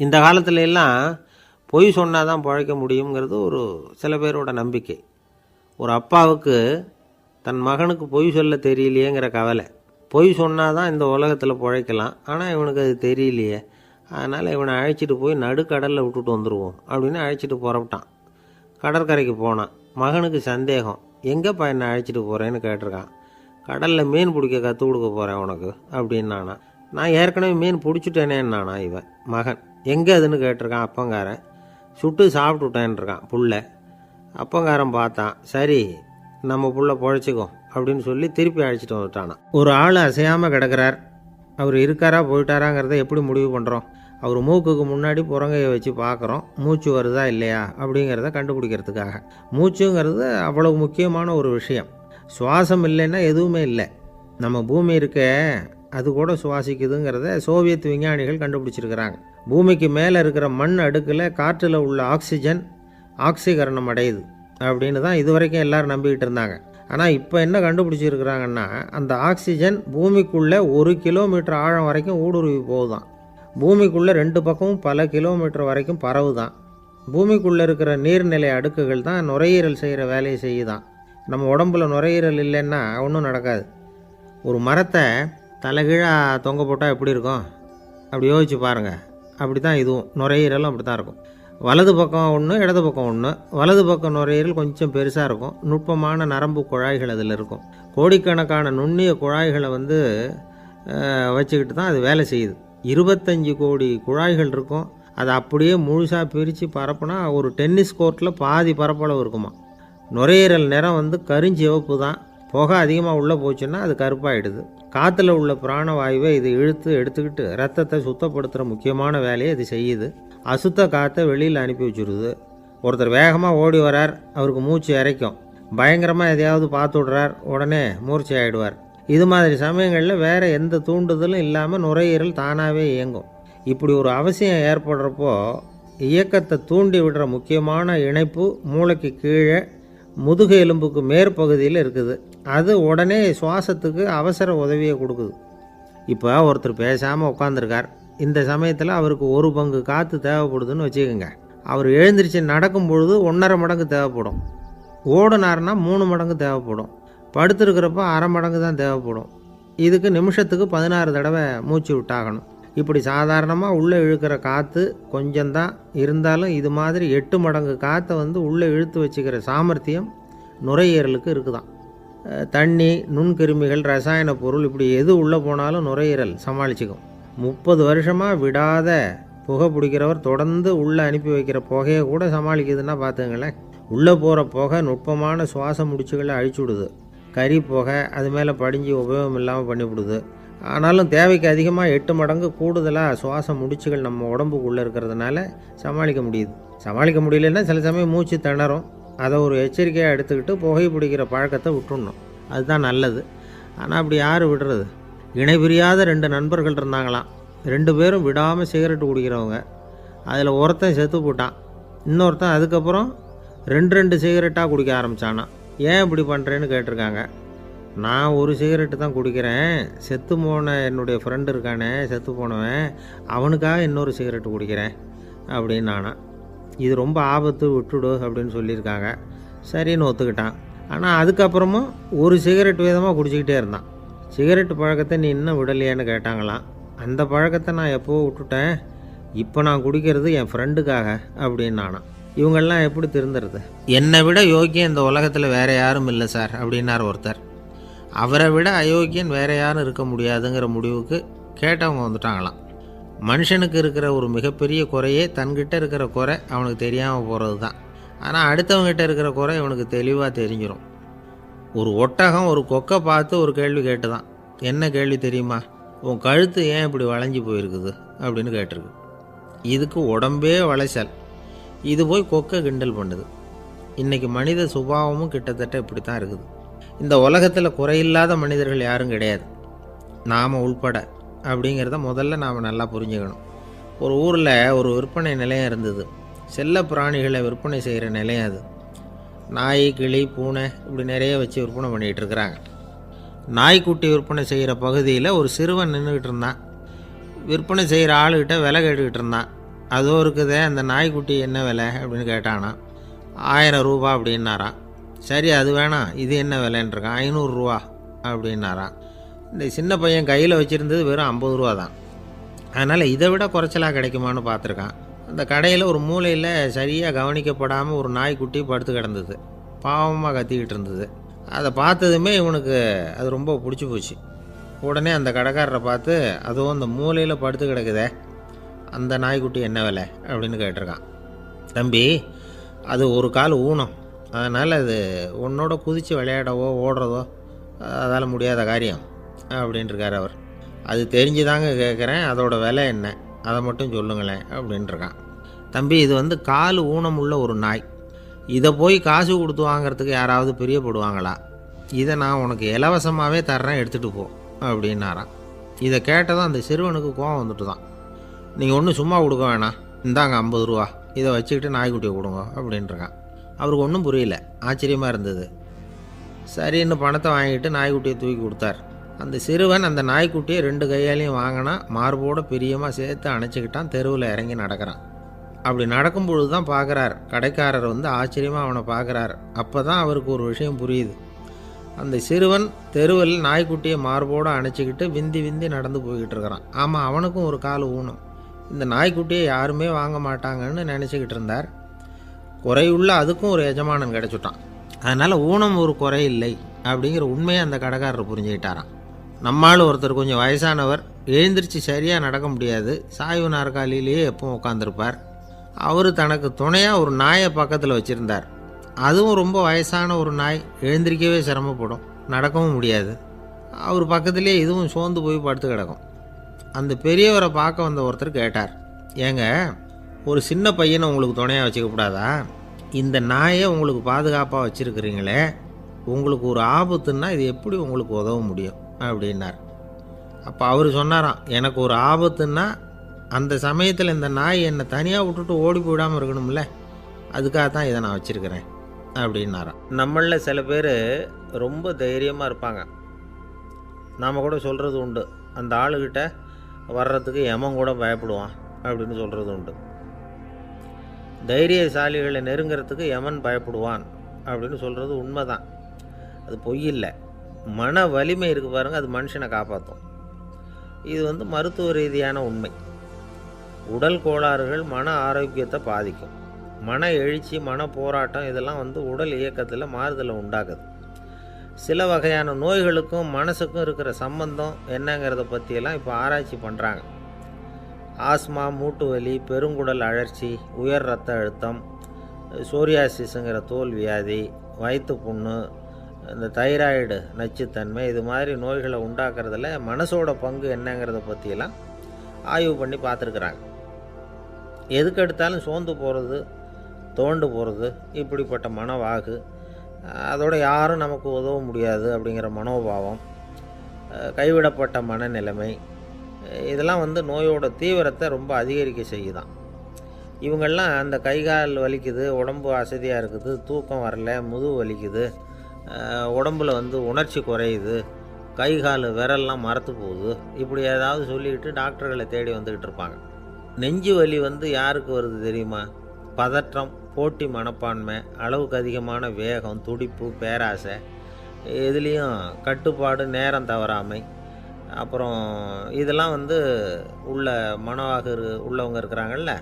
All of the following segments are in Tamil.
இந்த காலத்துல எல்லாம் பொய் சொன்னால் தான் பிழைக்க முடியுங்கிறது ஒரு சில பேரோட நம்பிக்கை. ஒரு அப்பாவுக்கு தன் மகனுக்கு பொய் சொல்ல தெரியலையேங்கிற கவலை. பொய் சொன்னால் தான் இந்த உலகத்தில் பிழைக்கலாம், ஆனால் இவனுக்கு அது தெரியலையே, அதனால் இவனை அழைச்சிட்டு போய் நடுக்கடலில் விட்டுட்டு வந்துடுவோம் அப்படின்னு அழைச்சிட்டு புறப்பட்டான். கடற்கரைக்கு போனான். மகனுக்கு சந்தேகம், எங்கேப்பா என்னை அழைச்சிட்டு போகிறேன்னு கேட்டிருக்கான். கடலில் மீன் பிடிக்க கற்றுக் கொடுக்க போகிறேன் உனக்கு அப்படின்னானா. நான் ஏற்கனவே மீன் பிடிச்சிட்டேனேன்னானா இவன் மகன். எங்கே அதுன்னு கேட்டிருக்கான் அப்பங்காரன். சுட்டு சாப்பிட்டுட்டேன்ருக்கான் புள்ள. அப்பங்காரன் பார்த்தான், சரி நம்ம புள்ள பொழைச்சிக்கோ அப்படின்னு சொல்லி திருப்பி அழைச்சிட்டு வந்துட்டானா. ஒரு ஆள் அசையாமல் கிடக்கிறார். அவர் இருக்காரா போயிட்டாராங்கிறத எப்படி முடிவு பண்ணுறோம்? அவர் மூக்குக்கு முன்னாடி புறங்கையை வச்சு பார்க்குறோம், மூச்சு வருதா இல்லையா அப்படிங்கிறத கண்டுபிடிக்கிறதுக்காக. மூச்சுங்கிறது அவ்வளவு முக்கியமான ஒரு விஷயம். சுவாசம் இல்லைன்னா எதுவுமே இல்லை. நம்ம பூமி இருக்க அது கூட சுவாசிக்குதுங்கிறத சோவியத் விஞ்ஞானிகள் கண்டுபிடிச்சிருக்கிறாங்க. பூமிக்கு மேலே இருக்கிற மண் அடுக்கில் காற்றில் உள்ள ஆக்சிஜன் ஆக்சிகரணம் அடையுது அப்படின்னு தான் இதுவரைக்கும் எல்லோரும் நம்பிக்கிட்டு இருந்தாங்க. ஆனால் இப்போ என்ன கண்டுபிடிச்சிருக்கிறாங்கன்னா, அந்த ஆக்சிஜன் பூமிக்குள்ளே 1 கிலோமீட்டர் ஆழம் வரைக்கும் ஊடுருவி போகுதான். பூமிக்குள்ளே 2 பக்கமும் பல கிலோமீட்டர் வரைக்கும் பரவுதான். பூமிக்குள்ளே இருக்கிற நீர்நிலை அடுக்குகள் தான் நுரையீரல் செய்கிற வேலையை செய்யுதான். நம்ம உடம்புல நுரையீரல் இல்லைன்னா ஒன்றும் நடக்காது. ஒரு மரத்தை தலைகீழாக தொங்க போட்டால் எப்படி இருக்கும் அப்படி யோசிச்சு பாருங்கள். அப்படி தான் இதுவும், நுரையீரலும் அப்படி தான் இருக்கும். வலது பக்கம் ஒன்று, இடது பக்கம் ஒன்று. வலது பக்கம் நுரையீரல் கொஞ்சம் பெருசாக இருக்கும், நுட்பமான நரம்பு குழாய்கள் அதில் இருக்கும். கோடிக்கணக்கான நுண்ணிய குழாய்களை வச்சுக்கிட்டு தான் அது வேலை செய்யுது. 25 கோடி குழாய்கள் இருக்கும். அதை அப்படியே முழுசாக பிரித்து பரப்புனா ஒரு டென்னிஸ் கோர்ட்டில் பாதி பரப்பளவு இருக்குமா. நுரையீரல் நிறம் கருஞ்சிவப்பு தான். புகை அதிகமாக உள்ளே போச்சுன்னா அது கருப்பாயிடுது. காற்றுல உள்ள பிராணவாயுவை இது இழுத்து எடுத்துக்கிட்டு ரத்தத்தை சுத்தப்படுத்துகிற முக்கியமான வேலையை இது செய்யுது. அசுத்த காற்றை வெளியில் அனுப்பி வச்சுருது. ஒருத்தர் வேகமாக ஓடி வரார், அவருக்கு மூச்சு இறைக்கும். பயங்கரமாக எதையாவது பார்த்து விடுறார், உடனே மூர்ச்சி ஆகிடுவார். இது மாதிரி சமயங்களில் வேறு எந்த தூண்டுதலும் இல்லாமல் நுரையீரல் தானாகவே இயங்கும். இப்படி ஒரு அவசியம் ஏற்படுறப்போ இயக்கத்தை தூண்டி விடுற முக்கியமான இணைப்பு மூளைக்கு கீழே முதுகு எலும்புக்கு மேற்பகுதியில் இருக்குது. அது உடனே சுவாசத்துக்கு அவசர உதவியை கொடுக்குது. இப்போ ஒருத்தர் பேசாமல் உட்காந்துருக்கார். இந்த சமயத்தில் அவருக்கு 1 பங்கு காற்று தேவைப்படுதுன்னு வச்சுக்கோங்க. அவர் எழுந்திரிச்சு நடக்கும் பொழுது 1.5 மடங்கு தேவைப்படும். ஓடுனார்னா 3 மடங்கு தேவைப்படும். படுத்துருக்கிறப்ப 1/2 மடங்கு தான் தேவைப்படும். இதுக்கு நிமிஷத்துக்கு 16 தடவை மூச்சு விட்டாகணும். இப்படி சாதாரணமாக உள்ளே இழுக்கிற காற்று கொஞ்சம்தான் இருந்தாலும் இது மாதிரி 8 மடங்கு காற்றை உள்ளே இழுத்து வச்சுக்கிற சாமர்த்தியம் நுரையீரலுக்கு இருக்குதான். தண்ணி, நுண்கிருமிகள், ரசாயன பொருள் இப்படி எது உள்ளே போனாலும் நுரையீரல் சமாளிச்சுக்கும். 30 வருஷமாக விடாத புகை பிடிக்கிறவர் தொடர்ந்து உள்ளே அனுப்பி வைக்கிற புகையை கூட சமாளிக்குதுன்னா பார்த்துங்களேன். உள்ளே போகிற புகை நுட்பமான சுவாச முடிச்சுகளை அழிச்சு விடுது. கறி புகை அது மேலே படிஞ்சு உபயோகம் இல்லாமல் பண்ணிவிடுது. ஆனாலும் தேவைக்கு அதிகமாக 8 மடங்கு கூடுதலாக சுவாச முடிச்சுகள் நம்ம உடம்புக்குள்ளே இருக்கிறதுனால சமாளிக்க முடியுது. சமாளிக்க முடியலன்னா சில சமயம் மூச்சு திணறும். அதை ஒரு எச்சரிக்கையாக எடுத்துக்கிட்டு புகை பிடிக்கிற பழக்கத்தை விட்டுடணும். அதுதான் நல்லது. ஆனால் அப்படி யார் விடுறது? இணை பிரியாத 2 நண்பர்கள் இருந்தாங்களாம். 2 பேரும் விடாமல் சிகரெட்டு குடிக்கிறவங்க. அதில் ஒருத்தன் செத்து போட்டான். இன்னொருத்தன் அதுக்கப்புறம் 2 சிகரெட்டாக குடிக்க ஆரம்பித்தானா. ஏன் இப்படி பண்ணுறேன்னு கேட்டிருக்காங்க. நான் 1 சிகரெட்டு தான் குடிக்கிறேன், செத்து போன என்னுடைய ஃப்ரெண்டு இருக்கானே செத்து போனவன், அவனுக்காக இன்னொரு சிகரெட்டு குடிக்கிறேன் அப்படின்னு நானா. இது ரொம்ப ஆபத்து, விட்டுடு அப்படின்னு சொல்லியிருக்காங்க. சரின்னு ஒத்துக்கிட்டான். ஆனால் அதுக்கப்புறமும் 1 சிகரெட் வீதமாக குடிச்சிக்கிட்டே இருந்தான். சிகரெட்டு பழக்கத்தை நீ இன்னும் விடலையான்னு கேட்டாங்களாம். அந்த பழக்கத்தை நான் எப்போவோ விட்டுட்டேன், இப்போ நான் குடிக்கிறது என் ஃப்ரெண்டுக்காக அப்படின்னு நானா. இவங்கெல்லாம் எப்படி திருந்துறது? என்னை விட யோக்கியம் இந்த உலகத்தில் வேறு யாரும் இல்லை சார் அப்படின்னார் ஒருத்தர். அவரை விட அயோக்கியன் வேறு யாரும் இருக்க முடியாதுங்கிற முடிவுக்கு கேட்டவங்க வந்துட்டாங்களாம். மனுஷனுக்கு இருக்கிற ஒரு மிகப்பெரிய குறையே தன்கிட்ட இருக்கிற குறை அவனுக்கு தெரியாமல் போகிறது தான். ஆனால் அடுத்தவங்ககிட்ட இருக்கிற குறை இவனுக்கு தெளிவாக தெரிஞ்சிடும். ஒரு ஒட்டகம் ஒரு கொக்கை பார்த்து ஒரு கேள்வி கேட்டுதான். என்ன கேள்வி தெரியுமா? உன் கழுத்து ஏன் இப்படி வளைஞ்சி போயிருக்குது அப்படின்னு கேட்டிருக்கு. இதுக்கு உடம்பே வளைச்சல். இது போய் கொக்கை கிண்டல் பண்ணுது. இன்றைக்கி மனித சுபாவமும் கிட்டத்தட்ட இப்படி தான் இருக்குது. இந்த உலகத்தில் குறையில்லாத மனிதர்கள் யாரும் கிடையாது, நாம் உள்பட அப்படிங்கிறத முதல்ல நாம் நல்லா புரிஞ்சுக்கணும். ஒரு ஊரில் ஒரு விற்பனை நிலையம் இருந்தது. செல்ல பிராணிகளை விற்பனை செய்கிற நிலையம் அது. நாய், கிளி, பூனை இப்படி நிறைய வச்சு விற்பனை பண்ணிகிட்டு இருக்கிறாங்க. நாய்க்குட்டி விற்பனை செய்கிற பகுதியில் ஒரு சிறுவன் நின்றுக்கிட்டு இருந்தான். விற்பனை செய்கிற ஆளுகிட்ட விலை கேட்டுக்கிட்டு இருந்தான். அதோ இருக்குதே அந்த நாய்க்குட்டி என்ன விலை அப்படின்னு கேட்டானா. 1000 ரூபா அப்படின்னாரான். சரி அது வேணாம், இது என்ன விலைன்றிருக்கான். 500 ரூபா அப்படின்னாரான். இந்த சின்ன பையன் கையில் வச்சுருந்தது வெறும் 50 ரூபா தான். அதனால் இதை விட குறைச்சலாக கிடைக்குமான்னு பார்த்துருக்கான். அந்த கடையில் ஒரு மூலையில் சரியாக கவனிக்கப்படாமல் ஒரு நாய்க்குட்டி படுத்து கிடந்தது. பாவமாக கத்திக்கிட்டு இருந்தது. அதை பார்த்ததுமே இவனுக்கு அது ரொம்ப பிடிச்சி போச்சு. உடனே அந்த கடைக்காரரை பார்த்து, அதுவும் அந்த மூலையில் படுத்து கிடக்குதே அந்த நாய்க்குட்டி என்ன விலை அப்படின்னு கேட்டிருக்கான். தம்பி, அது ஒரு கால் ஊனம், அதனால் அது உன்னோட குதித்து விளையாடவோ ஓடுறதோ அதால் முடியாத காரியம் அப்படின்ட்டுருக்கார் அவர். அது தெரிஞ்சுதாங்க கேட்குறேன், அதோட விலை என்ன அதை மட்டும் சொல்லுங்களேன் அப்படின்ட்டுருக்கான். தம்பி, இது வந்து கால் ஊனம் உள்ள ஒரு நாய். இதை போய் காசு கொடுத்து வாங்கிறதுக்கு யாராவது பிரியப்படுவாங்களா? இதை நான் உனக்கு இலவசமாகவே தர்றேன், எடுத்துகிட்டு போ அப்படின்னாரான். இதை கேட்டதும் அந்த சிறுவனுக்கு கோவம் வந்துட்டு தான். நீங்கள் ஒன்றும் சும்மா கொடுக்க வேணாம், இந்தாங்க 50 ரூபா, இதை வச்சுக்கிட்டு நாய்க்குட்டியை கொடுங்க அப்படின்ட்டுருக்கான். அவருக்கு ஒன்றும் புரியல, ஆச்சரியமாக இருந்தது. சரின்னு பணத்தை வாங்கிட்டு நாய்க்குட்டியை தூக்கி கொடுத்தார். அந்த சிறுவன் அந்த நாய்க்குட்டியை 2 கையாலையும் வாங்கினா, மார்போடு பிரியமாக சேர்த்து அணைச்சிக்கிட்டான். தெருவில் இறங்கி நடக்கிறான். அப்படி நடக்கும்பொழுது தான் பார்க்குறார், கடைக்காரர் வந்து ஆச்சரியமாக அவனை பார்க்குறார். அப்போ தான் அவருக்கு ஒரு விஷயம் புரியுது. அந்த சிறுவன் தெருவில் நாய்க்குட்டியை மார்போடு அணைச்சிக்கிட்டு விந்தி விந்தி நடந்து போய்கிட்டு இருக்கிறான். ஆமாம், அவனுக்கும் ஒரு கால் ஊனம். இந்த நாய்க்குட்டியை யாருமே வாங்க மாட்டாங்கன்னு நினச்சிக்கிட்டு இருந்தார். குறையுள்ள அதுக்கும் ஒரு எஜமானன் கிடச்சிட்டான். அதனால் ஊனம் ஒரு குறை இல்லை அப்படிங்கிற உண்மையை அந்த கடைக்காரர் புரிஞ்சுக்கிட்டாராம். நம்மால் ஒருத்தர் கொஞ்சம் வயசானவர், எழுந்திரிச்சு சரியாக நடக்க முடியாது, சாய்வு நாற்காலியிலேயே எப்பவும் உட்காந்துருப்பார். அவர் தனக்கு துணையாக ஒரு நாயை பக்கத்தில் வச்சுருந்தார். அதுவும் ரொம்ப வயசான ஒரு நாய், எழுந்திரிக்கவே சிரமப்படும், நடக்கவும் முடியாது. அவர் பக்கத்துலேயே இதுவும் சோர்ந்து போய் படுத்து கிடக்கும். அந்த பெரியவரை பார்க்க வந்த ஒருத்தர் கேட்டார், ஏங்க, ஒரு சின்ன பையனை உங்களுக்கு துணையாக வச்சுக்கப்படாதா? இந்த நாயை உங்களுக்கு பாதுகாப்பாக வச்சுருக்கிறீங்களே, உங்களுக்கு ஒரு ஆபத்துன்னா இது எப்படி உங்களுக்கு உதவ முடியும் அப்படின்னார். அப்போ அவர் சொன்னாராம், எனக்கு ஒரு ஆபத்துன்னா அந்த சமயத்தில் இந்த நாய் என்னை தனியாக விட்டுட்டு ஓடி போயிடாமல் இருக்கணும்ல, அதுக்காக தான் இதை நான் வச்சுருக்கிறேன் அப்படின்னாராம். நம்மளில் சில பேர் ரொம்ப தைரியமாக இருப்பாங்க. நாம் கூட சொல்கிறது உண்டு, அந்த ஆளுகிட்ட வர்றதுக்கு எமன் கூட பயப்படுவான் அப்படின்னு சொல்கிறது உண்டு. தைரியசாலிகளை நெருங்கிறதுக்கு எமன் பயப்படுவான் அப்படின்னு சொல்கிறது உண்மை தான். அது பொய் இல்லை. மன வலிமை இருக்குது பாருங்கள், அது மனுஷனை காப்பாற்றும். இது வந்து மருத்துவ ரீதியான உண்மை. உடல் கோளாறுகள் மன ஆரோக்கியத்தை பாதிக்கும். மன எழுச்சி, மன போராட்டம் இதெல்லாம் வந்து உடல் இயக்கத்தில் மாறுதலை உண்டாக்குது. சில வகையான நோய்களுக்கும் மனசுக்கும் இருக்கிற சம்பந்தம் என்னங்கிறத பற்றியெல்லாம் இப்போ ஆராய்ச்சி பண்ணுறாங்க. ஆஸ்மா, மூட்டு வலி, பெருங்குடல் அழற்சி, உயர் இரத்த அழுத்தம், சோரியாசிஸுங்கிற தோல் வியாதி, வயிற்று புண்ணு, இந்த தைராய்டு நச்சுத்தன்மை, இது மாதிரி நோய்களை உண்டாக்குறதுல மனசோட பங்கு என்னங்கிறத பற்றியெல்லாம் ஆய்வு பண்ணி பார்த்துருக்குறாங்க. எதுக்கு எடுத்தாலும் சோர்ந்து போகிறது, தோண்டு போகிறது, இப்படிப்பட்ட மனவாகு, அதோட யாரும் நமக்கு உதவ முடியாது அப்படிங்கிற மனோபாவம், கைவிடப்பட்ட மனநிலைமை, இதெல்லாம் வந்து நோயோட தீவிரத்தை ரொம்ப அதிகரிக்க செய்யுதான். இவங்கெல்லாம் அந்த கை கால் வலிக்குது, உடம்பு அசதியாக இருக்குது, தூக்கம் வரல, முதுகு வலிக்குது, உடம்பில் வந்து உணர்ச்சி குறையுது, கை கால் விரல்லாம் மரத்து போகுது, இப்படி ஏதாவது சொல்லிக்கிட்டு டாக்டர்களை தேடி வந்துக்கிட்டு இருப்பாங்க. நெஞ்சு வலி வந்து யாருக்கு வருது தெரியுமா? பதற்றம், போட்டி மனப்பான்மை, அளவுக்கு அதிகமான வேகம், துடிப்பு, பேராசை, இதுலேயும் கட்டுப்பாடு, நேரம் தவறாமை, அப்புறம் இதெல்லாம் வந்து உள்ள மனவாக உள்ளவங்க இருக்கிறாங்கல்ல,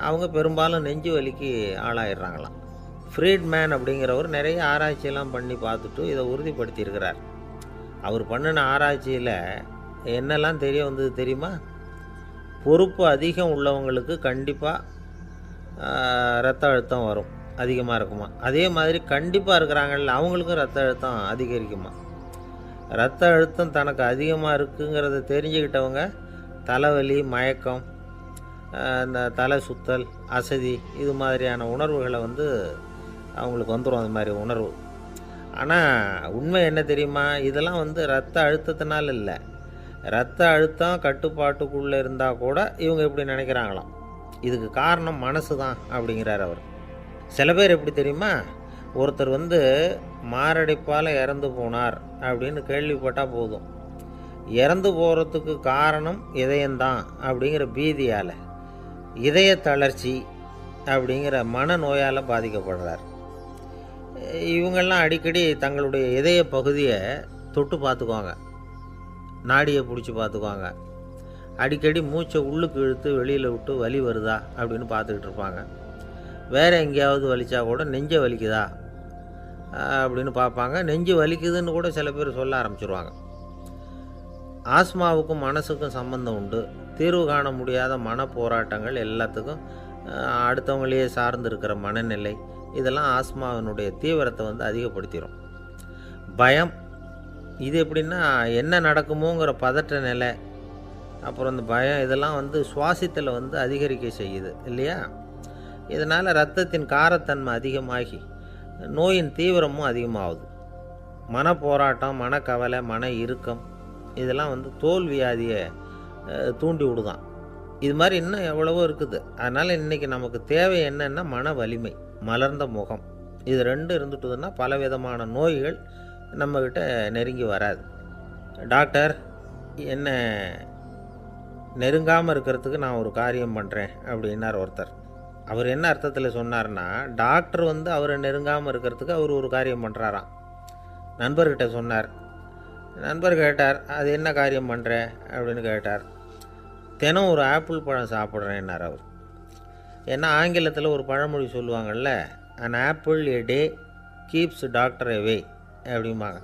அவங்க பெரும்பாலும் நெஞ்சு வலிக்கு ஆளாயிடுறாங்களாம். ஃப்ரீட்மேன் அப்படிங்கிறவர் நிறைய ஆராய்ச்சியெல்லாம் பண்ணி பார்த்துட்டு இதை உறுதிப்படுத்தியிருக்கிறார். அவர் பண்ணின ஆராய்ச்சியில் என்னெல்லாம் தெரிய வந்தது தெரியுமா? பொறுப்பு அதிகம் உள்ளவங்களுக்கு கண்டிப்பாக ரத்த அழுத்தம் வரும், அதிகமாக இருக்குமா. அதே மாதிரி கண்டிப்பாக இருக்கிறாங்கல்ல, அவங்களுக்கும் ரத்த அழுத்தம் அதிகரிக்குமா. ரத்த அழுத்தம் தனக்கு அதிகமாக இருக்குங்கிறத தெரிஞ்சுக்கிட்டவங்க தலைவலி, மயக்கம், இந்த தலை சுத்தல், அசதி, இது மாதிரியான உணர்வுகளை வந்து அவங்களுக்கு வந்துடும், அது மாதிரி உணர்வு. ஆனால் உண்மை என்ன தெரியுமா? இதெல்லாம் வந்து ரத்த அழுத்தத்தினால இல்லை. ரத்த அழுத்தம் கட்டுப்பாட்டுக்குள்ளே இருந்தால் கூட இவங்க இப்படி நினைக்கிறாங்களாம். இதுக்கு காரணம் மனசு தான் அப்படிங்கிறார் அவர். சில பேர் எப்படி தெரியுமா? ஒருத்தர் வந்து மாரடைப்பால் இறந்து போனார் அப்படின்னு கேள்விப்பட்டால் போதும், இறந்து போகிறதுக்கு காரணம் இதயம்தான் அப்படிங்கிற பீதியால் இதய தளர்ச்சி அப்படிங்கிற மனநோயால் பாதிக்கப்படுறார். இவங்கெல்லாம் அடிக்கடி தங்களுடைய இதய பகுதியை தொட்டு பார்த்துக்குவாங்க, நாடியை பிடிச்சி பார்த்துக்குவாங்க. அடிக்கடி மூச்சை உள்ளுக்கு இழுத்து வெளியில் விட்டு வலி வருதா அப்படின்னு பார்த்துக்கிட்டு இருப்பாங்க. வேறு எங்கேயாவது வலிச்சா கூட நெஞ்சை வலிக்குதா அப்படின்னு பார்ப்பாங்க. நெஞ்சு வலிக்குதுன்னு கூட சில பேர் சொல்ல ஆரம்பிச்சிருவாங்க. ஆஸ்மாவுக்கும் மனசுக்கும் சம்பந்தம் உண்டு. தீர்வு காண முடியாத மன போராட்டங்கள் எல்லாத்துக்கும் அடுத்தவங்களையே சார்ந்து இருக்கிற மனநிலை, இதெல்லாம் ஆஸ்மாவினுடைய தீவிரத்தை வந்து அதிகப்படுத்திடும். பயம், இது எப்படின்னா என்ன நடக்குமோங்கிற பதற்ற நிலை, அப்புறம் இந்த பயம் இதெல்லாம் வந்து சுவாசித்தலை வந்து அதிகரிக்க செய்யுது இல்லையா? இதனால் இரத்தத்தின் காரத்தன்மை அதிகமாகி நோயின் தீவிரமும் அதிகமாகுது. மன போராட்டம், மனக்கவலை, மன இறுக்கம் இதெல்லாம் வந்து தோல் வியாதியை தூண்டி விடுதான். இது மாதிரி இன்னும் எவ்வளவோ இருக்குது. அதனால் இன்றைக்கி நமக்கு தேவை என்னென்னா மன வலிமை, மலர்ந்த முகம். இது ரெண்டு இருந்துட்டுதுன்னா பலவிதமான நோய்கள் நம்மக்கிட்ட நெருங்கி வராது. டாக்டர், என்ன நெருங்காமல் இருக்கிறதுக்கு நான் ஒரு காரியம் பண்ணுறேன் அப்படின்னார் ஒருத்தர். அவர் என்ன அர்த்தத்தில் சொன்னார்னா, டாக்டர் வந்து அவரை நெருங்காமல் இருக்கிறதுக்கு அவர் ஒரு காரியம் பண்ணுறாராம். நண்பர்கிட்ட சொன்னார். நண்பர் கேட்டார், அது என்ன காரியம் பண்ணுற அப்படின்னு கேட்டார். தினம் ஒரு ஆப்பிள் பழம் சாப்பிட்றேன்னார் அவர். ஏன்னா ஆங்கிலத்தில் ஒரு பழமொழி சொல்லுவாங்கள்ல, an apple a day keeps doctor away அப்படிம்பாங்க.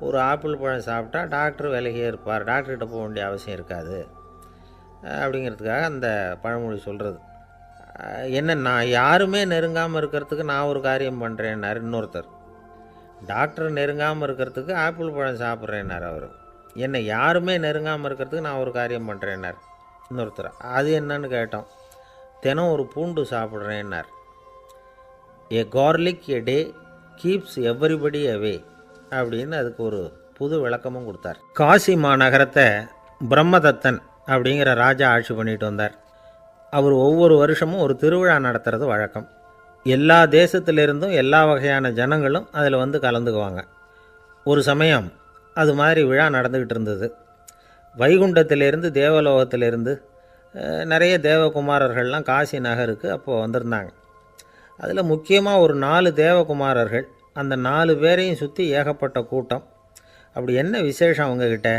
ஒரு ஆப்பிள் பழம் சாப்பிட்டா டாக்டர் விலகியே இருப்பார், டாக்டர்கிட்ட போக வேண்டிய அவசியம் இருக்காது அப்படிங்கிறதுக்காக அந்த பழமொழி சொல்கிறது. என்ன, நான் யாருமே நெருங்காமல் இருக்கிறதுக்கு நான் ஒரு காரியம் பண்ணுறேன்னார் இன்னொருத்தர். டாக்டர் நெருங்காமல் இருக்கிறதுக்கு ஆப்பிள் பழம் சாப்பிட்றேன்னார் அவர். என்னை யாருமே நெருங்காமல் இருக்கிறதுக்கு நான் ஒரு காரியம் பண்ணுறேன்னார் இன்னொருத்தர். அது என்னன்னு கேட்டோம். தினம் ஒரு பூண்டு சாப்பிட்றேன்னார். ஏ கார்லிக் எ டே கீப்ஸ் எவ்ரிபடி அவே அப்படின்னு அதுக்கு ஒரு புது விளக்கமும் கொடுத்தார். காசி மாநகரத்தை பிரம்மதத்தன் அப்படிங்கிற ராஜா ஆட்சி பண்ணிட்டு வந்தார். அவர் ஒவ்வொரு வருஷமும் ஒரு திருவிழா நடத்துறது வழக்கம். எல்லா தேசத்திலிருந்தும் எல்லா வகையான ஜனங்களும் அதில் வந்து கலந்துக்குவாங்க. ஒரு சமயம் அது மாதிரி விழா நடந்துக்கிட்டு இருந்தது. வைகுண்டத்திலேருந்து தேவலோகத்திலேருந்து நிறைய தேவகுமாரர்கள்லாம் காசி நகருக்கு அப்போது வந்திருந்தாங்க. அதில் முக்கியமாக ஒரு 4 தேவகுமாரர்கள், அந்த 4 பேரையும் சுற்றி ஏகப்பட்ட கூட்டம். அப்படி என்ன விசேஷம் அவங்கக்கிட்ட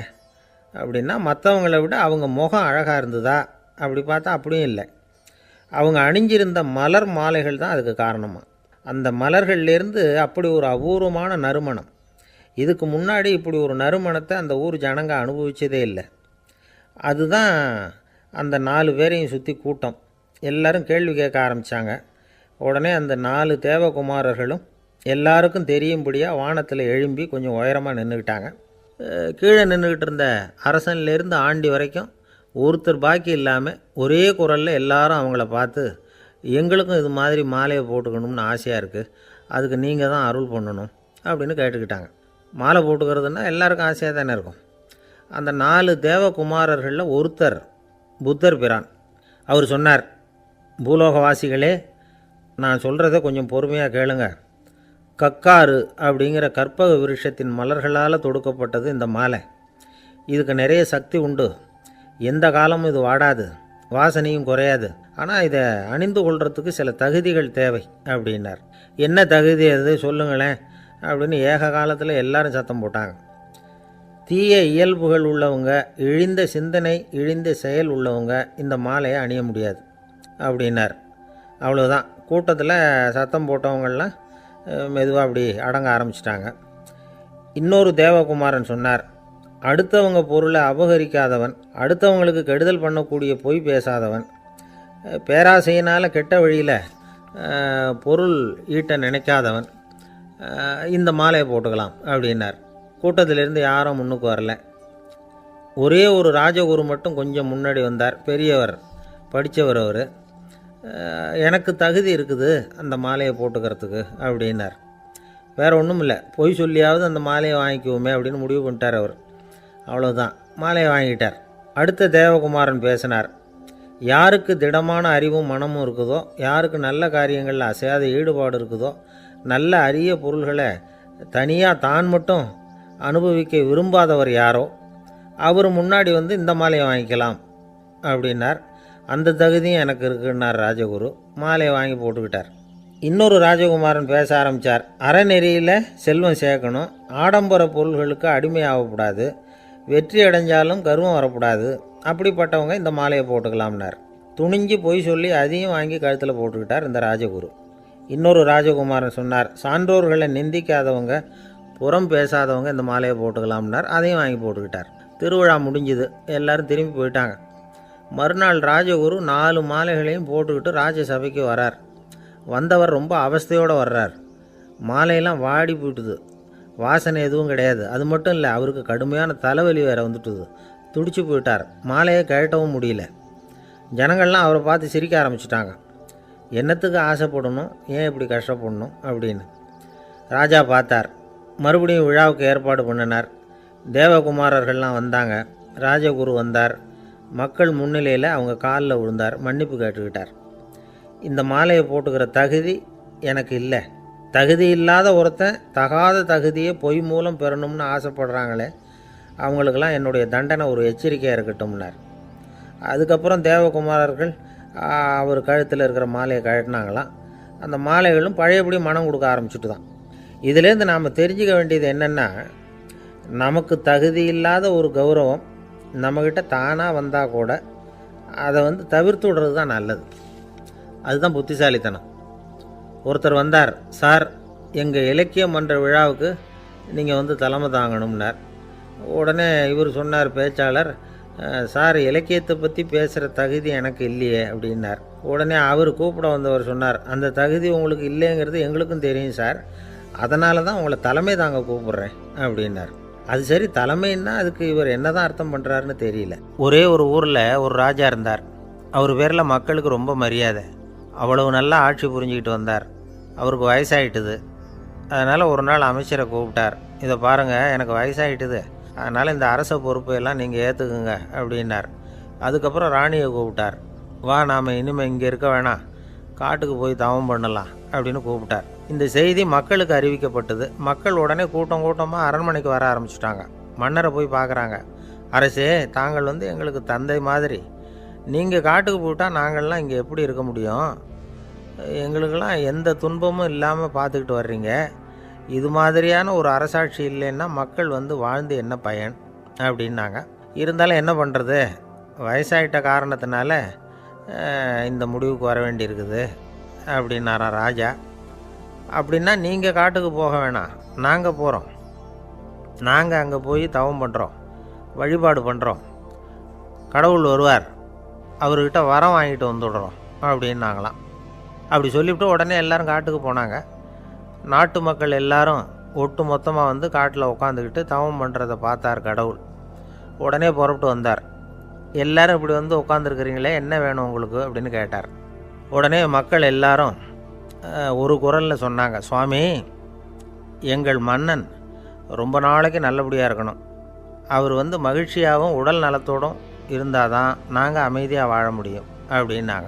அப்படின்னா, மற்றவங்களை விட அவங்க முகம் அழகாக இருந்ததா அப்படி பார்த்தா அப்படியும் இல்லை. அவங்க அணிஞ்சிருந்த மலர் மாலைகள் தான் அதுக்கு காரணமாக. அந்த மலர்கள்லேருந்து அப்படி ஒரு அபூர்வமான நறுமணம். இதுக்கு முன்னாடி இப்படி ஒரு நறுமணத்தை அந்த ஊர் ஜனங்க அனுபவிச்சதே இல்லை. அதுதான் அந்த 4 பேரையும் சுற்றி கூட்டம். எல்லாரும் கேள்வி கேட்க ஆரம்பித்தாங்க. உடனே அந்த 4 தேவகுமாரர்களும் எல்லாருக்கும் தெரியும்படியாக வானத்தில் எழும்பி கொஞ்சம் உயரமாக நின்றுக்கிட்டாங்க. கீழே நின்றுக்கிட்டு இருந்த அரசன்லேருந்து ஆண்டி வரைக்கும் ஒருத்தர் பாக்கி இல்லாமல் ஒரே குரலில் எல்லாரும் அவங்கள பார்த்து, எங்களுக்கும் இது மாதிரி மாலையை போட்டுக்கணும்னு ஆசையாக இருக்குது, அதுக்கு நீங்கள் தான் அருள் பண்ணணும் அப்படின்னு கேட்டுக்கிட்டாங்க. மாலை போட்டுக்கிறதுனா எல்லாருக்கும் ஆசையாக தானே இருக்கும். அந்த 4 தேவகுமாரர்களில் ஒருத்தர் புத்தர் பிரான். அவர் சொன்னார், பூலோகவாசிகளே, நான் சொல்கிறத கொஞ்சம் பொறுமையாக கேளுங்க. கக்காரு அப்படிங்கிற கற்பக விருட்சத்தின் மலர்களால் தொடுக்கப்பட்டது இந்த மாலை. இதுக்கு நிறைய சக்தி உண்டு. எந்த காலமும் இது வாடாது, வாசனையும் குறையாது. ஆனால் இதை அணிந்து கொள்கிறதுக்கு சில தகுதிகள் தேவை அப்படின்னார். என்ன தகுதி அது சொல்லுங்களேன் அப்படின்னு ஏக காலத்தில் எல்லாரும் சத்தம் போட்டாங்க. தீய இயல்புகள் உள்ளவங்க, இழிந்த சிந்தனை, இழிந்த செயல் உள்ளவங்க இந்த மாலையை அணிய முடியாது அப்படின்னார். அவ்வளோதான். கூட்டத்தில் சத்தம் போட்டவங்கள்லாம் மெதுவாக அப்படி அடங்க ஆரம்பிச்சிட்டாங்க. இன்னொரு தேவகுமாரன் சொன்னார், அடுத்தவங்க பொருளை அபகரிக்காதவன், அடுத்தவங்களுக்கு கெடுதல் பண்ணக்கூடிய பொய் பேசாதவன், பேராசையினால் கெட்ட வழியில் பொருள் ஈட்ட நினைக்காதவன் இந்த மாலையை போட்டுக்கலாம் அப்படின்னார். கூட்டத்திலிருந்து யாரும் முன்னுக்கு வரல. ஒரே ஒரு ராஜகுரு மட்டும் கொஞ்சம் முன்னாடி வந்தார். பெரியவர், படித்தவர். அவர், எனக்கு தகுதி இருக்குது அந்த மாலையை போட்டுக்கிறதுக்கு அப்படின்னார். வேறு ஒன்றும் இல்லை, பொய் சொல்லியாவது அந்த மாலையை வாங்கிக்குவோமே அப்படின்னு முடிவு பண்ணிட்டார் அவர். அவ்வளோதான், மாலையை வாங்கிட்டார். அடுத்த தேவகுமாரன் பேசினார். யாருக்கு திடமான அறிவும் மனமும் இருக்குதோ, யாருக்கு நல்ல காரியங்களில் அசையாத ஈடுபாடு இருக்குதோ, நல்ல அரிய பொருள்களை தனியாக தான் மட்டும் அனுபவிக்க விரும்பாதவர் யாரோ அவர் முன்னாடி வந்து இந்த மாலையை வாங்கிக்கலாம் அப்படின்னார். அந்த தகுதியும் எனக்கு இருக்குன்னார் ராஜகுரு. மாலையை வாங்கி போட்டுக்கிட்டார். இன்னொரு ராஜகுமாரன் பேச ஆரம்பித்தார். அறநெறியில் செல்வம் சேர்க்கணும், ஆடம்பர பொருள்களுக்கு அடிமையாகக்கூடாது, வெற்றி அடைஞ்சாலும் கர்வம் வரக்கூடாது, அப்படிப்பட்டவங்க இந்த மாலையை போட்டுக்கலாம்னார். துணிஞ்சு பொய் சொல்லி அதையும் வாங்கி கழுத்தில் போட்டுக்கிட்டார் இந்த ராஜகுரு. இன்னொரு ராஜகுமாரன் சொன்னார், சான்றோர்களை நிந்திக்காதவங்க, புறம் பேசாதவங்க இந்த மாலையை போட்டுக்கலாம்னார். அதையும் வாங்கி போட்டுக்கிட்டார். திருவிழா முடிஞ்சுது, எல்லோரும் திரும்பி போயிட்டாங்க. மறுநாள் ராஜகுரு 4 மாலைகளையும் போட்டுக்கிட்டு ராஜசபைக்கு வரார். வந்தவர் ரொம்ப அவஸ்தையோடு வர்றார். மாலையெல்லாம் வாடி போயிட்டுது, வாசனை எதுவும் கிடையாது. அது மட்டும் இல்லை, அவருக்கு கடுமையான தலைவலி வேறு வந்துட்டுது. துடிச்சு போயிட்டார். மாலையை கழட்டவும் முடியல. ஜனங்கள்லாம் அவரை பார்த்து சிரிக்க ஆரம்பிச்சிட்டாங்க. என்னத்துக்கு ஆசைப்படணும், ஏன் இப்படி கஷ்டப்படணும் அப்படின்னு. ராஜா பார்த்தார். மறுபடியும் விழாவுக்கு ஏற்பாடு பண்ணினார். தேவகுமாரர்கள்லாம் வந்தாங்க. ராஜகுரு வந்தார். மக்கள் முன்னிலையில் அவங்க காலில் விழுந்தார், மன்னிப்பு கேட்டுக்கிட்டார். இந்த மாலையை போட்டுக்கிற தகுதி எனக்கு இல்லை. தகுதி இல்லாத ஒருத்தன் தகாத தகுதியை பொய் மூலம் பெறணும்னு ஆசைப்படுறாங்களே, அவங்களுக்கெல்லாம் என்னுடைய தண்டனை ஒரு எச்சரிக்கையாக இருக்கட்டும்னார். அதுக்கப்புறம் தேவகுமாரர்கள் அவர் கழுத்தில் இருக்கிற மாலையை கழட்டினாங்களாம். அந்த மாலைகளும் பழையபடி மனம் கொடுக்க ஆரம்பிச்சுட்டு தான். இதுலேருந்து நாம் தெரிஞ்சுக்க வேண்டியது என்னென்னா, நமக்கு தகுதி இல்லாத ஒரு கௌரவம் நம்மக்கிட்ட தானாக வந்தால் கூட அதை தவிர்த்து விடுறது தான் நல்லது. அதுதான் புத்திசாலித்தனம். ஒருத்தர் வந்தார். சார், எங்கள் இலக்கிய மன்ற விழாவுக்கு நீங்கள் தலைமை தாங்கணும்னார். உடனே இவர் சொன்னார், பேச்சாளர், சார், இலக்கியத்தை பற்றி பேசுகிற தகுதி எனக்கு இல்லையே அப்படின்னார். உடனே அவர் கூப்பிட வந்தவர் சொன்னார், அந்த தகுதி உங்களுக்கு இல்லைங்கிறது எங்களுக்கும் தெரியும் சார், அதனால தான் உங்களை தலைமை தாங்க கூப்பிட்றேன் அப்படின்னார். அது சரி, தலைமைன்னா அதுக்கு இவர் என்ன தான் அர்த்தம் பண்ணுறாருன்னு தெரியல. ஒரே ஒரு ஊரில் ஒரு ராஜா இருந்தார். அவர் பேரில் மக்களுக்கு ரொம்ப மரியாதை. அவ்வளவு நல்லா ஆட்சி புரிஞ்சுக்கிட்டு வந்தார். அவருக்கு வயசாகிட்டுது. அதனால் ஒரு நாள் அமைச்சரை கூப்பிட்டார். இதை பாருங்கள், எனக்கு வயசாகிட்டுது, அதனால் இந்த அரச பொறுப்பையெல்லாம் நீங்கள் ஏற்றுக்குங்க அப்படின்னார். அதுக்கப்புறம் ராணியை கூப்பிட்டார். வா, நாம் இனிமேல் இங்கே இருக்க வேணாம், காட்டுக்கு போய் தவம் பண்ணலாம் அப்படின்னு கூப்பிட்டார். இந்த செய்தி மக்களுக்கு அறிவிக்கப்பட்டது. மக்கள் உடனே கூட்டமாக அரண்மனைக்கு வர ஆரம்பிச்சிட்டாங்க. மன்னரை போய் பார்க்குறாங்க. அரசே, தாங்கள் எங்களுக்கு தந்தை மாதிரி. நீங்கள் காட்டுக்கு போயிட்டால் நாங்கள்லாம் இங்கே எப்படி இருக்க முடியும்? எங்களுக்கெல்லாம் எந்த துன்பமும் இல்லாமல் பார்த்துக்கிட்டு வர்றீங்க. இது மாதிரியான ஒரு அரசாட்சி இல்லைன்னா மக்கள் வாழ்ந்து என்ன பயன் அப்படின்னாங்க. இருந்தாலும் என்ன பண்ணுறது, வயசாகிட்ட காரணத்தினால இந்த முடிவுக்கு வர வேண்டியிருக்குது அப்படின்னாராம் ராஜா. அப்படின்னா நீங்கள் காட்டுக்கு போக வேணாம், நாங்கள் போகிறோம். நாங்கள் அங்கே போய் தவம் பண்ணுறோம், வழிபாடு பண்ணுறோம். கடவுள் வருவார், அவர்கிட்ட வரம் வாங்கிட்டு வந்துடுறோம் அப்படின்னாங்களாம். அப்படி சொல்லிவிட்டு உடனே எல்லோரும் காட்டுக்கு போனாங்க. நாட்டு மக்கள் எல்லாரும் ஒட்டு மொத்தமாக காட்டில் உட்காந்துக்கிட்டு தவம் பண்ணுறதை பார்த்தார் கடவுள். உடனே புறப்பட்டு வந்தார். எல்லோரும் இப்படி உட்காந்துருக்குறீங்களே, என்ன வேணும் உங்களுக்கு அப்படின்னு கேட்டார். உடனே மக்கள் எல்லாரும் ஒரு குரலில் சொன்னாங்க, சுவாமி, எங்கள் மன்னன் ரொம்ப நாளைக்கு நல்லபடியாக இருக்கணும். அவர் மகிழ்ச்சியாகவும் உடல் நலத்தோடும் இருந்தால் தான் நாங்கள் அமைதியாக வாழ முடியும் அப்படின்னாங்க.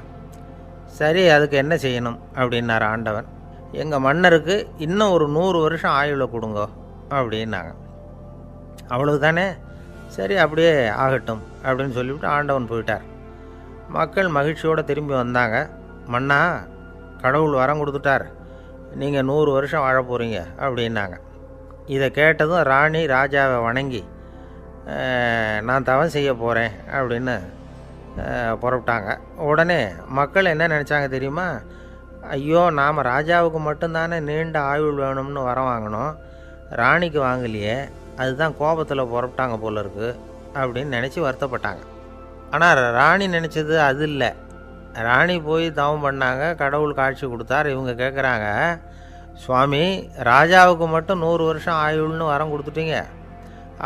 சரி, அதுக்கு என்ன செய்யணும் அப்படின்னார் ஆண்டவன். எங்கள் மன்னருக்கு இன்னும் ஒரு 100 வருஷம் ஆயுளை கொடுங்க அப்படின்னாங்க. அவ்வளவு தானே, சரி அப்படியே ஆகட்டும் அப்படின்னு சொல்லிவிட்டு ஆண்டவன் போயிட்டார். மக்கள் மகிழ்ச்சியோடு திரும்பி வந்தாங்க. மன்னா, கடவுள் வரம் கொடுத்துட்டார், நீங்கள் 100 வருஷம் வாழ போகிறீங்க அப்படின்னாங்க. இதை கேட்டதும் ராணி ராஜாவை வணங்கி, நான் தவம் செய்ய போகிறேன் அப்படின்னு புறப்பட்டாங்க. உடனே மக்கள் என்ன நினச்சாங்க தெரியுமா? ஐயோ, நாம் ராஜாவுக்கு மட்டும்தானே நீண்ட ஆயுள் வேணும்னு வரம் வாங்கினோம், ராணிக்கு வாங்கலையே, அதுதான் கோபத்தில் புறப்பட்டாங்க போல இருக்குது அப்படின்னு நினச்சி வருத்தப்பட்டாங்க. ஆனால் ராணி நினச்சது அது இல்லை. ராணி போய் தவம் பண்ணாங்க, கடவுள் காட்சி கொடுத்தார். இவங்க கேட்குறாங்க, சுவாமி, ராஜாவுக்கு மட்டும் 100 வருஷம் ஆயுள்னு வரம் கொடுத்துட்டீங்க,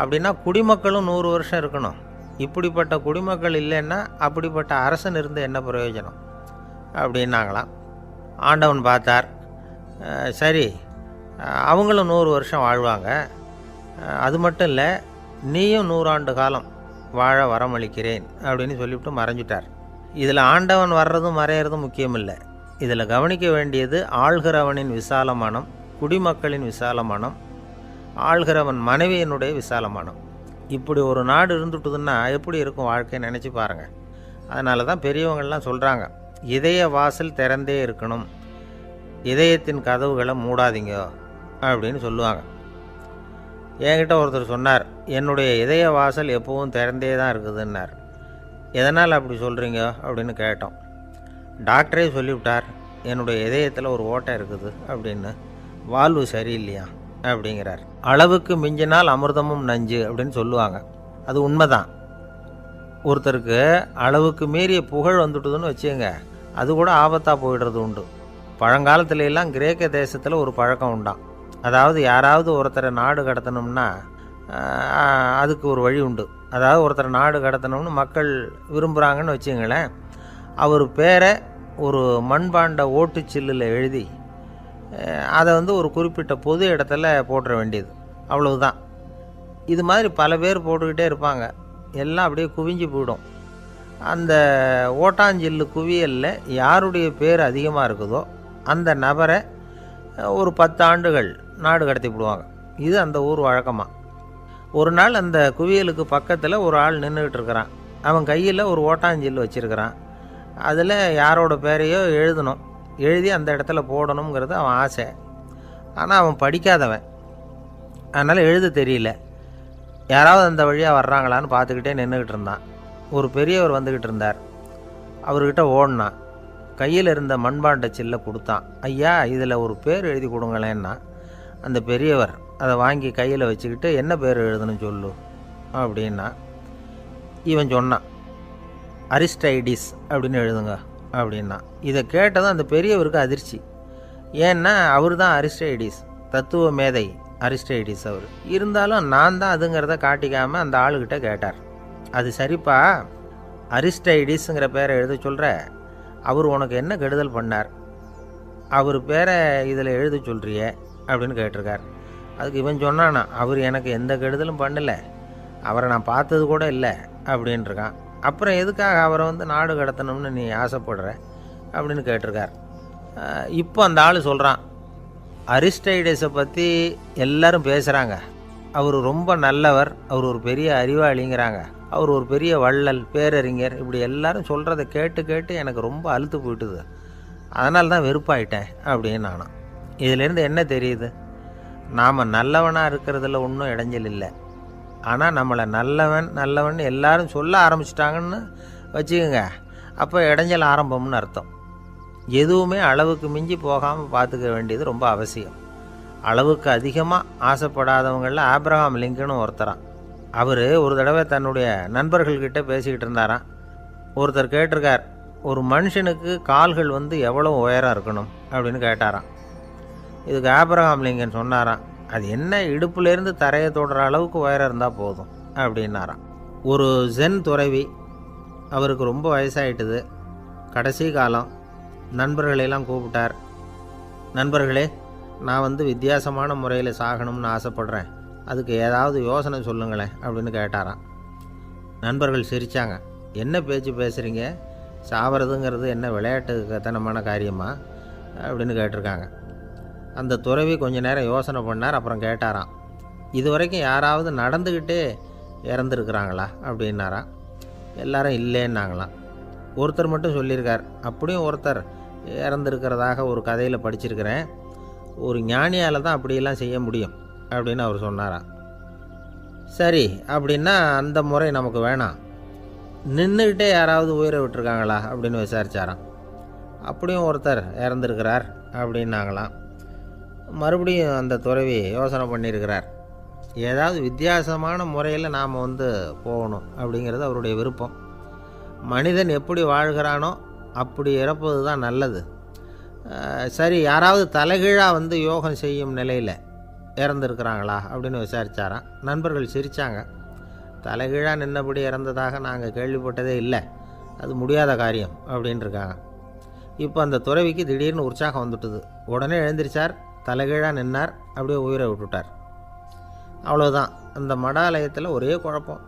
அப்படின்னா குடிமக்களும் 100 வருஷம் இருக்கணும். இப்படிப்பட்ட குடிமக்கள் இல்லைன்னா அப்படிப்பட்ட அரசன் இருந்து என்ன பிரயோஜனம் அப்படின்னாங்களாம். ஆண்டவன் பார்த்தார். சரி, அவங்களும் 100 வருஷம் வாழ்வாங்க, அது மட்டும் இல்லை, நீயும் 100 ஆண்டு காலம் வாழ வரமளிக்கிறேன் அப்படின்னு சொல்லிவிட்டு மறைஞ்சிட்டார். இதில் ஆண்டவன் வர்றதும் மறையிறதும் முக்கியம் இல்லை. இதில் கவனிக்க வேண்டியது ஆள்கிறவனின் விசால மனம், குடிமக்களின் விசால மனம், ஆள்கிறவன் மனைவியினுடைய விசால மனம். இப்படி ஒரு நாடு இருந்துட்டுதுன்னா எப்படி இருக்கும் வாழ்க்கை நினச்சி பாருங்கள். அதனால தான் பெரியவங்கள்லாம் சொல்கிறாங்க, இதய வாசல் திறந்தே இருக்கணும், இதயத்தின் கதவுகளை மூடாதீங்க அப்படின்னு சொல்லுவாங்க. என்கிட்ட ஒருத்தர் சொன்னார், என்னுடைய இதய வாசல் எப்பவும் திறந்தே தான் இருக்குதுன்னார். எதனால் அப்படி சொல்கிறீங்க அப்படின்னு கேட்டோம். டாக்டரே சொல்லிவிட்டார், என்னுடைய இதயத்தில் ஒரு ஓட்டை இருக்குது அப்படின்னு, வால்வு சரியில்லையா அப்படிங்கிறார். அளவுக்கு மிஞ்சினால் அமிர்தமும் நஞ்சு அப்படின்னு சொல்லுவாங்க. அது உண்மைதான். ஒருத்தருக்கு அளவுக்கு மீறிய புகழ் வந்துட்டுதுன்னு வச்சுங்க, அது கூட ஆபத்தாக போயிடுறது உண்டு. பழங்காலத்துல எல்லாம் கிரேக்க தேசத்தில் ஒரு பழக்கம் உண்டாம். அதாவது யாராவது ஒருத்தரை நாடு கடத்தணும்னா அதுக்கு ஒரு வழி உண்டு. அதாவது ஒருத்தரை நாடு கடத்தணும்னு மக்கள் விரும்புகிறாங்கன்னு வச்சுங்களேன், அவர் பேரை ஒரு மண்பாண்ட ஓட்டுச்சில்லில் எழுதி அதை ஒரு குறிப்பிட்ட பொது இடத்துல போட்டுற வேண்டியது, அவ்வளவுதான். இது மாதிரி பல பேர் போட்டுக்கிட்டே இருப்பாங்க, எல்லாம் அப்படியே குவிஞ்சு போயிடும். அந்த ஓட்டாஞ்சில்லு குவியலில் யாருடைய பேர் அதிகமாக இருக்குதோ அந்த நபரை ஒரு 10 ஆண்டுகள் நாடு கடத்தி விடுவாங்க. இது அந்த ஊர் வழக்கமாக. ஒரு நாள் அந்த குவியலுக்கு பக்கத்தில் ஒரு ஆள் நின்றுக்கிட்டு இருக்கிறான். அவன் கையில் ஒரு ஓட்டாஞ்சில்லு வச்சுருக்கிறான். அதில் யாரோட பேரையோ எழுதணும், எழுதி அந்த இடத்துல போடணுங்கிறது அவன் ஆசை. ஆனால் அவன் படிக்காதவன், அதனால் எழுத தெரியல. யாராவது அந்த வழியாக வர்றாங்களான்னு பார்த்துக்கிட்டே நின்றுக்கிட்டு இருந்தான். ஒரு பெரியவர் வந்துக்கிட்டு இருந்தார். அவர்கிட்ட ஓடினான். கையில் இருந்த மண்பாண்ட சில்லை கொடுத்தான். ஐயா, இதில் ஒரு பேர் எழுதி கொடுங்களேன்னா. அந்த பெரியவர் அதை வாங்கி கையில் வச்சுக்கிட்டு, என்ன பேர் எழுதணும் சொல்லு அப்படின்னா. இவன் சொன்னான், அரிஸ்டைடிஸ் அப்படின்னு எழுதுங்க அப்படின்னா. இதை கேட்டதும் அந்த பெரியவருக்கு அதிர்ச்சி. ஏன்னா அவர் தான் அரிஸ்டைடிஸ், தத்துவ மேதை அரிஸ்டைடிஸ் அவர். இருந்தாலும் நான் தான் அதுங்கிறத காட்டிக்காமல் அந்த ஆளுகிட்ட கேட்டார், அது சரிப்பா, அரிஸ்டைடிஸுங்கிற பேரை எழுத சொல்கிற, அவர் உனக்கு என்ன கெடுதல் பண்ணார், அவர் பேரை இதில் எழுத சொல்கிறியே அப்படின்னு கேட்டிருக்கார். அதுக்கு இவன் சொன்னானா, அவர் எனக்கு எந்த கெடுதலும் பண்ணலை, அவரை நான் பார்த்தது கூட இல்லை அப்படின்ட்டுருக்கான். அப்புறம் எதுக்காக அவரை நாடு கடத்தணும்னு நீ ஆசைப்படுற அப்படின்னு கேட்டிருக்கார். இப்போ அந்த ஆள் சொல்கிறான், அரிஸ்டைடஸை பற்றி எல்லாரும் பேசுகிறாங்க, அவர் ரொம்ப நல்லவர், அவர் ஒரு பெரிய அறிவாளிங்கிறாங்க, அவர் ஒரு பெரிய வள்ளல், பேரறிஞர், இப்படி எல்லாரும் சொல்கிறத கேட்டு கேட்டு எனக்கு ரொம்ப அலுத்து போயிட்டுது, அதனால தான் வெறுப்பாயிட்டேன் அப்படின்னு நானும். இதிலேருந்து என்ன தெரியுது, நாம் நல்லவனாக இருக்கிறதுல ஒன்றும் இடைஞ்சல் இல்லை. ஆனால் நம்மளை நல்லவன் நல்லவன் எல்லாரும் சொல்ல ஆரம்பிச்சிட்டாங்கன்னு வச்சுக்கோங்க, அப்போ இடைஞ்சல் ஆரம்பம்னு அர்த்தம். எதுவுமே அளவுக்கு மிஞ்சி போகாமல் பார்த்துக்க வேண்டியது ரொம்ப அவசியம். அளவுக்கு அதிகமாக ஆசைப்படாதவங்களில் ஆப்ரஹாம் லிங்கனும் ஒருத்தரான். அவர் ஒரு தடவை தன்னுடைய நண்பர்கள்கிட்ட பேசிக்கிட்டு இருந்தாராம். ஒருத்தர் கேட்டிருக்கார், ஒரு மனுஷனுக்கு கால்கள் எவ்வளோ உயரம் இருக்கணும் அப்படின்னு கேட்டாராம். இதுக்கு ஆப்ரஹாம் லிங்கன் சொன்னாராம், அது என்ன, இடுப்புலேருந்து தரையை தொடுற அளவுக்கு உயரம் இருந்தால் போதும் அப்படின்னாராம். ஒரு ஜென் துறவி, அவருக்கு ரொம்ப வயசாகிட்டுது, கடைசி காலம். நண்பர்களெல்லாம் கூப்பிட்டார். நண்பர்களே, நான் வித்தியாசமான முறையில் சாகணும்னு ஆசைப்படுறேன், அதுக்கு ஏதாவது யோசனை சொல்லுங்களேன் அப்படின்னு கேட்டாராம். நண்பர்கள் சிரித்தாங்க. என்ன பேச்சு பேசுகிறீங்க, சாவறதுங்கிறது என்ன விளையாட்டுத்தனமான காரியமா அப்படின்னு கேட்டிருக்காங்க. அந்த துறவி கொஞ்ச நேரம் யோசனை பண்ணார். அப்புறம் கேட்டாராம், இது வரைக்கும் யாராவது நடந்துக்கிட்டே இறந்துருக்குறாங்களா அப்படின்னாராம். எல்லாரும் இல்லைன்னாங்களாம். ஒருத்தர் மட்டும் சொல்லியிருக்கார், அப்படியும் ஒருத்தர் இறந்துருக்கிறதாக ஒரு கதையில் படிச்சிருக்கிறேன், ஒரு ஞானியால் தான் அப்படியெல்லாம் செய்ய முடியும் அப்படின்னு அவர் சொன்னாராம். சரி, அப்படின்னா அந்த முறை நமக்கு வேணாம், நின்றுக்கிட்டே யாராவது உயிரை விட்டுருக்காங்களா அப்படின்னு விசாரித்தாராம். அப்படியும் ஒருத்தர் இறந்துருக்கிறார் அப்படின்னாங்களாம். மறுபடியும் அந்த துறவி யோசனை பண்ணியிருக்கிறார், ஏதாவது வித்தியாசமான முறையில் நாம் போகணும் அப்படிங்கிறது அவருடைய விருப்பம். மனிதன் எப்படி வாழ்கிறானோ அப்படி இறப்பது தான் நல்லது. சரி, யாராவது தலைகீழாக யோகம் செய்யும் நிலையில் இறந்துருக்கிறாங்களா அப்படின்னு விசாரித்தாராம். நண்பர்கள் சிரித்தாங்க. தலைகீழாக நின்னபடி இறந்ததாக நாங்கள் கேள்விப்பட்டதே இல்லை, அது முடியாத காரியம் அப்படின்ட்டுருக்காங்க. இப்போ அந்த துறவிக்கு திடீர்னு உற்சாகம் வந்துட்டுது. உடனே எழுந்திரிச்சார், தலைகீழாக நின்னார், அப்படியே உயிரை விட்டுட்டார். அவ்வளோதான். அந்த மடாலயத்தில் ஒரே குழப்பம்,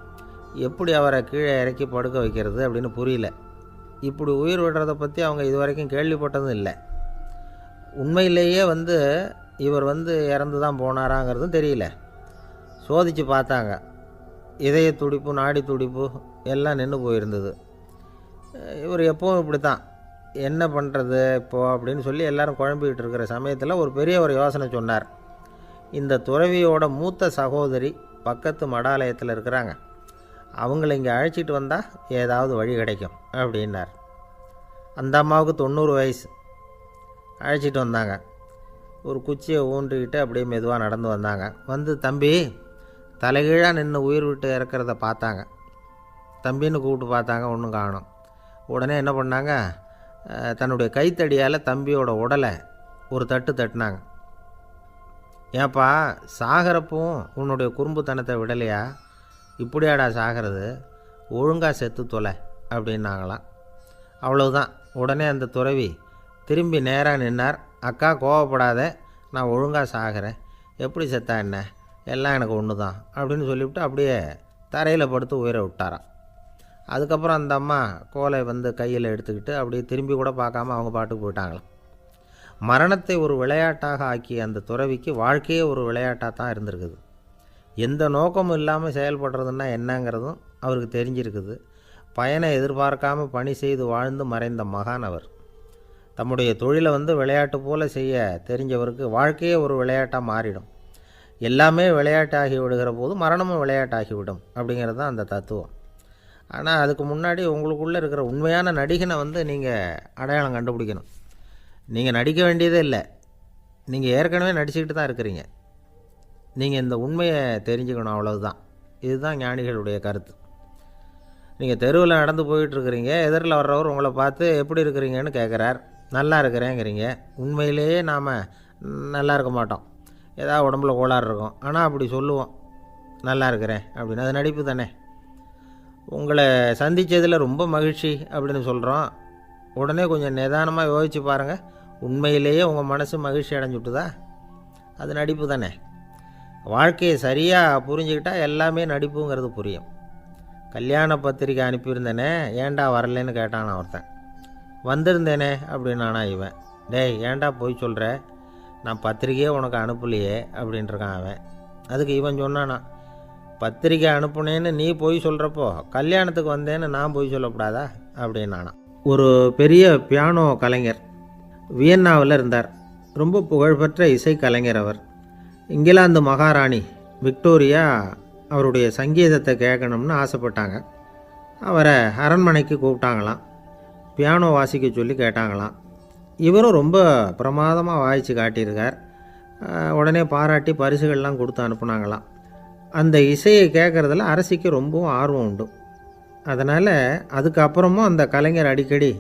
எப்படி அவரை கீழே இறக்கி படுக்க வைக்கிறது அப்படின்னு புரியல. இப்படி உயிர் விடுறதை பற்றி அவங்க இது வரைக்கும் கேள்விப்பட்டதும் இல்லை. உண்மையிலேயே இவர் இறந்து தான் போனாராங்கிறதும் தெரியல. சோதித்து பார்த்தாங்க, இதய துடிப்பு, நாடி துடிப்பு எல்லாம் நின்று போயிருந்தது. இவர் எப்போவும் இப்படி தான், என்ன பண்ணுறது இப்போது அப்படின்னு சொல்லி எல்லோரும் குழம்பிக்கிட்டு இருக்கிற சமயத்தில் ஒரு பெரிய ஒரு யோசனை சொன்னார். இந்த துறவியோட மூத்த சகோதரி பக்கத்து மடாலயத்தில் இருக்கிறாங்க, அவங்கள இங்கே அழைச்சிட்டு வந்தால் ஏதாவது வழி கிடைக்கும் அப்படின்னார். அந்த அம்மாவுக்கு 90 வயசு. அழைச்சிட்டு வந்தாங்க. ஒரு குச்சியை ஊன்றிக்கிட்டு அப்படியே மெதுவாக நடந்து வந்தாங்க. வந்து தம்பி தலைகீழாக நின்று உயிர் விட்டு இறக்கிறத பார்த்தாங்க. தம்பின்னு கூப்பிட்டு பார்த்தாங்க, ஒன்றும் காணும். உடனே என்ன பண்ணாங்க, தன்னுடைய கைத்தடியால் தம்பியோட உடலை ஒரு தட்டு தட்டினாங்க. ஏப்பா சாகிறப்பவும் உன்னுடைய குறும்புத்தனத்தை விடலையா, இப்படியாடா சாகிறது, ஒழுங்காக செத்து தொலை அப்படின்னாங்களாம். அவ்வளவுதான். உடனே அந்த துறவி திரும்பி நேராக நின்னார். அக்கா கோவப்படாத, நான் ஒழுங்காக சாகிறேன், எப்படி செத்தா என்ன, எல்லாம் எனக்கு ஒன்று தான் அப்படின்னு சொல்லிவிட்டு அப்படியே தரையில் படுத்து உயிரை விட்டாராம். அதுக்கப்புறம் அந்த அம்மா கோலை வந்து கையில் எடுத்துக்கிட்டு அப்படியே திரும்பி கூட பார்க்காம அவங்க பாட்டுக்கு போயிட்டாங்களாம். மரணத்தை ஒரு விளையாட்டாக ஆக்கிய அந்த துறவிக்கு வாழ்க்கையே ஒரு விளையாட்டாக தான் இருந்திருக்குது. எந்த நோக்கமும் இல்லாமல் செயல்படுறதுன்னா என்னங்கிறதும் அவருக்கு தெரிஞ்சிருக்குது. பயனை எதிர்பார்க்காமல் பணி செய்து வாழ்ந்து மறைந்த மகான் அவர். தம்முடைய தொழிலை வந்து விளையாட்டு போல் செய்ய தெரிஞ்சவருக்கு வாழ்க்கையே ஒரு விளையாட்டாக மாறிடும். எல்லாமே விளையாட்டாகி விடுகிற போது மரணமும் விளையாட்டாகிவிடும் அப்படிங்கிறது தான் அந்த தத்துவம். ஆனால் அதுக்கு முன்னாடி உங்களுக்குள்ளே இருக்கிற உண்மையான நடிகனை வந்து நீங்கள் அடையாளம் கண்டுபிடிக்கணும். நீங்கள் நடிக்க வேண்டியதே இல்லை, நீங்கள் ஏற்கனவே நடிச்சுக்கிட்டு தான் இருக்கிறீங்க. நீங்கள் இந்த உண்மையை தெரிஞ்சுக்கணும், அவ்வளவுதான். இதுதான் ஞானிகளுடைய கருத்து. நீங்கள் தெருவில் நடந்து போயிட்டுருக்கிறீங்க, எதிரில் வர்றவர் உங்களை பார்த்து எப்படி இருக்கிறீங்கன்னு கேட்குறார். நல்லா இருக்கிறேங்கிறீங்க. உண்மையிலேயே நாம் நல்லா இருக்க மாட்டோம், ஏதாவது உடம்புல கோளாறு இருக்கும். ஆனால் அப்படி சொல்லுவோம் நல்லா இருக்கிறேன் அப்படின்னு. அது நடிப்பு தானே. உங்களை சந்தித்ததில் ரொம்ப மகிழ்ச்சி அப்படின்னு சொல்கிறோம். உடனே கொஞ்சம் நிதானமாக யோசித்து பாருங்கள், உண்மையிலேயே உங்கள் மனசு மகிழ்ச்சி அடைஞ்சுட்டுதா? அது நடிப்பு தானே. வாழ்க்கையை சரியாக புரிஞ்சுக்கிட்டால் எல்லாமே நடிப்புங்கிறது புரியும். கல்யாண பத்திரிக்கை அனுப்பியிருந்தேனே, ஏன்டா வரலன்னு கேட்டான் ஒருத்தன். வந்திருந்தேனே அப்படின்னானா இவன். டேய் ஏன்டா போய் சொல்கிற, நான் பத்திரிக்கையே உனக்கு அனுப்பலையே அப்படின்ட்டுருக்கான் அவன். அதுக்கு இவன் சொன்னானா, பத்திரிக்கை அனுப்புனேன்னு நீ போய் சொல்கிறப்போ கல்யாணத்துக்கு வந்தேன்னு நான் போய் சொல்லக்கூடாதா அப்படின்னானா. ஒரு பெரிய பியானோ கலைஞர் வியன்னாவில் இருந்தார். ரொம்ப புகழ்பெற்ற இசைக்கலைஞர் அவர். இங்கிலாந்து மகாராணி விக்டோரியா அவருடைய சங்கீதத்தை கேட்கணும்னு ஆசைப்பட்டாங்க. அவரை அரண்மனைக்கு கூப்பிட்டாங்களாம். பியானோ வாசிக்க சொல்லி கேட்டாங்களாம். இவரும் ரொம்ப பிரமாதமாக வாய்ச்சி காட்டியிருக்கார். உடனே பாராட்டி பரிசுகள்லாம் கொடுத்து அனுப்புனாங்களாம். அந்த இசையை கேட்குறதுல அரசிக்கு ரொம்பவும் ஆர்வம் உண்டு. அதனால் அதுக்கப்புறமும் அந்த கலைஞர் அடிக்கடி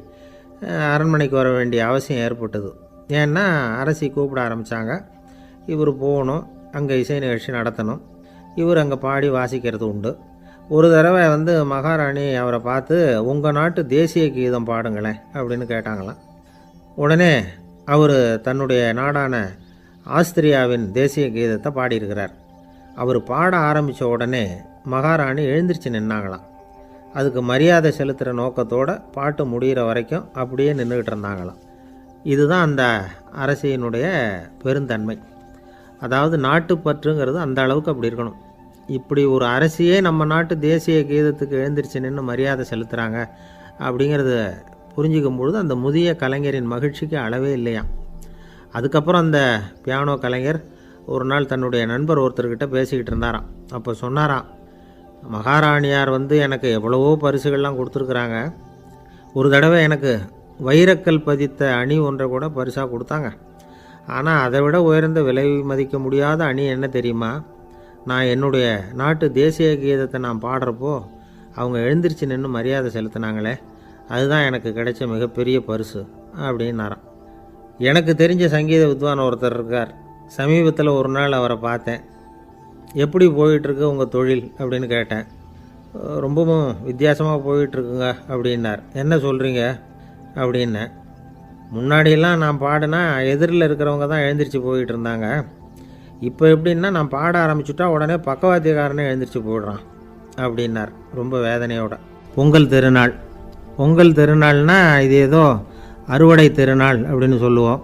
அரண்மனைக்கு வர வேண்டிய அவசியம் ஏற்பட்டது. ஏன்னா அரசி கூப்பிட ஆரம்பித்தாங்க. இவர் போகணும், அங்கே இசை நிகழ்ச்சி நடத்தணும். இவர் அங்கே பாடி வாசிக்கிறது உண்டு. ஒரு தடவை வந்து மகாராணி அவரை பார்த்து உங்கள் நாட்டு தேசிய கீதம் பாடுங்களேன் அப்படின்னு கேட்டாங்களாம். உடனே அவர் தன்னுடைய நாடான ஆஸ்திரியாவின் தேசிய கீதத்தை பாடியிருக்கிறார். அவர் பாட ஆரம்பித்த உடனே மகாராணி எழுந்திரிச்சு நின்னாங்களாம். அதுக்கு மரியாதை செலுத்துகிற நோக்கத்தோடு பாட்டு முடிகிற வரைக்கும் அப்படியே நின்றுக்கிட்டு இருந்தாங்களாம். இதுதான் அந்த அரசியினுடைய பெருந்தன்மை. அதாவது நாட்டுப்பற்றுங்கிறது அந்த அளவுக்கு அப்படி இருக்கணும். இப்படி ஒரு அரசியே நம்ம நாட்டு தேசிய கீதத்துக்கு எழுந்திரிச்சு நின்று மரியாதை செலுத்துகிறாங்க அப்படிங்கிறத புரிஞ்சிக்கும் பொழுது அந்த முதிய கலைஞரின் மகிழ்ச்சிக்கு அளவே இல்லையாம். அதுக்கப்புறம் அந்த பியானோ கலைஞர் ஒரு நாள் தன்னுடைய நண்பர் ஒருத்தர்கிட்ட பேசிக்கிட்டு இருந்தாராம். அப்போ சொன்னாராம், மகாராணியார் வந்து எனக்கு எவ்வளவோ பரிசுகள்லாம் கொடுத்துருக்குறாங்க. ஒரு தடவை எனக்கு வைரக்கல் பதித்த அணி ஒன்றை கூட பரிசாக கொடுத்தாங்க. ஆனால் அதை விட உயர்ந்த விலை மதிக்க முடியாத அணி என்ன தெரியுமா, நான் என்னுடைய நாட்டு தேசிய கீதத்தை நான் பாடுறப்போ அவங்க எழுந்திரிச்சு நின்று மரியாதை செலுத்தினாங்களே, அதுதான் எனக்கு கிடைச்ச மிகப்பெரிய பரிசு அப்படின்னாராம். எனக்கு தெரிஞ்ச சங்கீத வித்வான் ஒருத்தர் இருக்கார். சமீபத்தில் ஒரு நாள் அவரை பார்த்தேன். எப்படி போயிட்டுருக்கு உங்கள் தொழில் அப்படின்னு கேட்டேன். ரொம்பவும் வித்தியாசமாக போயிட்டுருக்குங்க அப்படின்னார். என்ன சொல்கிறீங்க அப்படின்னேன். முன்னாடியெல்லாம் நான் பாடினா எதிரில் இருக்கிறவங்க தான் எழுந்திரிச்சு போயிட்டு இருந்தாங்க. இப்போ எப்படின்னா நான் பாட ஆரம்பிச்சுட்டா உடனே பக்கவாத்தியக்காரனே எழுந்திரிச்சு போயிடுறான் அப்படின்னார் ரொம்ப வேதனையோட. பொங்கல் திருநாள், பொங்கல் திருநாள்னால் இது ஏதோ அறுவடை திருநாள் அப்படின்னு சொல்லுவோம்.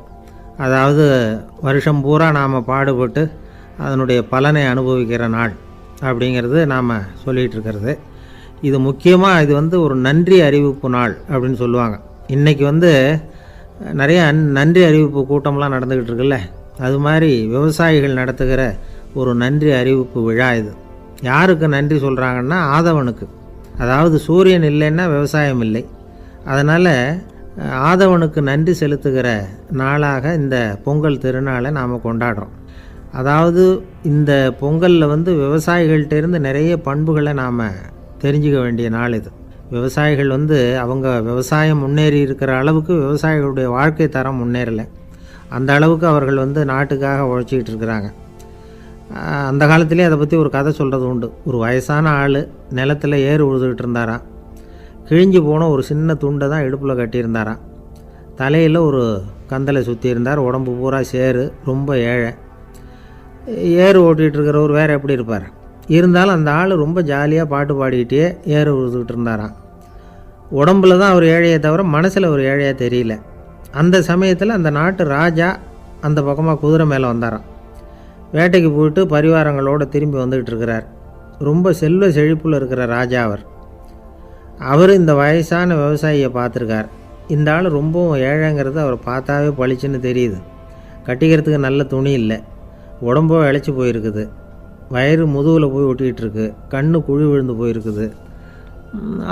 அதாவது வருஷம் பூரா நாம் பாடுபட்டு அதனுடைய பலனை அனுபவிக்கிற நாள் அப்படிங்கிறது நாம் சொல்லிகிட்டு இருக்கிறது. இது முக்கியமாக இது வந்து ஒரு நன்றி அறிவிப்பு நாள் அப்படின்னு சொல்லுவாங்க. இன்றைக்கி வந்து நிறைய நன்றி அறிவிப்பு கூட்டம்லாம் நடந்துக்கிட்டு இருக்குல்ல, அது மாதிரி விவசாயிகள் நடத்துகிற ஒரு நன்றி அறிவிப்பு விழா இது. யாருக்கு நன்றி சொல்கிறாங்கன்னா ஆதவனுக்கு. அதாவது சூரியன் இல்லைன்னா விவசாயம் இல்லை. அதனால் ஆதவனுக்கு நன்றி செலுத்துகிற நாளாக இந்த பொங்கல் திருநாளை நாம் கொண்டாடுறோம். அதாவது இந்த பொங்கலில் வந்து விவசாயிகள்கிட்டேருந்து நிறைய பண்புகளை நாம் தெரிஞ்சுக்க வேண்டிய நாள் இது. விவசாயிகள் வந்து அவங்க விவசாயம் முன்னேறி இருக்கிற அளவுக்கு விவசாயிகளுடைய வாழ்க்கை தரம் முன்னேறலை. அந்த அளவுக்கு அவர்கள் வந்து நாட்டுக்காக உழைச்சிக்கிட்டு இருக்கிறாங்க. அந்த காலத்துலேயே அதை பற்றி ஒரு கதை சொல்கிறது உண்டு. ஒரு வயசான ஆள் நிலத்தில் ஏறு உழுதுகிட்டு இருந்தாராம். கிழிஞ்சு போன ஒரு சின்ன துண்டை தான் இடுப்பில் கட்டியிருந்தாராம். தலையில் ஒரு கந்தலை சுற்றி இருந்தார். உடம்பு பூரா சேரு, ரொம்ப ஏழை. ஏறு ஓட்டிகிட்டு இருக்கிறவர் வேறு எப்படி இருப்பார்? இருந்தாலும் அந்த ஆள் ரொம்ப ஜாலியாக பாட்டு பாடிக்கிட்டே ஏறு உழுதுகிட்டு இருந்தாராம். உடம்புல தான் அவர் ஏழையை தவிர மனசில் ஒரு ஏழையாக தெரியல. அந்த சமயத்தில் அந்த நாட்டு ராஜா அந்த பக்கமாக குதிரை மேலே வந்தாராம். வேட்டைக்கு போயிட்டு பரிவாரங்களோடு திரும்பி வந்துக்கிட்டு இருக்கிறார். ரொம்ப செல்வ செழிப்பில் இருக்கிற ராஜா அவர் இந்த வயசான விவசாயியை பார்த்துருக்கார். இந்த ஆள் ரொம்பவும் ஏழைங்கிறது அவர் பார்த்தாவே பளிச்சுன்னு தெரியுது. கட்டிக்கிறதுக்கு நல்ல துணி இல்லை, உடம்போ இழைச்சி போயிருக்குது, வயிறு முதுகில் போய் ஒட்டிக்கிட்டு இருக்கு, கண்ணு குழி விழுந்து போயிருக்குது.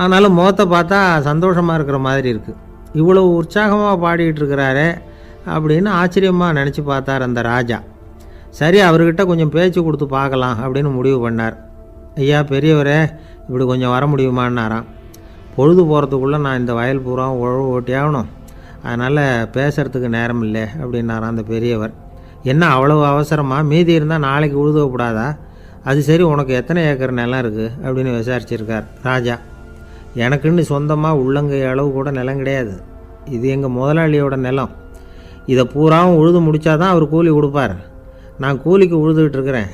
ஆனாலும் முகத்தை பார்த்தா சந்தோஷமாக இருக்கிற மாதிரி இருக்குது. இவ்வளவு உற்சாகமாக பாடிக்கிட்டு இருக்கிறாரே அப்படின்னு ஆச்சரியமாக நினச்சி பார்த்தார் அந்த ராஜா. சரி, அவர்கிட்ட கொஞ்சம் பேச்சு கொடுத்து பார்க்கலாம் அப்படின்னு முடிவு பண்ணார். ஐயா பெரியவரே, இப்படி கொஞ்சம் வர முடியுமான்னாராம். பொழுது போகிறதுக்குள்ளே நான் இந்த வயல் பூரா உழவு ஓட்டி ஆகணும், அதனால் பேசுகிறதுக்கு நேரம் இல்லை அப்படின்னாராம் அந்த பெரியவர். என்ன அவ்வளவு அவசரமாக? மீதி இருந்தால் நாளைக்கு உழுதக்கூடாதா? அது சரி, உனக்கு எத்தனை ஏக்கர் நிலம் இருக்குது அப்படின்னு விசாரிச்சிருக்கார் ராஜா. எனக்குன்னு சொந்தமாக உள்ளங்கை அளவு கூட நிலம் கிடையாது. இது எங்கள் முதலாளியோட நிலம். இதை பூராவும் உழுது முடித்தாதான் அவர் கூலி கொடுப்பார். நான் கூலிக்கு உழுதுகிட்டு இருக்கிறேன்.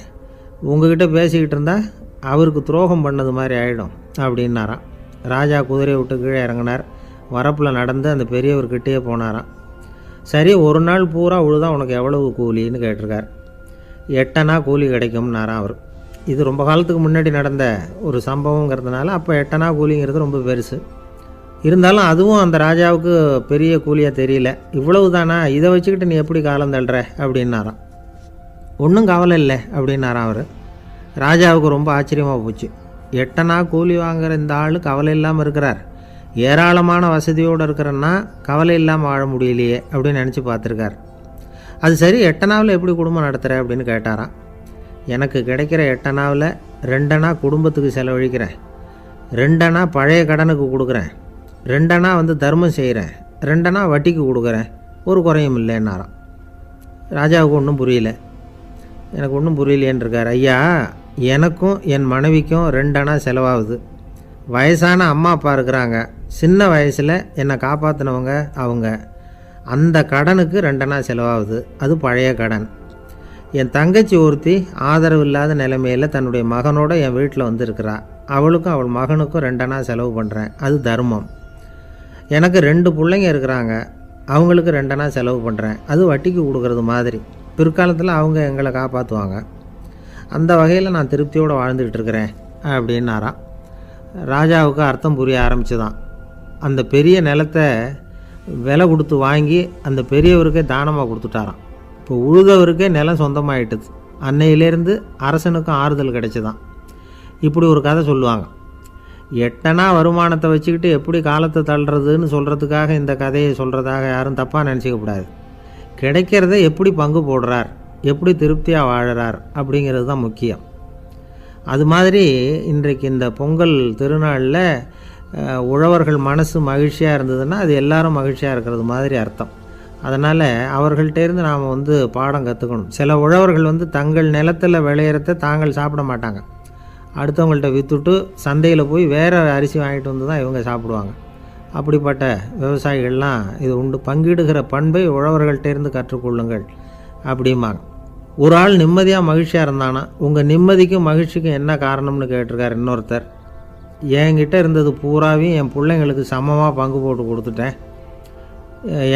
உங்ககிட்ட பேசிக்கிட்டு இருந்தால் அவருக்கு துரோகம் பண்ணது மாதிரி ஆகிடும் அப்படின்னாராம். ராஜா குதிரையை விட்டு கீழே இறங்கினார். வரப்பில் நடந்து அந்த பெரியவர்கிட்டே போனாராம். சரி, ஒரு நாள் பூரா உழுதா உனக்கு எவ்வளவு கூலின்னு கேட்டிருக்கார். 8 அணா கூலி கிடைக்கும்னாராம் அவர். இது ரொம்ப காலத்துக்கு முன்னாடி நடந்த ஒரு சம்பவங்கிறதுனால அப்போ 8 அணா கூலிங்கிறது ரொம்ப பெருசு. இருந்தாலும் அதுவும் அந்த ராஜாவுக்கு பெரிய கூலியாக தெரியல. இவ்வளவு தானா, இதை வச்சுக்கிட்டு நீ எப்படி காலம் தள்ளுற அப்படின்னாராம். ஒன்றும் கவலை இல்லை அப்படின்னாராம் அவர். ராஜாவுக்கு ரொம்ப ஆச்சரியமாக போச்சு. 8 அணா கூலி வாங்குகிற இந்த ஆள் கவலை இல்லாமல் இருக்கிறார், ஏராளமான வசதியோடு இருக்கிறன்னா கவலை இல்லாமல் வாழ முடியலையே அப்படின்னு நினச்சி பார்த்துருக்கார். அது சரி, 8 அணாவில் எப்படி குடும்பம் நடத்துகிற அப்படின்னு கேட்டாராம். எனக்கு கிடைக்கிற 8 அணாவில் 2 அணா குடும்பத்துக்கு செலவழிக்கிறேன், 2 அணா பழைய கடனுக்கு கொடுக்குறேன், 2 அணா வந்து தர்மம் செய்கிறேன், 2 அணா வட்டிக்கு கொடுக்குறேன், ஒரு குறையும் இல்லைன்னாராம். ராஜாவுக்கு ஒன்றும் புரியல. எனக்கு ஒன்றும் புரியலேன்னு இருக்கார். ஐயா, எனக்கும் என் மனைவிக்கும் 2 அணா செலவாகுது. வயசான அம்மா அப்பா இருக்கிறாங்க, சின்ன வயசில் என்னை காப்பாற்றினவங்க அவங்க. அந்த கடனுக்கு 2 அணா செலவாகுது, அது பழைய கடன். என் தங்கச்சி ஒருத்தி ஆதரவு இல்லாத நிலைமையில் தன்னுடைய மகனோட என் வீட்டில் வந்து இருக்கிறா. அவளுக்கும் அவள் மகனுக்கும் 2 அணா செலவு பண்ணுறேன், அது தர்மம். எனக்கு 2 பிள்ளைங்க இருக்கிறாங்க, அவங்களுக்கு 2 அணா செலவு பண்ணுறேன், அது வட்டிக்கு கொடுக்கறது மாதிரி. பிற்காலத்தில் அவங்க எங்களை காப்பாற்றுவாங்க. அந்த வகையில் நான் திருப்தியோடு வாழ்ந்துக்கிட்டு இருக்கிறேன் அப்படின்னாராம். ராஜாவுக்கு அர்த்தம் புரிய ஆரம்பிச்சுதான். அந்த பெரிய நிலத்தை விலை கொடுத்து வாங்கி அந்த பெரியவருக்கே தானமாக கொடுத்துட்டாராம். இப்போ உழுதவருக்கே நிலம் சொந்தமாகிட்டுது. அன்னையிலேருந்து அரசனுக்கும் ஆறுதல் கிடைச்சிதான். இப்படி ஒரு கதை சொல்லுவாங்க. 8 அணா வருமானத்தை வச்சுக்கிட்டு எப்படி காலத்தை தள்ளுறதுன்னு சொல்கிறதுக்காக இந்த கதையை சொல்கிறதாக யாரும் தப்பாக நினச்சிக்கக்கூடாது. கிடைக்கிறத எப்படி பங்கு போடுறார், எப்படி திருப்தியாக வாழறார் அப்படிங்கிறது தான் முக்கியம். அது மாதிரி இன்றைக்கு இந்த பொங்கல் திருநாளில் உழவர்கள் மனசு மகிழ்ச்சியாக இருந்ததுன்னா அது எல்லாரும் மகிழ்ச்சியாக இருக்கிறது மாதிரி அர்த்தம். அதனால் அவர்கள்ட்டேருந்து நாம் வந்து பாடம் கற்றுக்கணும். சில உழவர்கள் வந்து தங்கள் நிலத்தில் விளையிறத தாங்கள் சாப்பிட மாட்டாங்க, அடுத்தவங்கள்ட்ட விற்றுட்டு சந்தையில் போய் வேறு அரிசி வாங்கிட்டு வந்து தான் இவங்க சாப்பிடுவாங்க. அப்படிப்பட்ட விவசாயிகள்லாம் இது உண்டு. பங்கிடுகிற பண்பை உழவர்கள்ட்டேருந்து கற்றுக்கொள்ளுங்கள் அப்படிம்பாங்க. ஒரு ஆள் நிம்மதியாக மகிழ்ச்சியாக இருந்தானா, உங்கள் நிம்மதிக்கும் மகிழ்ச்சிக்கும் என்ன காரணம்னு கேட்டிருக்கார் இன்னொருத்தர். என்கிட்ட இருந்தது பூராவையும் என் பிள்ளைங்களுக்கு சமமாக பங்கு போட்டு கொடுத்துட்டேன்,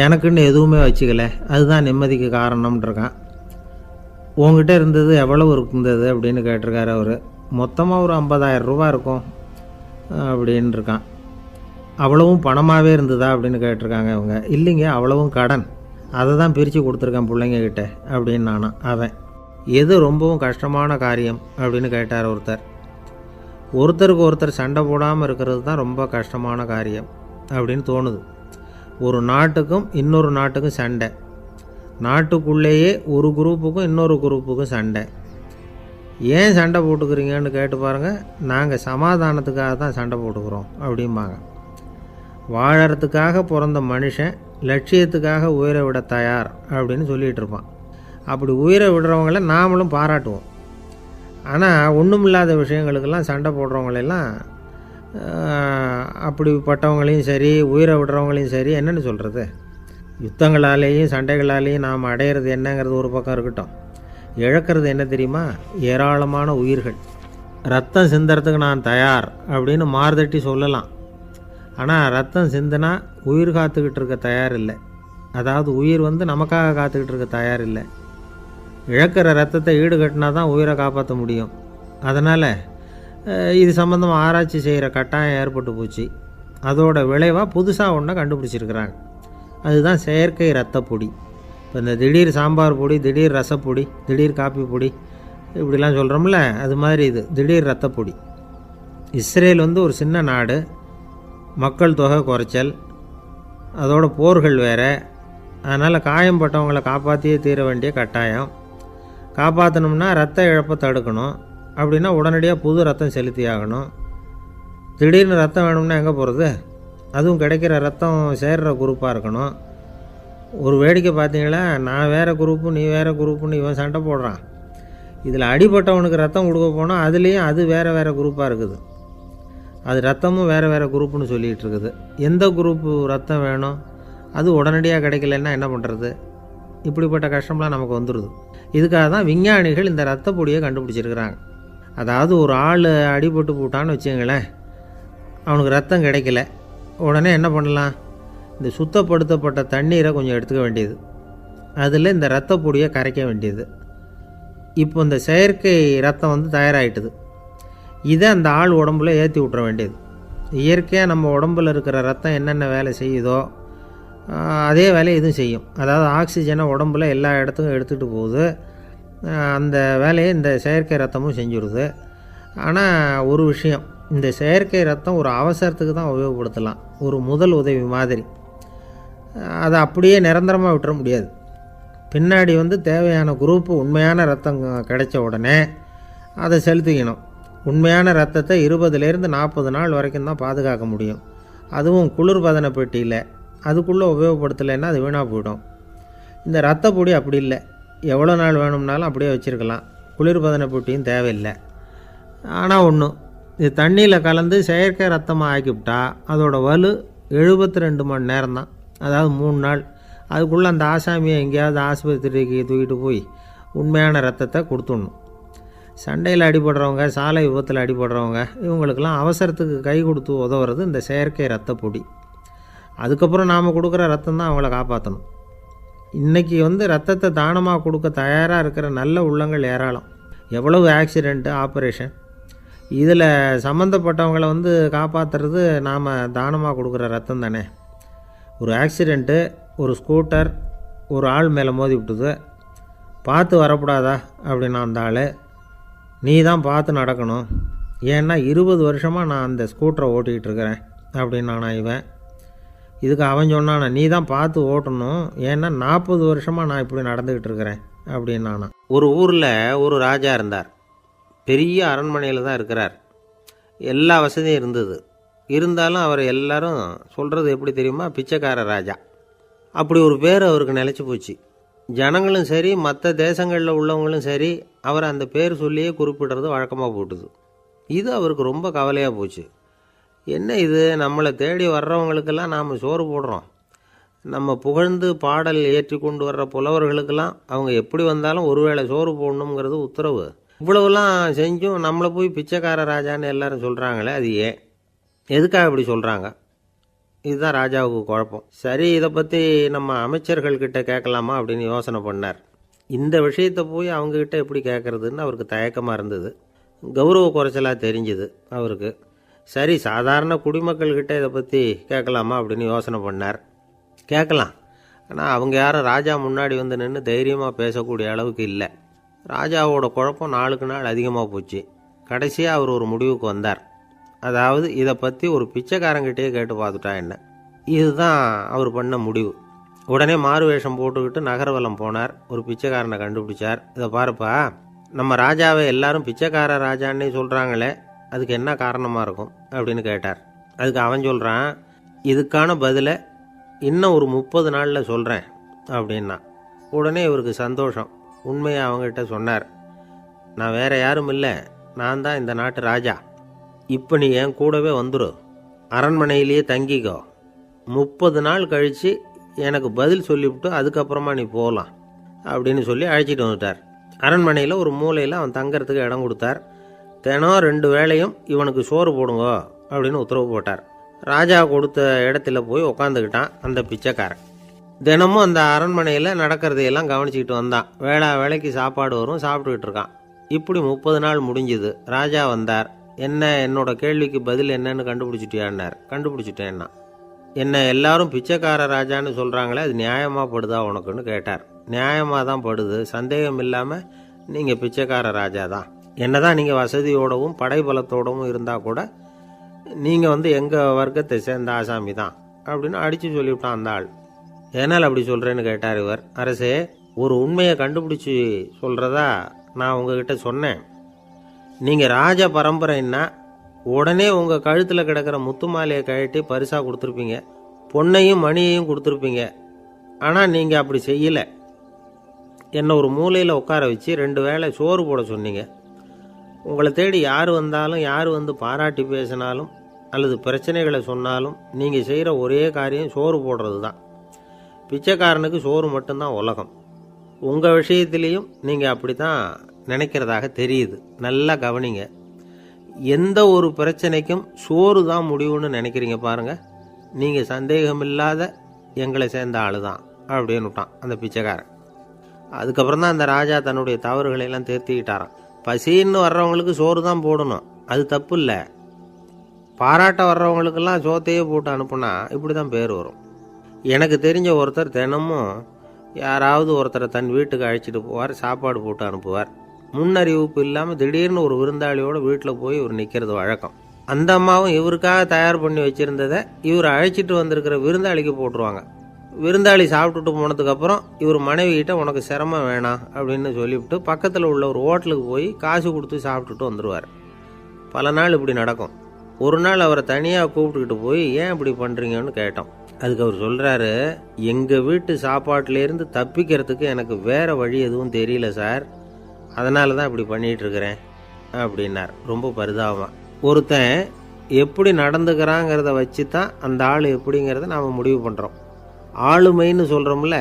எனக்குன்னு எதுவுமே வச்சுக்கல, அதுதான் நிம்மதிக்கு காரணம்ன்றிருக்கான். உங்ககிட்ட இருந்தது எவ்வளவு இருந்தது அப்படின்னு கேட்டிருக்காரு அவர். மொத்தமாக ஒரு 50,000 ரூபா இருக்கும். அப்படின்னு இருக்கான். அவ்வளவும் பணமாகவே இருந்ததா அப்படின்னு கேட்டிருக்காங்க அவங்க. இல்லைங்க, அவ்வளவும் கடன், அதை தான் பிரித்து கொடுத்துருக்கேன் பிள்ளைங்கக்கிட்ட அப்படின்னு நானும். அவன் எது ரொம்பவும் கஷ்டமான காரியம் அப்படின்னு கேட்டார் ஒருத்தர். ஒருத்தருக்கு ஒருத்தர் சண்டை போடாமல் இருக்கிறது தான் ரொம்ப கஷ்டமான காரியம் அப்படின்னு தோணுது. ஒரு நாட்டுக்கும் இன்னொரு நாட்டுக்கும் சண்டை, நாட்டுக்குள்ளேயே ஒரு குரூப்புக்கும் இன்னொரு குரூப்புக்கும் சண்டை. ஏன் சண்டை போட்டுக்கிறீங்கன்னு கேட்டு பாருங்கள். நாங்கள் சமாதானத்துக்காக தான் சண்டை போட்டுக்கிறோம் அப்படிம்பாங்க. வாழறதுக்காக பிறந்த மனுஷன் லட்சியத்துக்காக உயிரை விட தயார் அப்படின்னு சொல்லிகிட்டு இருப்பான். அப்படி உயிரை விடுறவங்கள நாமளும் பாராட்டுவோம். ஆனால் ஒன்றுமில்லாத விஷயங்களுக்கெல்லாம் சண்டை போடுறவங்களெல்லாம், அப்படிப்பட்டவங்களையும் சரி உயிரை விடுறவங்களையும் சரி என்னென்னு சொல்கிறது, யுத்தங்களாலேயும் சண்டைகளாலேயும் நாம் அடையிறது என்னங்கிறது ஒரு பக்கம் இருக்கட்டும், இழக்கிறது என்ன தெரியுமா? ஏராளமான உயிர்கள். ரத்தம் சிந்துறதுக்கு நான் தயார் அப்படின்னு மார்தட்டி சொல்லலாம். ஆனால் ரத்தம் சிந்தினா உயிர் காத்துக்கிட்டு இருக்க தயார் இல்லை. அதாவது உயிர் நமக்காக காத்துக்கிட்டு இருக்க தயார் இல்லை. இழக்கிற ரத்தத்தை ஈடுகட்டினா தான் உயிரை காப்பாற்ற முடியும். அதனால் இது சம்மந்தமாக ஆராய்ச்சி செய்கிற கட்டாயம் ஏற்பட்டு போச்சு. அதோட விளைவாக புதுசாக ஒன்றை கண்டுபிடிச்சிருக்கிறாங்க. அதுதான் செயற்கை இரத்த பொடி. இப்போ இந்த திடீர் சாம்பார் பொடி, திடீர் ரசப்பொடி, திடீர் காப்பி பொடி இப்படிலாம் சொல்கிறோம்ல, அது மாதிரி இது திடீர் இரத்த பொடி. இஸ்ரேல் ஒரு சின்ன நாடு, மக்கள் தொகை குறைச்சல், அதோட போர்கள் வேறு. அதனால் காயம்பட்டவங்களை காப்பாற்றியே தீர வேண்டிய கட்டாயம். காப்பாற்றணும்னா ரத்த இழப்பை தடுக்கணும். அப்படின்னா உடனடியாக புது ரத்தம் செலுத்தி ஆகணும். திடீர்னு ரத்தம் வேணும்னா எங்கே போகிறது? அதுவும் கிடைக்கிற ரத்தம் சேர்கிற குரூப்பாக இருக்கணும். ஒரு வேடிக்கை பார்த்தீங்களா, நான் வேறு குரூப்பு நீ வேறு குரூப்புன்னு இவன் சண்டை போடுறான். இதில் அடிபட்டவனுக்கு ரத்தம் கொடுக்க போனால் அதுலேயும் அது வேறு வேறு குரூப்பாக இருக்குது. அது ரத்தமும் வேறு வேறு குரூப்புன்னு சொல்லிகிட்டு இருக்குது. எந்த குரூப்பு ரத்தம் வேணும், அது உடனடியாக கிடைக்கலன்னா என்ன பண்ணுறது? இப்படிப்பட்ட கஷ்டம்லாம் நமக்கு வந்துடுது. இதுக்காக தான் விஞ்ஞானிகள் இந்த ரத்த பொடியை கண்டுபிடிச்சிருக்கிறாங்க. அதாவது ஒரு ஆள் அடிபட்டு போட்டான்னு வச்சுங்களேன், அவனுக்கு ரத்தம் கிடைக்கல, உடனே என்ன பண்ணலாம்? இந்த சுத்தப்படுத்தப்பட்ட தண்ணீரை கொஞ்சம் எடுத்துக்க வேண்டியது, அதில் இந்த ரத்த பொடியை கரைக்க வேண்டியது. இப்போ இந்த செயற்கை ரத்தம் தயாராகிட்டுது. இதை அந்த ஆள் உடம்புல ஏற்றி விட்டுற வேண்டியது. இயற்கையாக நம்ம உடம்பில் இருக்கிற ரத்தம் என்னென்ன வேலை செய்யுதோ அதே வேலையை இதுவும் செய்யும். அதாவது ஆக்சிஜனை உடம்புல எல்லா இடத்துக்கும் எடுத்துகிட்டு போகுது. அந்த வேலையை இந்த செயற்கை ரத்தமும் செஞ்சுடுது. ஆனால் ஒரு விஷயம், இந்த செயற்கை ரத்தம் ஒரு அவசரத்துக்கு தான் உபயோகப்படுத்தலாம், ஒரு முதல் உதவி மாதிரி. அதை அப்படியே நிரந்தரமாக விட்டுற முடியாது. பின்னாடி தேவையான குரூப்பு உண்மையான ரத்தம் கிடைச்ச உடனே அதை செலுத்திக்கணும். உண்மையான ரத்தத்தை 20லேருந்து 40 நாள் வரைக்கும் தான் பாதுகாக்க முடியும். அதுவும் குளிர்பதன பெட்டியில். அதுக்குள்ளே உபயோகப்படுத்தலைன்னா அது வீணாக போயிடும். இந்த ரத்த பொடி அப்படி இல்லை, எவ்வளோ நாள் வேணும்னாலும் அப்படியே வச்சுருக்கலாம். குளிர்பதன பெட்டியும் தேவையில்லை. ஆனால் ஒன்று, இது தண்ணியில் கலந்து செயற்கை ரத்தமாக ஆக்கிவிட்டா அதோட வலு 72 மணி நேரம் தான். அதாவது 3 நாள். அதுக்குள்ளே அந்த ஆசாமியை எங்கேயாவது ஆஸ்பத்திரிக்கு தூக்கிட்டு போய் உண்மையான ரத்தத்தை கொடுத்துடணும். சண்டையில் அடிபடுறவங்க, சாலை விபத்தில் அடிபடுறவங்க, இவங்களுக்கெல்லாம் அவசரத்துக்கு கை கொடுத்து உதவுறது இந்த செயற்கை ரத்த பொடி. அதுக்கப்புறம் நாம் கொடுக்குற ரத்தம் தான் அவங்கள காப்பாற்றணும். இன்றைக்கி ரத்தத்தை தானமாக கொடுக்க தயாராக இருக்கிற நல்ல உள்ளங்கள் ஏராளம். எவ்வளவு ஆக்சிடெண்ட்டு, ஆப்ரேஷன், இதில் சம்மந்தப்பட்டவங்களை காப்பாற்றுறது நாம் தானமாக கொடுக்குற ரத்தம் தானே. ஒரு ஆக்சிடெண்ட்டு, ஒரு ஸ்கூட்டர் ஒரு ஆள் மேலே மோதி விட்டுது, பார்த்து வரக்கூடாதா அப்படின்னா அந்த ஆள், நீ தான் பார்த்து நடக்கணும், ஏன்னா 20 வருஷமாக நான் அந்த ஸ்கூட்டரை ஓட்டிக்கிட்டு இருக்கிறேன் அப்படின்னானா இவன். இதுக்கு அவன் சொன்னானா, நீ தான் பார்த்து ஓட்டணும், ஏன்னா 40 வருஷமாக நான் இப்படி நடந்துக்கிட்டு இருக்கிறேன் அப்படின்னானா. ஒரு ஊரில் ஒரு ராஜா இருந்தார். பெரிய அரண்மனையில் தான் இருக்கிறார். எல்லா வசதியும் இருந்தது. இருந்தாலும் அவர் எல்லாரும் சொல்கிறது எப்படி தெரியுமா? பிச்சைக்கார ராஜா. அப்படி ஒரு பேர் அவருக்கு நிலச்சி போச்சு. ஜனங்களும் சரி, மற்ற தேசங்களில் உள்ளவங்களும் சரி, அவர் அந்த பேர் சொல்லியே குறிப்பிடுறது வழக்கமாக போட்டுது. இது அவருக்கு ரொம்ப கவலையாக போச்சு. என்ன இது, நம்மளை தேடி வர்றவங்களுக்கெல்லாம் நாம் சோறு போடுறோம், நம்ம புகழ்ந்து பாடல் ஏற்றி கொண்டு வர்ற புலவர்களுக்கெல்லாம் அவங்க எப்படி வந்தாலும் ஒருவேளை சோறு போடணுங்கிறது உத்தரவு. இவ்வளவுலாம் செஞ்சும் நம்மளை போய் பிச்சைக்கார ராஜான்னு எல்லாரும் சொல்கிறாங்களே, அது ஏன், எதுக்காக இப்படி சொல்கிறாங்க? இதுதான் ராஜாவுக்கு குழப்பம். சரி, இதை பற்றி நம்ம அமைச்சர்கள்கிட்ட கேட்கலாமா அப்படின்னு யோசனை பண்ணார். இந்த விஷயத்தை போய் அவங்கக்கிட்ட எப்படி கேட்குறதுன்னு அவருக்கு தயக்கமாக இருந்தது. கௌரவ குறைச்சலாக தெரிஞ்சுது அவருக்கு. சரி, சாதாரண குடிமக்கள்கிட்ட இதை பற்றி கேட்கலாமா அப்படின்னு யோசனை பண்ணார். கேட்கலாம், ஆனால் அவங்க யாரும் ராஜா முன்னாடி வந்து நின்று தைரியமாக பேசக்கூடிய அளவுக்கு இல்லை. ராஜாவோட குழப்பம் நாளுக்கு நாள் அதிகமாக போச்சு. கடைசியாக அவர் ஒரு முடிவுக்கு வந்தார். அதாவது இதை பற்றி ஒரு பிச்சைக்காரங்கிட்டே கேட்டு பார்த்துட்டா என்ன. இதுதான் அவர் பண்ண முடிவு. உடனே மாறு வேஷம் போட்டுக்கிட்டு நகர்வலம் போனார். ஒரு பிச்சைக்காரனை கண்டுபிடிச்சார். இதை பாருப்பா, நம்ம ராஜாவை எல்லாரும் பிச்சைக்கார ராஜான்னே சொல்கிறாங்களே, அதுக்கு என்ன காரணமாக இருக்கும் அப்படின்னு கேட்டார். அதுக்கு அவன் சொல்கிறான், இதுக்கான பதிலை இன்னும் ஒரு 30 நாளில் சொல்கிறேன் அப்படின்னா. உடனே இவருக்கு சந்தோஷம். உண்மையை அவங்ககிட்ட சொன்னார். நான் வேறு யாரும் இல்லை, நான் தான் இந்த நாட்டு ராஜா. இப்போ நீ என் கூடவே வந்துடும், அரண்மனையிலேயே தங்கிக்கோ. 30 நாள் கழித்து எனக்கு பதில் சொல்லிவிட்டு அதுக்கப்புறமா நீ போகலாம் அப்படின்னு சொல்லி அழைச்சிட்டு வந்துட்டார். அரண்மனையில் ஒரு மூலையில் அவன் தங்கறதுக்கு இடம் கொடுத்தார். தினம் 2 வேளையும் இவனுக்கு சோறு போடுங்க அப்படின்னு உத்தரவு போட்டார். ராஜா கொடுத்த இடத்துல போய் உக்காந்துக்கிட்டான் அந்த பிச்சைக்காரன். தினமும் அந்த அரண்மனையில் நடக்கிறதையெல்லாம் கவனிச்சிக்கிட்டு வந்தான். வேளைக்கு சாப்பாடு வரும், சாப்பிட்டுக்கிட்டு இருக்கான். இப்படி 30 நாள் முடிஞ்சுது. ராஜா வந்தார். என்ன, என்னோட கேள்விக்கு பதில் என்னன்னு கண்டுபிடிச்சிட்டியான்னார். கண்டுபிடிச்சிட்டேன்னா. என்ன எல்லாரும் பிச்சைக்கார ராஜான்னு சொல்கிறாங்களே, அது நியாயமாக படுதா உனக்குன்னு கேட்டார். நியாயமாக தான் படுது, சந்தேகம் இல்லாமல் நீங்கள் பிச்சைக்கார ராஜா தான். என்னதான் நீங்கள் வசதியோடவும் படைபலத்தோடவும் இருந்தால் கூட நீங்கள் எங்கள் வர்க்கத்தை சேர்ந்த ஆசாமி தான் அப்படின்னு அடித்து சொல்லிவிட்டான் அந்த ஆள். ஏனால் அப்படி சொல்கிறேன்னு கேட்டார் இவர். அரசே, ஒரு உண்மையை கண்டுபிடிச்சி சொல்கிறதா நான் உங்ககிட்ட சொன்னேன். நீங்கள் ராஜ பரம்பரைன்னா உடனே உங்கள் கழுத்தில் கிடக்கிற முத்து மாலையை கழட்டி பரிசாக கொடுத்துருப்பீங்க, பொன்னையும் மணியையும் கொடுத்துருப்பீங்க. ஆனால் நீங்கள் அப்படி செய்யலை. என்னை ஒரு மூலையில் உட்கார வச்சு 2 வேளை சோறு போட சொன்னீங்க. உங்களை தேடி யார் வந்தாலும், யார் வந்து பாராட்டி பேசினாலும் அல்லது பிரச்சனைகளை சொன்னாலும் நீங்கள் செய்கிற ஒரே காரியம் சோறு போடுறது தான். பிச்சைக்காரனுக்கு சோறு மட்டும்தான் உலகம். உங்கள் விஷயத்திலையும் நீங்கள் அப்படி தான் நினைக்கிறதாக தெரியுது. நல்லா கவனிங்க. எந்த ஒரு பிரச்சனைக்கும் சோறு தான் முடிவுன்னு நினைக்கிறீங்க பாருங்கள். நீங்கள் சந்தேகமில்லாத எங்களை சேர்ந்த ஆள் தான் அப்படின்னு விட்டான் அந்த பிச்சைக்காரன். அதுக்கப்புறம் தான் அந்த ராஜா தன்னுடைய தவறுகளை எல்லாம் தேர்த்திக்கிட்டாராம். பசின்னு வர்றவங்களுக்கு சோறு தான் போடணும், அது தப்பு இல்லை. பாராட்ட வர்றவங்களுக்கெல்லாம் சோத்தையே போட்டு அனுப்புனா இப்படி தான் பேர் வரும். எனக்கு தெரிஞ்ச ஒருத்தர் தினமும் யாராவது ஒருத்தரை தன் வீட்டுக்கு அழைச்சிட்டு போவார், சாப்பாடு போட்டு அனுப்புவார். முன்னறிவிப்பு இல்லாமல் திடீர்னு ஒரு விருந்தாளியோட வீட்டில் போய் இவர் நிற்கிறது வழக்கம். அந்த அம்மாவும் இவருக்காக தயார் பண்ணி வச்சுருந்ததை இவர் அழைச்சிட்டு வந்திருக்கிற விருந்தாளிக்கு போட்டுருவாங்க. விருந்தாளி சாப்பிட்டுட்டு போனதுக்கப்புறம் இவர் மனைவிகிட்ட உனக்கு சிரமம் வேணாம் அப்படின்னு சொல்லிவிட்டு பக்கத்தில் உள்ள ஒரு ஹோட்டலுக்கு போய் காசு கொடுத்து சாப்பிட்டுட்டு வந்துடுவார். பல நாள் இப்படி நடக்கும். ஒரு நாள் அவரை தனியாக கூப்பிட்டுக்கிட்டு போய் ஏன் இப்படி பண்ணுறீங்கன்னு கேட்டோம். அதுக்கு அவர் சொல்கிறாரு, எங்கள் வீட்டு சாப்பாட்டிலேருந்து தப்பிக்கிறதுக்கு எனக்கு வேறு வழி எதுவும் தெரியல சார், அதனால தான் இப்படி பண்ணிகிட்ருக்கிறேன் அப்படின்னார் ரொம்ப பரிதாபமாக. ஒருத்தன் எப்படி நடந்துக்கிறாங்கிறத வச்சு தான் அந்த ஆள் எப்படிங்கிறத நாம் முடிவு பண்ணுறோம். ஆளுமைன்னு சொல்கிறோம்ல,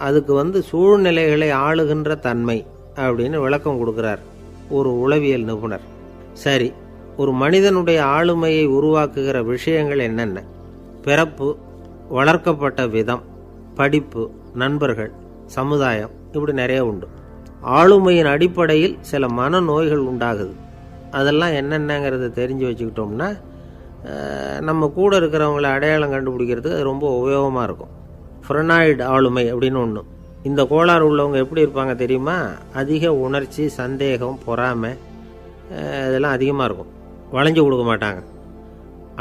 அதுக்கு சூழ்நிலைகளை ஆளுகின்ற தன்மை அப்படின்னு விளக்கம் கொடுக்குறார் ஒரு உளவியல் நிபுணர். சரி, ஒரு மனிதனுடைய ஆளுமையை உருவாக்குகிற விஷயங்கள் என்னென்ன? பிறப்பு, வளர்க்கப்பட்ட விதம், படிப்பு, நண்பர்கள், சமுதாயம், இப்படி நிறைய உண்டு. ஆளுமையின் அடிப்படையில் சில மனநோய்கள் உண்டாகுது. அதெல்லாம் என்னென்னங்கிறத தெரிஞ்சு வச்சுக்கிட்டோம்னா நம்ம கூட இருக்கிறவங்கள அடையாளம் கண்டுபிடிக்கிறதுக்கு அது ரொம்ப உபயோகமாக இருக்கும். ஃப்ரெனாய்டு ஆளுமை அப்படின்னு ஒன்று. இந்த கோளாறு உள்ளவங்க எப்படி இருப்பாங்க தெரியுமா? அதிக உணர்ச்சி, சந்தேகம், பொறாமை இதெல்லாம் அதிகமாக இருக்கும். வளைஞ்சு கொடுக்க மாட்டாங்க.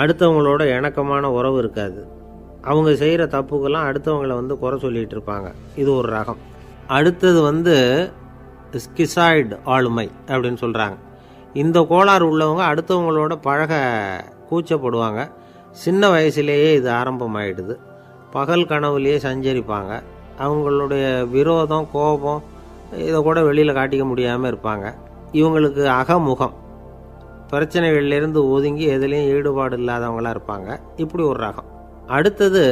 அடுத்தவங்களோட இணக்கமான உறவு இருக்காது. அவங்க செய்கிற தப்புக்கெல்லாம் அடுத்தவங்களை குறை சொல்லிகிட்டு இருப்பாங்க. இது ஒரு ரகம். அடுத்தது ஸ்கிசாய்டு ஆளுமை அப்படின்னு சொல்கிறாங்க. இந்த கோளாறு உள்ளவங்க அடுத்தவங்களோட பழக கூச்சப்படுவாங்க. சின்ன வயசுலேயே இது ஆரம்பமாயிடுது. பகல் கனவுலேயே சஞ்சரிப்பாங்க. அவங்களுடைய விரோதம், கோபம் இதை கூட வெளியில் காட்டிக்க முடியாமல் இருப்பாங்க. இவங்களுக்கு அகமுகம், பிரச்சனைகள்லேருந்து ஒதுங்கி எதுலேயும் ஈடுபாடு இல்லாதவங்களாக இருப்பாங்க. இப்படி ஒரு ரகம். அடுத்தது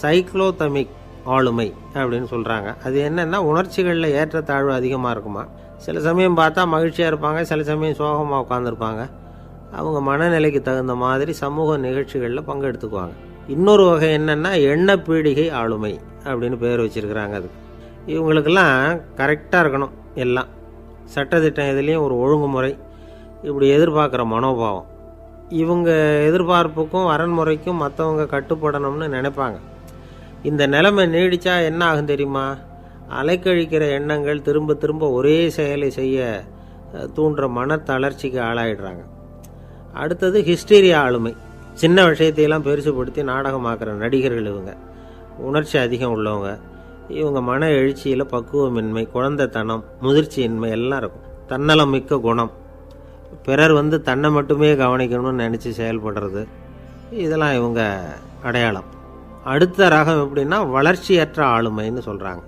சைக்ளோதமிக் ஆளுமை அப்படின்னு சொல்கிறாங்க. அது என்னென்னா, உணர்ச்சிகளில் ஏற்றத்தாழ்வு அதிகமாக இருக்குமா. சில சமயம் பார்த்தா மகிழ்ச்சியாக இருப்பாங்க, சில சமயம் சோகமாக உட்காந்துருப்பாங்க. அவங்க மனநிலைக்கு தகுந்த மாதிரி சமூக நிகழ்ச்சிகளில் பங்கெடுத்துக்குவாங்க. இன்னொரு வகை என்னென்னா எண்ணப்பீடிகை ஆளுமை அப்படின்னு பேர் வச்சுருக்கிறாங்க. அதுக்கு இவங்களுக்கெல்லாம் கரெக்டாக இருக்கணும், எல்லாம் சட்டத்திட்டம் எதுலேயும் ஒரு ஒழுங்குமுறை, இப்படி எதிர்பார்க்குற மனோபாவம். இவங்க எதிர்பார்ப்புக்கும் வரன்முறைக்கும் மற்றவங்க கட்டுப்படணும்னு நினைப்பாங்க. இந்த நிலைமை நீடித்தா என்ன ஆகும் தெரியுமா? அலைக்கழிக்கிற எண்ணங்கள் திரும்ப திரும்ப ஒரே செயலை செய்ய தூண்டுற மனத்தளர்ச்சிக்கு ஆளாயிடுறாங்க. அடுத்தது ஹிஸ்டீரியா ஆளுமை. சின்ன விஷயத்தையெல்லாம் பெருசுப்படுத்தி நாடகமாக்குற நடிகர்கள் இவங்க. உணர்ச்சி அதிகம் உள்ளவங்க. இவங்க மன எழுச்சியில் பக்குவமின்மை, குழந்தைத்தனம், முதிர்ச்சியின்மை எல்லாம் இருக்கும். தன்னலம் மிக்க குணம். பிறர் தன்னை மட்டுமே கவனிக்கணும்னு நினச்சி செயல்படுறது, இதெல்லாம் இவங்க அடையாளம். அடுத்த ரகம் எப்படின்னா வளர்ச்சியற்ற ஆளுமைன்னு சொல்கிறாங்க.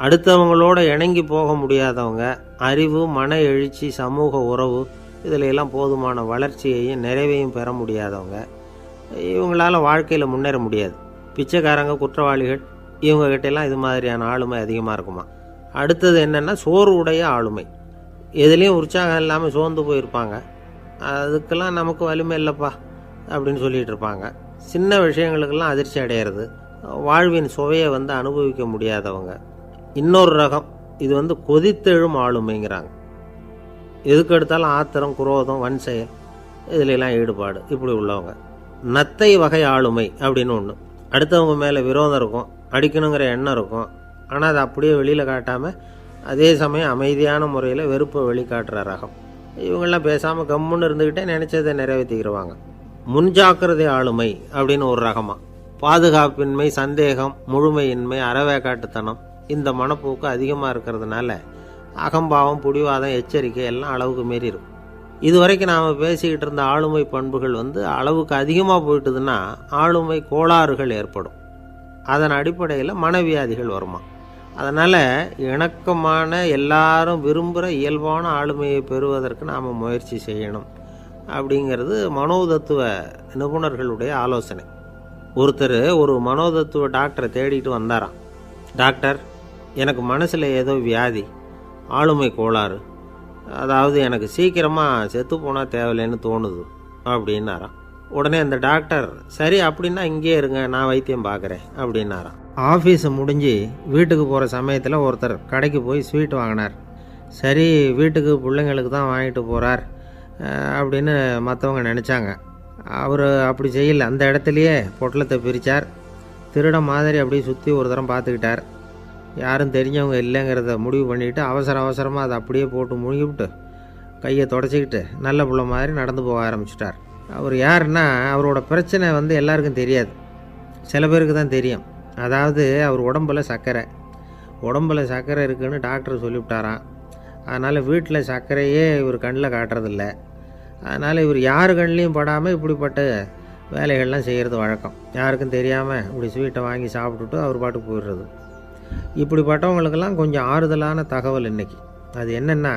அடுத்தவங்களோட இணங்கி போக முடியாதவங்க, அறிவு, மன எழுச்சி, சமூக உறவு இதில் எல்லாம் போதுமான வளர்ச்சியையும் நிறைவையும் பெற முடியாதவங்க. இவங்களால் வாழ்க்கையில் முன்னேற முடியாது. பிச்சைக்காரங்க, குற்றவாளிகள் இவங்ககிட்டெல்லாம் இது மாதிரியான ஆளுமை அதிகமாக இருக்குமா. அடுத்தது என்னென்னா சோர்வுடைய ஆளுமை. எதுலேயும் உற்சாகம் இல்லாமல் சோர்ந்து போயிருப்பாங்க. அதுக்கெல்லாம் நமக்கு வலிமை இல்லைப்பா அப்படின்னு சொல்லிகிட்டு இருப்பாங்க. சின்ன விஷயங்களுக்கெல்லாம் அதிர்ச்சி அடையிறது, வாழ்வின் சுவையை அனுபவிக்க முடியாதவங்க. இன்னொரு ரகம் இது கொதித்தெழும் ஆளுமைங்கிறாங்க. எதுக்கு எடுத்தாலும் ஆத்திரம், குரோதம், வன் செயல் இதிலெல்லாம் ஈடுபாடு இப்படி உள்ளவங்க. நத்தை வகை ஆளுமை அப்படின்னு ஒன்று. அடுத்தவங்க மேலே விரோதம் இருக்கும், அடிக்கணுங்கிற எண்ணம் இருக்கும். ஆனால் அதை அப்படியே வெளியில் காட்டாமல் அதே சமயம் அமைதியான முறையில் வெறுப்பை வெளிக்காட்டுற ரகம். இவங்கெல்லாம் பேசாமல் கம்முன்னு இருந்துக்கிட்டே நினச்சதை நிறைவேற்றிக்கிடுவாங்க. முன்ஜாக்கிரதை ஆளுமை அப்படின்னு ஒரு ரகமாக. பாதுகாப்பின்மை, சந்தேகம், முழுமையின்மை, அறவேக்காட்டுத்தனம் இந்த மனப்போக்கு அதிகமாக இருக்கிறதுனால அகம்பாவம், புடிவாதம், எச்சரிக்கை எல்லாம் அளவுக்கு மீறி இருக்கும். இதுவரைக்கும் நாம் பேசிக்கிட்டு இருந்த ஆளுமை பண்புகள் அளவுக்கு அதிகமாக போயிட்டுதுன்னா ஆளுமை கோளாறுகள் ஏற்படும். அதன் அடிப்படையில் மனவியாதிகள் வருமா. அதனால் இணக்கமான, எல்லாரும் விரும்புகிற இயல்பான ஆளுமையை பெறுவதற்கு நாம் முயற்சி செய்யணும் அப்படிங்கிறது மனோதத்துவ நிபுணர்களுடைய ஆலோசனை. ஒருத்தர் ஒரு மனோதத்துவ டாக்டரை தேடிட்டு வந்தாராம். டாக்டர், எனக்கு மனசில் ஏதோ வியாதி, ஆளுமை கோளாறு, அதாவது எனக்கு சீக்கிரமாக செத்து போனால் தேவையில்லைன்னு தோணுது அப்படின்னாராம். உடனே அந்த டாக்டர், சரி அப்படின்னா இங்கே இருங்க, நான் வைத்தியம் பார்க்குறேன் அப்படின்னாராம். ஆஃபீஸு முடிஞ்சு வீட்டுக்கு போகிற சமயத்தில் ஒருத்தர் கடைக்கு போய் ஸ்வீட் வாங்கினார். சரி, வீட்டுக்கு பிள்ளைங்களுக்கு தான் வாங்கிட்டு போகிறார் அப்படின்னு மற்றவங்க நினச்சாங்க. அவர் அப்படி செய்யலை. அந்த இடத்துலையே பொட்டலத்தை பிரித்தார். திருட மாதிரி அப்படியே சுற்றி ஒரு தரம் பார்த்துக்கிட்டார். யாரும் தெரிஞ்சவங்க இல்லைங்கிறத முடிவு பண்ணிவிட்டு அவசரமாக அதை அப்படியே போட்டு முழுங்கிவிட்டு கையை தொடச்சிக்கிட்டு நல்ல பிள்ளை மாதிரி நடந்து போக ஆரம்பிச்சிட்டார். அவர் யாருன்னா, அவரோட பிரச்சனை எல்லாருக்கும் தெரியாது, சில பேருக்கு தான் தெரியும். அதாவது அவர் உடம்பில் சர்க்கரை இருக்குதுன்னு டாக்டர் சொல்லிவிட்டாராம். அதனால் வீட்டில் சர்க்கரையே இவர் கண்ணில் காட்டுறதில்ல. அதனால் இவர் யார் கண்ணிலையும் படாமல் இப்படிப்பட்ட வேலைகள்லாம் செய்கிறது வழக்கம். யாருக்கும் தெரியாமல் இப்படி ஸ்வீட்டை வாங்கி சாப்பிட்டுட்டு அவர் பாட்டுக்கு போயிடுறது. இப்படிப்பட்டவங்களுக்கெல்லாம் கொஞ்சம் ஆறுதலான தகவல் இன்றைக்கி. அது என்னென்னா,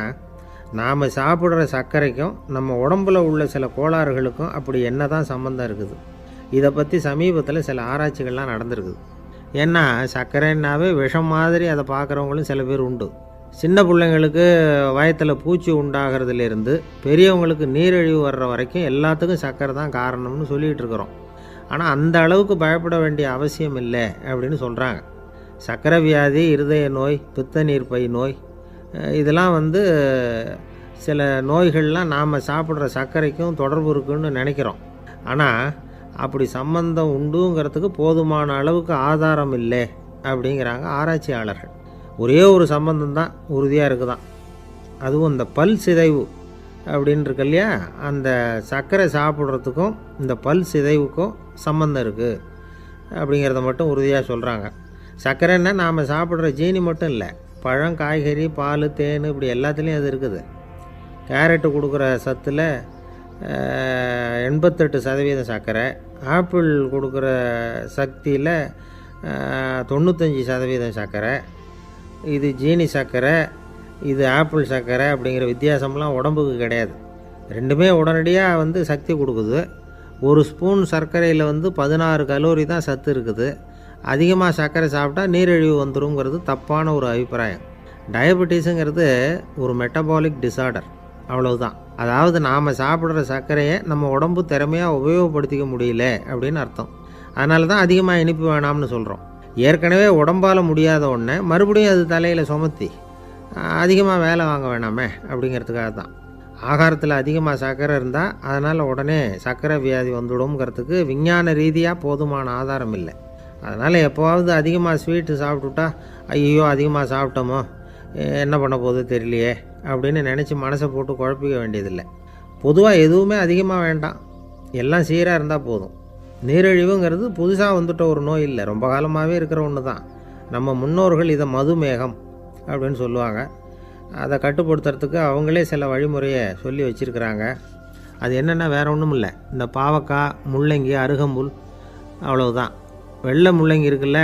நாம் சாப்பிட்ற சர்க்கரைக்கும் நம்ம உடம்பில் உள்ள சில கோளாறுகளுக்கும் அப்படி என்ன தான் சம்மந்தம் இருக்குது. இதை பற்றி சமீபத்தில் சில ஆராய்ச்சிகள்லாம் நடந்திருக்குது. ஏன்னா சர்க்கரைன்னாவே விஷம் மாதிரி அதை பார்க்குறவங்களும் சில பேர் உண்டு. சின்ன பிள்ளைங்களுக்கு வயத்தில் பூச்சி உண்டாகிறதுலேருந்து பெரியவங்களுக்கு நீரிழிவு வர்ற வரைக்கும் எல்லாத்துக்கும் சர்க்கரை தான் காரணம்னு சொல்லிகிட்டு இருக்கிறோம். ஆனால் அந்த அளவுக்கு பயப்பட வேண்டிய அவசியம் இல்லை அப்படின்னு சொல்கிறாங்க. சர்க்கரை வியாதி, இருதய நோய், பித்த நீர்ப்பை நோய் இதெல்லாம் சில நோய்கள்லாம் நாம் சாப்பிட்ற சர்க்கரைக்கும் தொடர்பு இருக்குன்னு நினைக்கிறோம். ஆனால் அப்படி சம்பந்தம் உண்டுங்கிறதுக்கு போதுமான அளவுக்கு ஆதாரம் இல்லை அப்படிங்கிறாங்க ஆராய்ச்சியாளர்கள். ஒரே ஒரு சம்பந்தம் தான் உறுதியாக இருக்குதான். அதுவும் இந்த பல் சிதைவு அப்படின்னு இருக்கு இல்லையா, அந்த சர்க்கரை சாப்பிட்றதுக்கும் இந்த பல் சிதைவுக்கும் சம்பந்தம் இருக்குது அப்படிங்கிறத மட்டும் உறுதியாக சொல்கிறாங்க. சர்க்கரைன்னா நாம் சாப்பிட்ற ஜீனி மட்டும் இல்லை, பழம், காய்கறி, பால், தேன் இப்படி எல்லாத்துலேயும் அது இருக்குது. கேரட்டு கொடுக்குற சத்தில் 88% சர்க்கரை, ஆப்பிள் கொடுக்குற சக்தியில் 95% சர்க்கரை. இது ஜீனி சர்க்கரை, இது ஆப்பிள் சர்க்கரை அப்படிங்கிற வித்தியாசம்லாம் உடம்புக்கு கிடையாது. ரெண்டுமே உடனடியாக சக்தி கொடுக்குது. ஒரு ஸ்பூன் சர்க்கரையில் 16 கலோரி தான் சத்து இருக்குது. அதிகமாக சர்க்கரை சாப்பிட்டா நீரிழிவு வந்துருங்கிறது தப்பான ஒரு அபிப்பிராயம். டயபெட்டிஸுங்கிறது ஒரு மெட்டபாலிக் டிசார்டர், அவ்வளவுதான். அதாவது நாம் சாப்பிட்ற சர்க்கரையை நம்ம உடம்பு திறமையாக உபயோகப்படுத்திக்க முடியல அப்படின்னு அர்த்தம். அதனால தான் அதிகமாக இனிப்பு வேணாம்னு சொல்கிறோம். ஏற்கனவே உடம்பால் முடியாத ஒன்றை மறுபடியும் அது தலையில் சுமத்தி அதிகமாக வேலை வாங்க வேணாமே அப்படிங்கிறதுக்காக தான். ஆகாரத்தில் அதிகமாக சர்க்கரை இருந்தால் அதனால் உடனே சர்க்கரை வியாதி வந்துடும்ங்கிறதுக்கு விஞ்ஞான ரீதியாக போதுமான ஆதாரம் இல்லை. அதனால் எப்போவாவது அதிகமாக ஸ்வீட்டு சாப்பிட்டுட்டா ஐயோ அதிகமாக சாப்பிட்டோமோ என்ன பண்ண போகுது தெரியலையே அப்படின்னு நினச்சி மனசை போட்டு குழப்பிக்க வேண்டியதில்லை. பொதுவாக எதுவுமே அதிகமாக வேண்டாம், எல்லாம் சீராக இருந்தால் போதும். நீரிழிவுங்கிறது புதுசாக வந்துட்ட ஒரு நோய் இல்லை, ரொம்ப காலமாகவே இருக்கிற ஒன்று தான். நம்ம முன்னோர்கள் இதை மதுமேகம் அப்படின்னு சொல்லுவாங்க. அதை கட்டுப்படுத்துறதுக்கு அவங்களே சில வழிமுறையை சொல்லி வச்சுருக்கிறாங்க. அது என்னென்னா வேறு ஒன்றும் இல்லை, இந்த பாவக்காய், முள்ளங்கி, அருகம்புல், அவ்வளவுதான். வெள்ளை முள்ளங்கி இருக்குல்ல,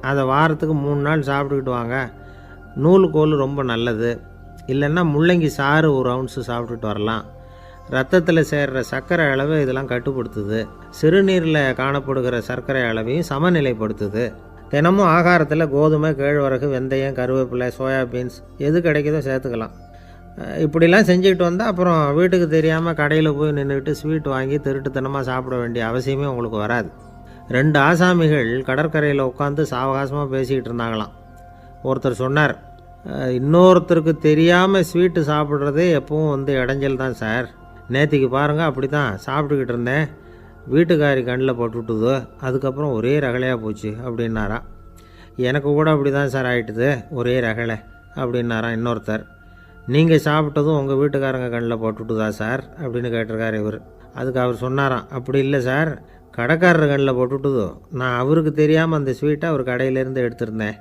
அதை வாரத்துக்கு 3 நாள் சாப்பிட்டுக்கிட்டு வாங்க. நூலுக்கோல் ரொம்ப நல்லது. இல்லைன்னா முள்ளங்கி சாறு 1 ounce சாப்பிட்டுட்டு வரலாம். ரத்தத்தில் சேர்கிற சர்க்கரை அளவை இதெல்லாம் கட்டுப்படுத்துது. சிறுநீரில் காணப்படுகிற சர்க்கரை அளவையும் சமநிலைப்படுத்துது. தினமும் ஆகாரத்தில் கோதுமை, கேழ்வரகு, வெந்தயம், கருவேப்பிலை, சோயாபீன்ஸ் எது கிடைக்குதோ சேர்த்துக்கலாம். இப்படிலாம் செஞ்சுக்கிட்டு வந்தால் அப்புறம் வீட்டுக்கு தெரியாமல் கடையில் போய் நின்றுக்கிட்டு ஸ்வீட் வாங்கி திருட்டுத்தனமாக சாப்பிட வேண்டிய அவசியமே உங்களுக்கு வராது. 2 ஆசாமிகள் கடற்கரையில் உட்காந்து சாவகாசமாக பேசிக்கிட்டு இருந்தாங்களாம். ஒருத்தர் சொன்னார், இன்னொருத்தருக்கு தெரியாமல் ஸ்வீட்டு சாப்பிட்றதே எப்பவும் இடைஞ்சல் தான் சார். நேற்றுக்கு பாருங்கள், அப்படி தான் சாப்பிட்டுக்கிட்டு இருந்தேன், வீட்டுக்காரி கண்ணில் போட்டுவிட்டுது, அதுக்கப்புறம் ஒரே ரகலையாக போச்சு அப்படின்னாராம். எனக்கு கூட அப்படி தான் சார் ஆகிட்டுது, ஒரே ரகலை அப்படின்னாராம் இன்னொருத்தர். நீங்கள் சாப்பிட்டதும் உங்கள் வீட்டுக்காரங்க கண்ணில் போட்டுவிட்டுதா சார் அப்படின்னு கேட்டிருக்கார் இவர். அதுக்கு அவர் சொன்னாராம், அப்படி இல்லை சார், கடைக்காரர் கண்ணில் போட்டுவிட்டுதோ, நான் அவருக்கு தெரியாமல் அந்த ஸ்வீட்டை அவர் கடையிலேருந்து எடுத்திருந்தேன்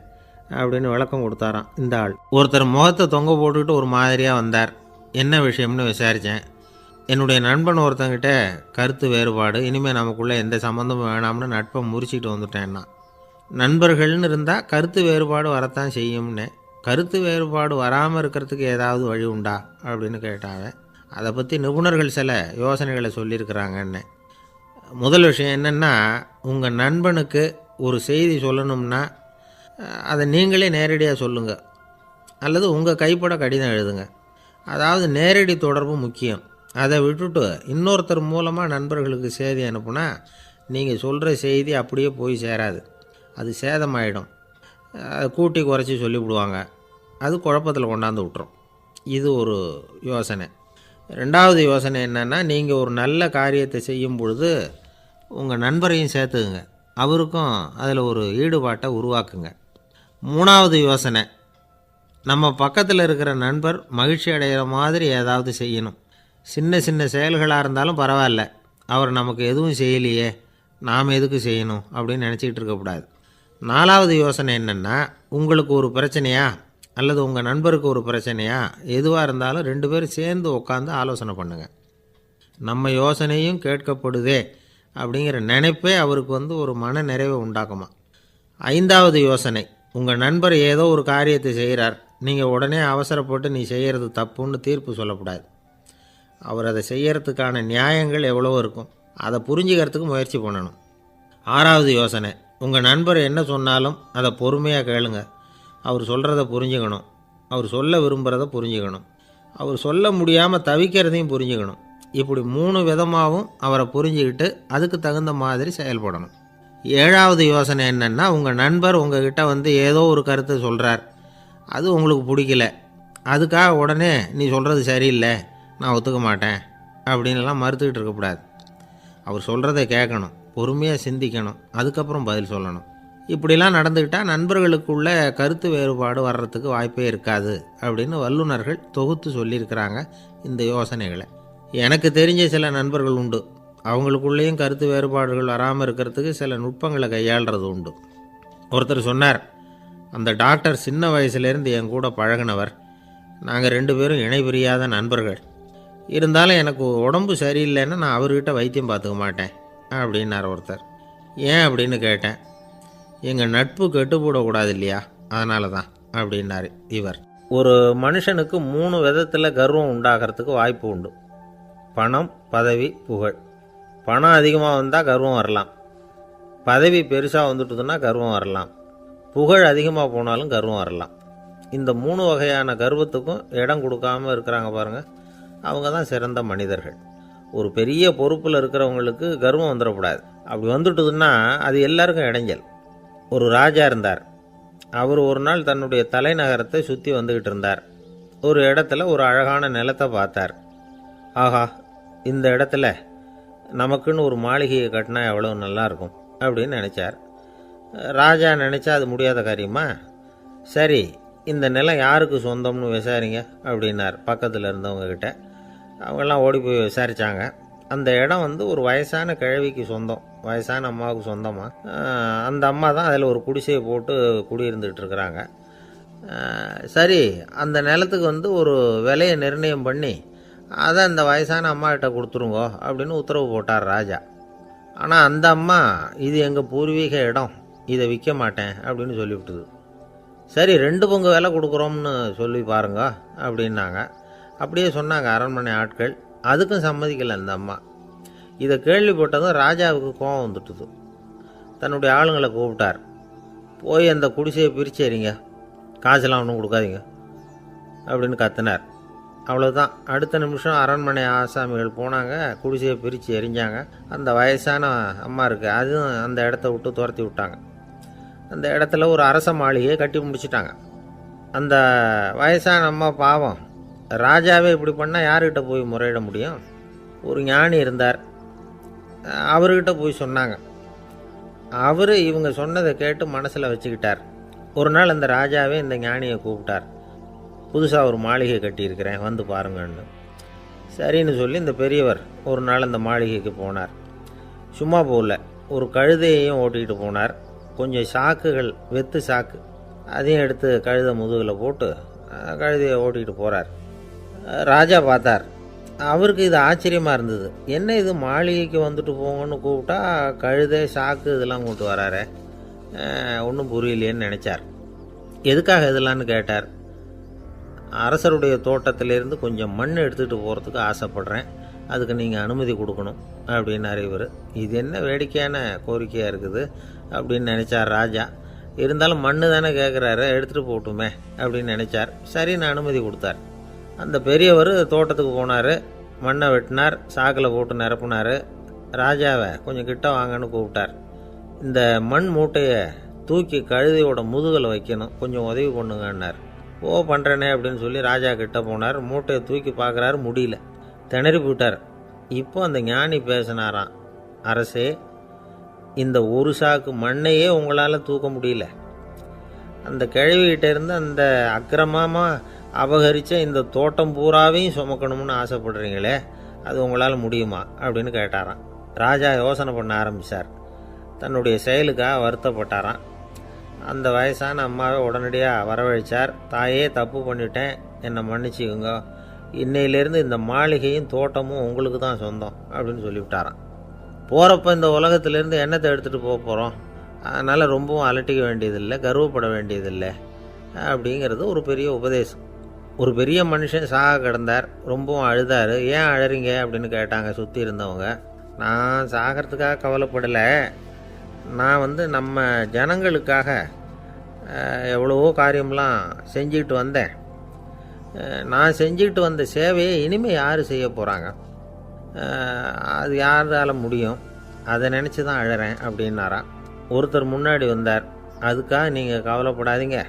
அப்படின்னு விளக்கம் கொடுத்தாராம் இந்த ஆள். ஒருத்தர் முகத்தை தொங்க போட்டுக்கிட்டு ஒரு மாதிரியாக வந்தார். என்ன விஷயம்னு விசாரித்தேன். என்னுடைய நண்பன் ஒருத்தங்கிட்ட கருத்து வேறுபாடு, இனிமேல் நமக்குள்ளே எந்த சம்மந்தமும் வேணாம்னு நட்பை முறிச்சிட்டு வந்துட்டேன்னா. நண்பர்கள்னு இருந்தால் கருத்து வேறுபாடு வரத்தான் செய்யும்னு. கருத்து வேறுபாடு வராமல் இருக்கிறதுக்கு ஏதாவது வழி உண்டா அப்படின்னு கேட்டாங்க. அதை பற்றி நிபுணர்கள் சில யோசனைகளை சொல்லியிருக்கிறாங்கன்னு. முதல் விஷயம் என்னென்னா, உங்கள் நண்பனுக்கு ஒரு செய்தி சொல்லணும்னா அதை நீங்களே நேரடியாக சொல்லுங்கள், அல்லது உங்கள் கைப்பட கடிதம் எழுதுங்க. அதாவது நேரடி தொடர்பு முக்கியம். அதை விட்டுட்டு இன்னொருத்தர் மூலமாக நண்பர்களுக்கு செய்தி அனுப்புனா நீங்கள் சொல்கிற செய்தி அப்படியே போய் சேராது, அது சேதமாயிடும். அதை கூட்டி குறைச்சி சொல்லிவிடுவாங்க, அது குழப்பத்தில் கொண்டாந்து விட்டுரும். இது ஒரு யோசனை. 2வது யோசனை என்னென்னா, நீங்கள் ஒரு நல்ல காரியத்தை செய்யும் பொழுது உங்கள் நண்பரையும் சேர்த்துக்குங்க, அவருக்கும் அதில் ஒரு ஈடுபாட்டை உருவாக்குங்க. 3வது யோசனை, நம்ம பக்கத்தில் இருக்கிற நண்பர் மகிழ்ச்சி அடைகிற மாதிரி ஏதாவது செய்யணும். சின்ன சின்ன செயல்களாக இருந்தாலும் பரவாயில்ல, அவர் நமக்கு எதுவும் செய்யலையே, நாம் எதுக்கு செய்யணும் அப்படின்னு நினச்சிக்கிட்டு இருக்கக்கூடாது. 4வது யோசனை என்னென்னா, உங்களுக்கு ஒரு பிரச்சனையா அல்லது உங்கள் நண்பருக்கு ஒரு பிரச்சனையா, எதுவாக இருந்தாலும் 2 பேரும் சேர்ந்து உட்காந்து ஆலோசனை பண்ணுங்கள். நம்ம யோசனையும் கேட்கப்படுதே அப்படிங்கிற நினைப்பே அவருக்கு ஒரு மன நிறைவை உண்டாக்குமா. 5வது யோசனை, உங்கள் நண்பர் ஏதோ ஒரு காரியத்தை செய்கிறார், நீங்கள் உடனே அவசரப்பட்டு நீ செய்கிறது தப்புன்னு தீர்ப்பு சொல்லக்கூடாது. அவர் அதை செய்யறதுக்கான நியாயங்கள் எவ்வளவோ இருக்கும், அதை புரிஞ்சுக்கிறதுக்கு முயற்சி பண்ணணும். 6வது யோசனை, உங்கள் நண்பர் என்ன சொன்னாலும் அதை பொறுமையாக கேளுங்க. அவர் சொல்கிறத புரிஞ்சுக்கணும், அவர் சொல்ல விரும்புகிறத புரிஞ்சுக்கணும், அவர் சொல்ல முடியாமல் தவிக்கிறதையும் புரிஞ்சுக்கணும். இப்படி 3 விதமாகவும் அவரை புரிஞ்சுக்கிட்டு அதுக்கு தகுந்த மாதிரி செயல்படணும். 7வது யோசனை என்னென்னா, உங்கள் நண்பர் உங்ககிட்ட ஏதோ ஒரு கருத்தை சொல்கிறார், அது உங்களுக்கு பிடிக்கல, அதுக்காக உடனே நீ சொல்கிறது சரியில்லை, நான் ஒத்துக்க மாட்டேன் அப்படின்லாம் மறுத்துக்கிட்டு இருக்கக்கூடாது. அவர் சொல்கிறத கேட்கணும், பொறுமையாக சிந்திக்கணும், அதுக்கப்புறம் பதில் சொல்லணும். இப்படிலாம் நடந்துக்கிட்டால் நண்பர்களுக்குள்ள கருத்து வேறுபாடு வர்றதுக்கு வாய்ப்பே இருக்காது அப்படின்னு வல்லுநர்கள் தொகுத்து சொல்லியிருக்கிறாங்க இந்த யோசனைகளை. எனக்கு தெரிஞ்ச சில நண்பர்கள் உண்டு, அவங்களுக்குள்ளேயும் கருத்து வேறுபாடுகள் வராமல் இருக்கிறதுக்கு சில நுட்பங்களை கையாளுறது உண்டு. ஒருத்தர் சொன்னார், அந்த டாக்டர் சின்ன வயசுலேருந்து என் கூட பழகினவர், நாங்கள் 2 பேரும் இணை பிரியாத நண்பர்கள், இருந்தாலும் எனக்கு உடம்பு சரியில்லைன்னா நான் அவர்கிட்ட வைத்தியம் பார்த்துக்க மாட்டேன் அப்படின்னார் ஒருத்தர். ஏன் அப்படின்னு கேட்டேன். எங்கள் நட்பு கெட்டுப்போடக்கூடாது இல்லையா, அதனால தான் அப்படின்னார் இவர். ஒரு மனுஷனுக்கு 3 விதத்தில் கர்வம் உண்டாகிறதுக்கு வாய்ப்பு உண்டு. பணம், பதவி, புகழ். பணம் அதிகமாக வந்தால் கர்வம் வரலாம், பதவி பெருசாக வந்துட்டுதுன்னா கர்வம் வரலாம், புகழ் அதிகமாக போனாலும் கர்வம் வரலாம். இந்த 3 வகையான கர்வத்துக்கும் இடம் கொடுக்காமல் இருக்கிறாங்க பாருங்கள், அவங்க தான் சிறந்த மனிதர்கள். ஒரு பெரிய பொறுப்பில் இருக்கிறவங்களுக்கு கர்வம் வந்துடக்கூடாது. அப்படி வந்துட்டுதுன்னா அது எல்லாருக்கும் இடைஞ்சல். ஒரு ராஜா இருந்தார். அவர் ஒரு நாள் தன்னுடைய தலைநகரத்தை சுற்றி வந்துக்கிட்டு இருந்தார். ஒரு இடத்துல ஒரு அழகான நிலத்தை பார்த்தார். ஆஹா, இந்த இடத்துல நமக்குன்னு ஒரு மாளிகையை கட்டினா எவ்வளோ நல்லாயிருக்கும் அப்படின்னு நினச்சார். ராஜா நினச்சா அது முடியாத காரியமா? சரி, இந்த நிலம் யாருக்கு சொந்தம்னு விசாரிங்க அப்படின்னார் பக்கத்தில் இருந்தவங்கக்கிட்ட. அவங்கெல்லாம் ஓடி போய் விசாரித்தாங்க. அந்த இடம் வந்து ஒரு வயசான கிழவிக்கு சொந்தம், வயசான அம்மாவுக்கு சொந்தமாக. அந்த அம்மா தான் அதில் ஒரு குடிசையை போட்டு குடியிருந்துகிட்டு இருக்கிறாங்க. சரி, அந்த நிலத்துக்கு வந்து ஒரு விலையை நிர்ணயம் பண்ணி அதை அந்த வயசான அம்மாக்கிட்ட கொடுத்துருங்கோ அப்படின்னு உத்தரவு போட்டார் ராஜா. ஆனால் அந்த அம்மா, இது எங்கள் பூர்வீக இடம், இதை விற்க மாட்டேன் அப்படின்னு சொல்லிவிட்டுது. சரி, 2 பங்கு விலை கொடுக்குறோம்னு சொல்லி பாருங்க அப்படின்னாங்க. அப்படியே சொன்னாங்க அரண்மனை ஆட்கள். அதுக்கும் சம்மதிக்கலை அந்த அம்மா. இதை கேள்விப்பட்டதும் ராஜாவுக்கு கோபம் வந்துட்டுது. தன்னுடைய ஆளுங்களை கூப்பிட்டார். போய் அந்த குடிசையை பிரித்து எறிங்க, காசெல்லாம் ஒன்றும் கொடுக்காதீங்க அப்படின்னு கத்தினார். அவ்வளோதான். அடுத்த நிமிஷம் அரண்மனை ஆசாமிகள் போனாங்க, குடிசையை பிரித்து எரிஞ்சாங்க. அந்த வயசான அம்மா இருக்குது, அதுவும் அந்த இடத்த விட்டு துரத்தி விட்டாங்க. அந்த இடத்துல ஒரு அரச மாளிகையை கட்டி முடிச்சிட்டாங்க. அந்த வயசான அம்மா பாவம், ராஜாவே இப்படி பண்ணால் யார்கிட்ட போய் முறையிட முடியும்? ஒரு ஞானி இருந்தார், அவர்கிட்ட போய் சொன்னாங்க. அவர் இவங்க சொன்னதை கேட்டு மனசில் வச்சுக்கிட்டார். ஒரு நாள் அந்த ராஜாவே இந்த ஞானியை கூப்பிட்டார். புதுசாக ஒரு மாளிகை கட்டியிருக்கிறேன், வந்து பாருங்கன்னு. சரின்னு சொல்லி இந்த பெரியவர் ஒரு நாள் அந்த மாளிகைக்கு போனார். சும்மா போகல, ஒரு கழுதையையும் ஓட்டிகிட்டு போனார். கொஞ்சம் சாக்குகள், வெத்து சாக்கு, அதையும் எடுத்து கழுதை முதுகில் போட்டு கழுதையை ஓட்டிகிட்டு போகிறார். ராஜா பார்த்தார். அவருக்கு இது ஆச்சரியமாக இருந்தது. என்ன இது, மாளிகைக்கு வந்துட்டு போங்கன்னு கூப்பிட்டா கழுதை சாக்கு இதெல்லாம் கொண்டு வராரே, ஒன்றும் புரியலையேன்னு நினச்சார். எதுக்காக இதெல்லாம்னு கேட்டார். அரசருடைய தோட்டத்திலேருந்து கொஞ்சம் மண் எடுத்துகிட்டு போகிறதுக்கு ஆசைப்பட்றேன், அதுக்கு நீங்கள் அனுமதி கொடுக்கணும் அப்படின்னாரு இவர். இது என்ன வேடிக்கையான கோரிக்கையாக இருக்குது அப்படின்னு நினச்சார் ராஜா. இருந்தாலும் மண் தானே கேட்குறாரு, எடுத்துகிட்டு போகட்டுமே அப்படின்னு நினச்சார். சரி, நான் அனுமதி கொடுத்தார். அந்த பெரியவர் தோட்டத்துக்கு போனார், மண்ணை வெட்டினார், சாக்கில் போட்டு நிரப்புனார். ராஜாவை கொஞ்சம் கிட்ட வாங்கன்னு கூப்பிட்டார். இந்த மண் மூட்டையை தூக்கி கழுதையோட முதுகில் வைக்கணும், கொஞ்சம் உதவி பண்ணுங்கன்னார். ஓ, பண்ணுறேனே அப்படின்னு சொல்லி ராஜா கிட்ட போனார். மூட்டையை தூக்கி பார்க்குறாரு, முடியல, திணறி போயிட்டார். இப்போ அந்த ஞானி பேசினாராம். அரசே, இந்த ஒரு சாக்கு மண்ணையே உங்களால் தூக்க முடியல, அந்த கிழவிகிட்ட இருந்து அந்த அக்கிரமமாக அபகரித்த இந்த தோட்டம் பூராவையும் சுமக்கணும்னு ஆசைப்படுறீங்களே, அது உங்களால் முடியுமா அப்படின்னு கேட்டாராம். ராஜா யோசனை பண்ண ஆரம்பித்தார். தன்னுடைய செயலுக்காக வருத்தப்பட்டாராம். அந்த வயசான அம்மாவை உடனடியாக வரவழைச்சார். தாயே, தப்பு பண்ணிட்டேன், என்னை மன்னிச்சுக்குங்க, இன்னையிலேருந்து இந்த மாளிகையும் தோட்டமும் உங்களுக்கு தான் சொந்தம் அப்படின்னு சொல்லிவிட்டாராம். போகிறப்ப இந்த உலகத்திலேருந்து எண்ணத்தை எடுத்துகிட்டு போக போகிறோம், அதனால் ரொம்பவும் அலட்டிக்க வேண்டியதில்லை, கர்வப்பட வேண்டியதில்லை அப்படிங்கிறது ஒரு பெரிய உபதேசம். ஒரு பெரிய மனுஷன் சாக கிடந்தார், ரொம்பவும் அழுதார். ஏன் அழறீங்க அப்படின்னு கேட்டாங்க சுற்றி இருந்தவங்க. நான் சாகிறதுக்காக கவலைப்படலை, நான் நம்ம ஜனங்களுக்காக எவ்வளவோ காரியம்லாம் செஞ்சுக்கிட்டு வந்தேன். நான் செஞ்சுக்கிட்டு வந்த சேவையை இனிமேல் யார் செய்ய போகிறாங்க, அது யாரால முடியும், அதை நினச்சி தான் அழறேன் அப்படின்னாராம். ஒருத்தர் முன்னாடி வந்தார். அதுக்காக நீங்கள் கவலைப்படாதீங்க,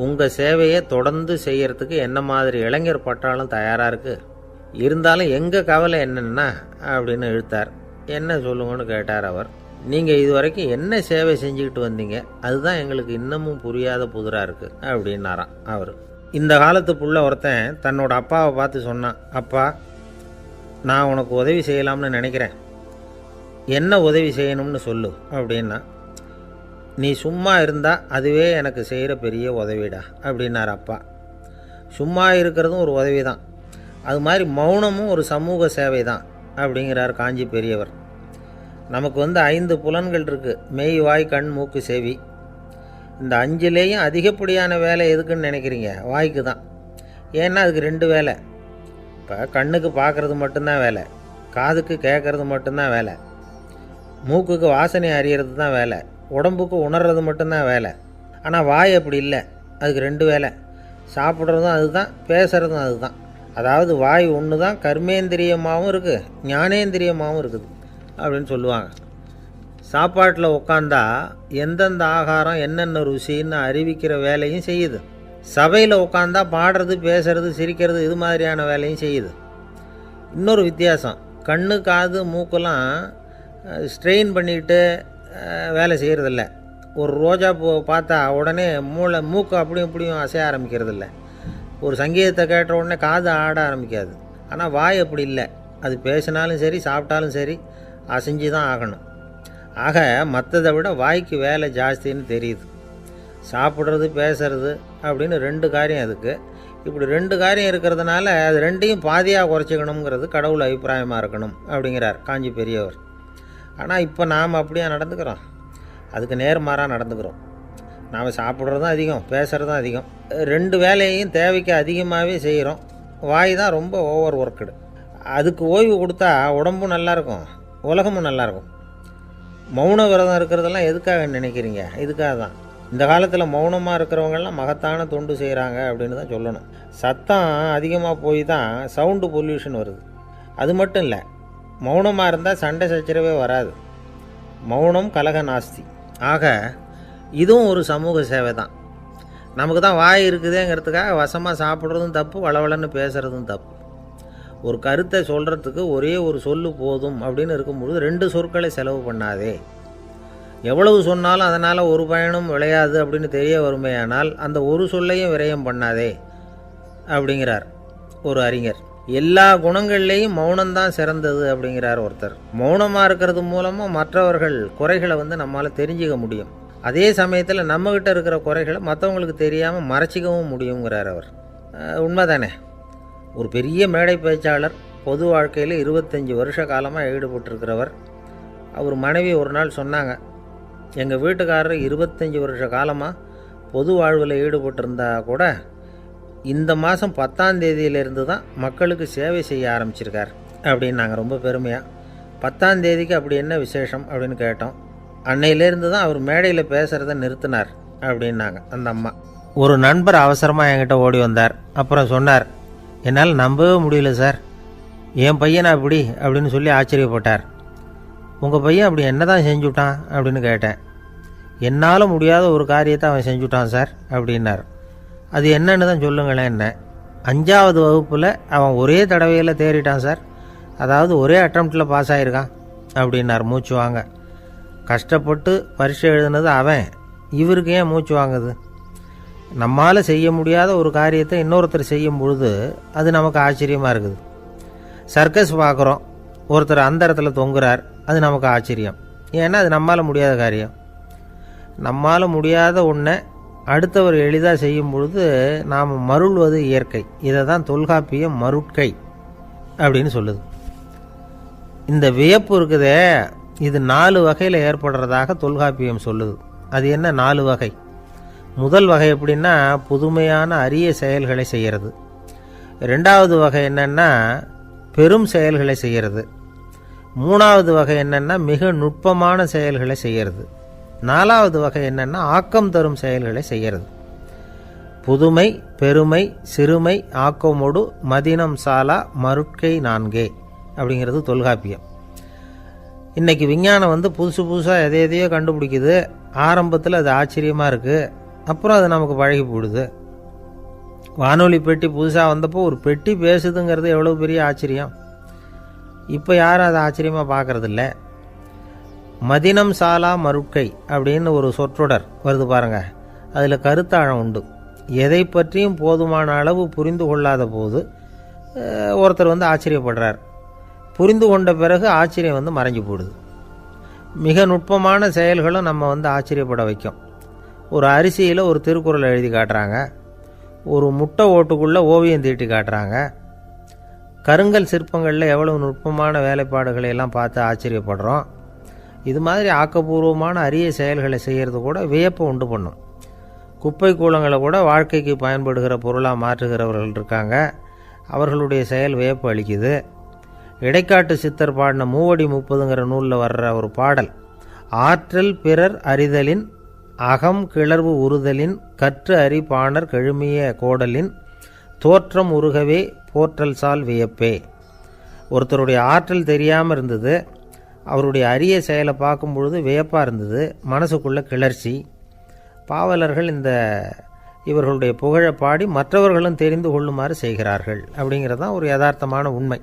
உங்கள் சேவையை தொடர்ந்து செய்கிறதுக்கு என்ன மாதிரி இளைஞர் பட்டாலும் தயாராக இருக்குது, இருந்தாலும் எங்கள் கவலை என்னென்னா அப்படின்னு இழுத்தார். என்ன சொல்லுங்கன்னு கேட்டார் அவர். நீங்கள் இது வரைக்கும் என்ன சேவை செஞ்சுக்கிட்டு வந்தீங்க, அதுதான் எங்களுக்கு இன்னமும் புரியாத புதிராக இருக்குது அப்படின்னாராம் அவர். இந்த காலத்து புள்ள ஒருத்தன் தன்னோட அப்பாவை பார்த்து சொன்னான், அப்பா, நான் உனக்கு உதவி செய்யலாம்னு நினைக்கிறேன், என்ன உதவி செய்யணும்னு சொல்லு அப்படின்னா. நீ சும்மா இருந்தால் அதுவே எனக்கு செய்கிற பெரிய உதவிடா அப்படின்னார் அப்பா. சும்மா இருக்கிறதும் ஒரு உதவி தான், அது மாதிரி மௌனமும் ஒரு சமூக சேவை தான் அப்படிங்கிறார் காஞ்சி பெரியவர். நமக்கு 5 புலன்கள் இருக்குது, மெய், வாய், கண், மூக்கு, செவி. இந்த 5லேயும் அதிகப்படியான வேலை எதுக்குன்னு நினைக்கிறீங்க? வாய்க்கு தான். ஏன்னா அதுக்கு 2 வேலை. இப்போ கண்ணுக்கு பார்க்குறது மட்டும்தான் வேலை, காதுக்கு கேட்குறது மட்டும்தான் வேலை, மூக்குக்கு வாசனை அறியறது தான் வேலை, உடம்புக்கு உணர்றது மட்டும்தான் வேலை. ஆனால் வாய் அப்படி இல்லை, அதுக்கு 2 வேலை, சாப்பிட்றதும் அதுதான், பேசுகிறதும் அதுதான். அதாவது வாய் ஒன்று தான் கர்மேந்திரியமாகவும் இருக்குது, ஞானேந்திரியமாகவும் இருக்குது அப்படின்னு சொல்லுவாங்க. சாப்பாட்டில் உட்காந்தா எந்தெந்த ஆகாரம் என்னென்ன ருசின்னு அறிவிக்கிற வேலையும் செய்யுது. சபையில் உட்காந்தா பாடுறது, பேசுறது, சிரிக்கிறது, இது மாதிரியான வேலையும் செய்யுது. இன்னொரு வித்தியாசம், கண்ணு காது மூக்கெல்லாம் ஸ்ட்ரெயின் பண்ணிக்கிட்டு வேலை செய்கிறதில்ல. ஒரு ரோஜா பூ பார்த்தா உடனே மூக்கு அப்படியும் இப்படியும் அசைய ஆரம்பிக்கிறதில்ல. ஒரு சங்கீதத்தை கேட்ட உடனே காது ஆட ஆரம்பிக்காது. ஆனால் வாய் அப்படி இல்லை, அது பேசினாலும் சரி சாப்பிட்டாலும் சரி அசைஞ்சு தான் ஆகணும். ஆக மற்றதை விட வாய்க்கு வேலை ஜாஸ்தின்னு தெரியுது. சாப்பிட்றது பேசுறது அப்படின்னு 2 காரியம் அதுக்கு. இப்படி 2 காரியம் இருக்கிறதுனால அது 2ஐயும் பாதியாக குறைச்சிக்கணுங்கிறது கடவுள் அபிப்பிராயமாக இருக்கணும் அப்படிங்கிறார் காஞ்சி பெரியவர். ஆனால் இப்போ நாம் அப்படியே நடந்துக்கிறோம், அதுக்கு நேர்மாறாக நடந்துக்கிறோம். நாம் சாப்பிட்றதும் அதிகம், பேசுகிறதும் அதிகம், 2 வேலையையும் தேவைக்கு அதிகமாகவே செய்கிறோம். வாய் தான் ரொம்ப ஓவர் ஒர்க்குடு. அதுக்கு ஓய்வு கொடுத்தா உடம்பும் நல்லாயிருக்கும், உலகமும் நல்லாயிருக்கும். மௌன விரதம் இருக்கிறதெல்லாம் எதுக்காக நினைக்கிறீங்க? இதுக்காக தான். இந்த காலத்தில் மௌனமாக இருக்கிறவங்கெல்லாம் மகத்தான தொண்டு செய்கிறாங்க அப்படின்னு தான் சொல்லணும். சத்தம் அதிகமாக போய் தான் சவுண்டு பொல்யூஷன் வருது. அது மட்டும் இல்லை, மௌனமாக இருந்தால் சண்டை சச்சரவே வராது. மௌனம் கலக நாஸ்தி. ஆக இதுவும் ஒரு சமூக சேவை தான். நமக்கு தான் வாய் இருக்குதேங்கிறதுக்காக வசமாக சாப்பிட்றதும் தப்பு, வளவளன்னு பேசுகிறதும் தப்பு. ஒரு கருத்தை சொல்கிறதுக்கு ஒரே ஒரு சொல்லு போதும் அப்படின்னு இருக்கும்பொழுது 2 சொற்களை செலவு பண்ணாதே. எவ்வளவு சொன்னாலும் அதனால் ஒரு பயனும் விளையாது அப்படின்னு தெரிய வருமேயானால் அந்த ஒரு சொல்லையும் விரயம் பண்ணாதே அப்படிங்கிறார் ஒரு அறிஞர். எல்லா குணங்கள்லேயும் மௌனம்தான் சிறந்தது அப்படிங்கிறார் ஒருத்தர். மௌனமாக இருக்கிறது மூலமாக மற்றவர்கள் குறைகளை நம்மளால் தெரிஞ்சிக்க முடியும். அதே சமயத்தில் நம்மக்கிட்ட இருக்கிற குறைகளை மற்றவங்களுக்கு தெரியாமல் மறைச்சிக்கவும் முடியுங்கிறார் அவர். உண்மைதானே? ஒரு பெரிய மேடை பேச்சாளர், பொது வாழ்க்கையில் 25 வருஷ காலமாக ஈடுபட்டிருக்கிறவர். அவர் மனைவி ஒரு நாள் சொன்னாங்க, எங்கள் வீட்டுக்காரர் 25 வருஷ காலமாக பொது வாழ்வில் ஈடுபட்டிருந்தா கூட இந்த மாதம் 10ஆம் தேதியிலேருந்து தான் மக்களுக்கு சேவை செய்ய ஆரம்பிச்சிருக்கார் அப்படின்னு நாங்கள் ரொம்ப பெருமையாக. 10ஆம் தேதிக்கு அப்படி என்ன விசேஷம் அப்படின்னு கேட்டோம். அன்னையிலேருந்து தான் அவர் மேடையில் பேசுகிறத நிறுத்தினார் அப்படின்னாங்க அந்த அம்மா. ஒரு நண்பர் அவசரமாக என்கிட்ட ஓடி வந்தார். அப்புறம் சொன்னார், என்னால் நம்பவே முடியல சார், என் பையனை அப்படி அப்படின்னு சொல்லி ஆச்சரியப்பட்டார். உங்கள் பையன் அப்படி என்ன தான் செஞ்சுட்டான் அப்படின்னு கேட்டேன். என்னால் முடியாத ஒரு காரியத்தை அவன் செஞ்சுட்டான் சார் அப்படின்னார். அது என்னன்னு தான் சொல்லுங்களேன். என்ன 5ஆவது வகுப்பில் அவன் ஒரே தடவையில் தேறிட்டான் சார், அதாவது ஒரே அட்டம்ப்டில் பாஸ் ஆகிருக்கான் அப்படின்னார் மூச்சு வாங்க. கஷ்டப்பட்டு பரீட்சை எழுதுனது அவன், இவருக்கு ஏன் மூச்சு வாங்குது? நம்மால் செய்ய முடியாத ஒரு காரியத்தை இன்னொருத்தர் செய்யும் பொழுது அது நமக்கு ஆச்சரியமாக இருக்குது. சர்க்கஸ் பார்க்குறோம், ஒருத்தர் அந்த இடத்துல தொங்குறார், அது நமக்கு ஆச்சரியம். ஏன்னா அது நம்மால் முடியாத காரியம். நம்மால் முடியாத ஒன்றை அடுத்தவர் எளிதாக செய்யும் பொழுது நாம் மருள்வது இயற்கை. இதை தான் தொல்காப்பியம் மருட்கை அப்படின்னு சொல்லுது. இந்த வியப்பு இருக்குதே, இது 4 வகையில் ஏற்படுறதாக தொல்காப்பியம் சொல்லுது. அது என்ன 4 வகை? முதல் வகை எப்படின்னா புதுமையான அரிய செயல்களை செய்கிறது. 2வது வகை என்னென்னா பெரும் செயல்களை செய்கிறது. 3வது வகை என்னென்னா மிக நுட்பமான செயல்களை செய்கிறது. 4வது வகை என்னென்னா ஆக்கம் தரும் செயல்களை செய்கிறது. புதுமை, பெருமை, சிறுமை, ஆக்கமோடு மதினம் சாலா மருட்கை 4 அப்படிங்கிறது தொல்காப்பியம். இன்றைக்கி விஞ்ஞானம் புதுசு புதுசாக எதையோ கண்டுபிடிக்குது. ஆரம்பத்தில் அது ஆச்சரியமாக இருக்குது, அப்புறம் அது நமக்கு பழகி போடுது. வானொலி பெட்டி புதுசாக வந்தப்போ ஒரு பெட்டி பேசுதுங்கிறது எவ்வளோ பெரிய ஆச்சரியம். இப்போ யாரும் அதை ஆச்சரியமாக பார்க்குறதில்ல. மதினம் சாலா மருட்கை அப்படின்னு ஒரு சொற்றொடர் வருது பாருங்க, அதில் கருத்தாழம் உண்டு. எதை பற்றியும் போதுமான அளவு புரிந்து கொள்ளாத போது ஒருத்தர் ஆச்சரியப்படுறார். புரிந்து கொண்ட பிறகு ஆச்சரியம் மறைஞ்சு போடுது. மிக நுட்பமான செயல்களும் நம்ம ஆச்சரியப்பட வைக்கும். ஒரு அரிசியில் ஒரு திருக்குறள் எழுதி காட்டுறாங்க, ஒரு முட்டை ஓட்டுக்குள்ளே ஓவியம் தீட்டி காட்டுறாங்க. கருங்கல் சிற்பங்களில் எவ்வளவு நுட்பமான வேலைப்பாடுகளை எல்லாம் பார்த்து ஆச்சரியப்படுறோம். இது மாதிரி ஆக்கப்பூர்வமான அரிய செயல்களை செய்கிறது கூட வியப்பை உண்டு பண்ணும். குப்பை கூலங்களை கூட வாழ்க்கைக்கு பயன்படுகிற பொருளாக மாற்றுகிறவர்கள் இருக்காங்க. அவர்களுடைய செயல் வியப்பு அளிக்குது. இடைக்காட்டு சித்தர் பாடின 30 நூலில் வர்ற ஒரு பாடல், ஆற்றல் பிறர் அறிதலின் அகம் கிளர்வு உறுதலின் கற்று அறி பாணர் கெழுமிய கோடலின் தோற்றம் உருகவே போற்றல் சால் வியப்பே. ஒருத்தருடைய ஆற்றல் தெரியாமல் இருந்தது, அவருடைய அரிய செயலை பார்க்கும் பொழுது வியப்பாக இருந்தது, மனசுக்குள்ள கிளர்ச்சி. பாவலர்கள் இவர்களுடைய புகழை பாடி மற்றவர்களும் தெரிந்து கொள்ளுமாறு செய்கிறார்கள் அப்படிங்கிறது தான் ஒரு யதார்த்தமான உண்மை.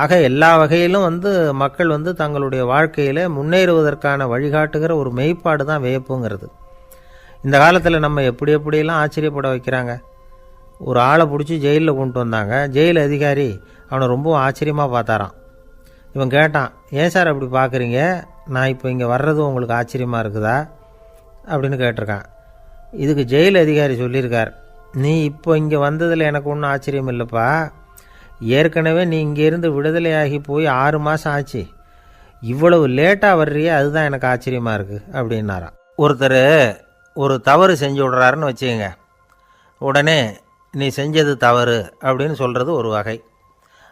ஆக எல்லா வகையிலும் மக்கள் தங்களுடைய வாழ்க்கையில் முன்னேறுவதற்கான வழிகாட்டுகிற ஒரு மெய்ப்பாடு தான் வியப்புங்கிறது. இந்த காலத்தில் நம்ம எப்படி எப்படியெல்லாம் ஆச்சரியப்பட வைக்கிறாங்க. ஒரு ஆளை பிடிச்சி ஜெயிலில் கொண்டு வந்தாங்க. ஜெயில் அதிகாரி அவனை ரொம்ப ஆச்சரியமாக பார்த்தாரான். இவன் கேட்டான், ஏன் சார் அப்படி பார்க்குறீங்க, நான் இப்போ இங்கே வர்றது உங்களுக்கு ஆச்சரியமாக இருக்குதா அப்படின்னு கேட்டிருக்கான். இதுக்கு ஜெயில் அதிகாரி சொல்லியிருக்கார், நீ இப்போ இங்கே வந்ததில் எனக்கு ஒன்றும் ஆச்சரியம் இல்லைப்பா, ஏற்கனவே நீ இங்கேருந்து விடுதலையாகி போய் 6 மாதம் ஆச்சு, இவ்வளவு லேட்டாக வர்றியே அதுதான் எனக்கு ஆச்சரியமாக இருக்குது அப்படின்னாராம். ஒருத்தர் ஒரு தவறு செஞ்சு விட்றாருன்னு வச்சுக்கோங்க, உடனே நீ செஞ்சது தவறு அப்படின்னு சொல்கிறது ஒரு வகை.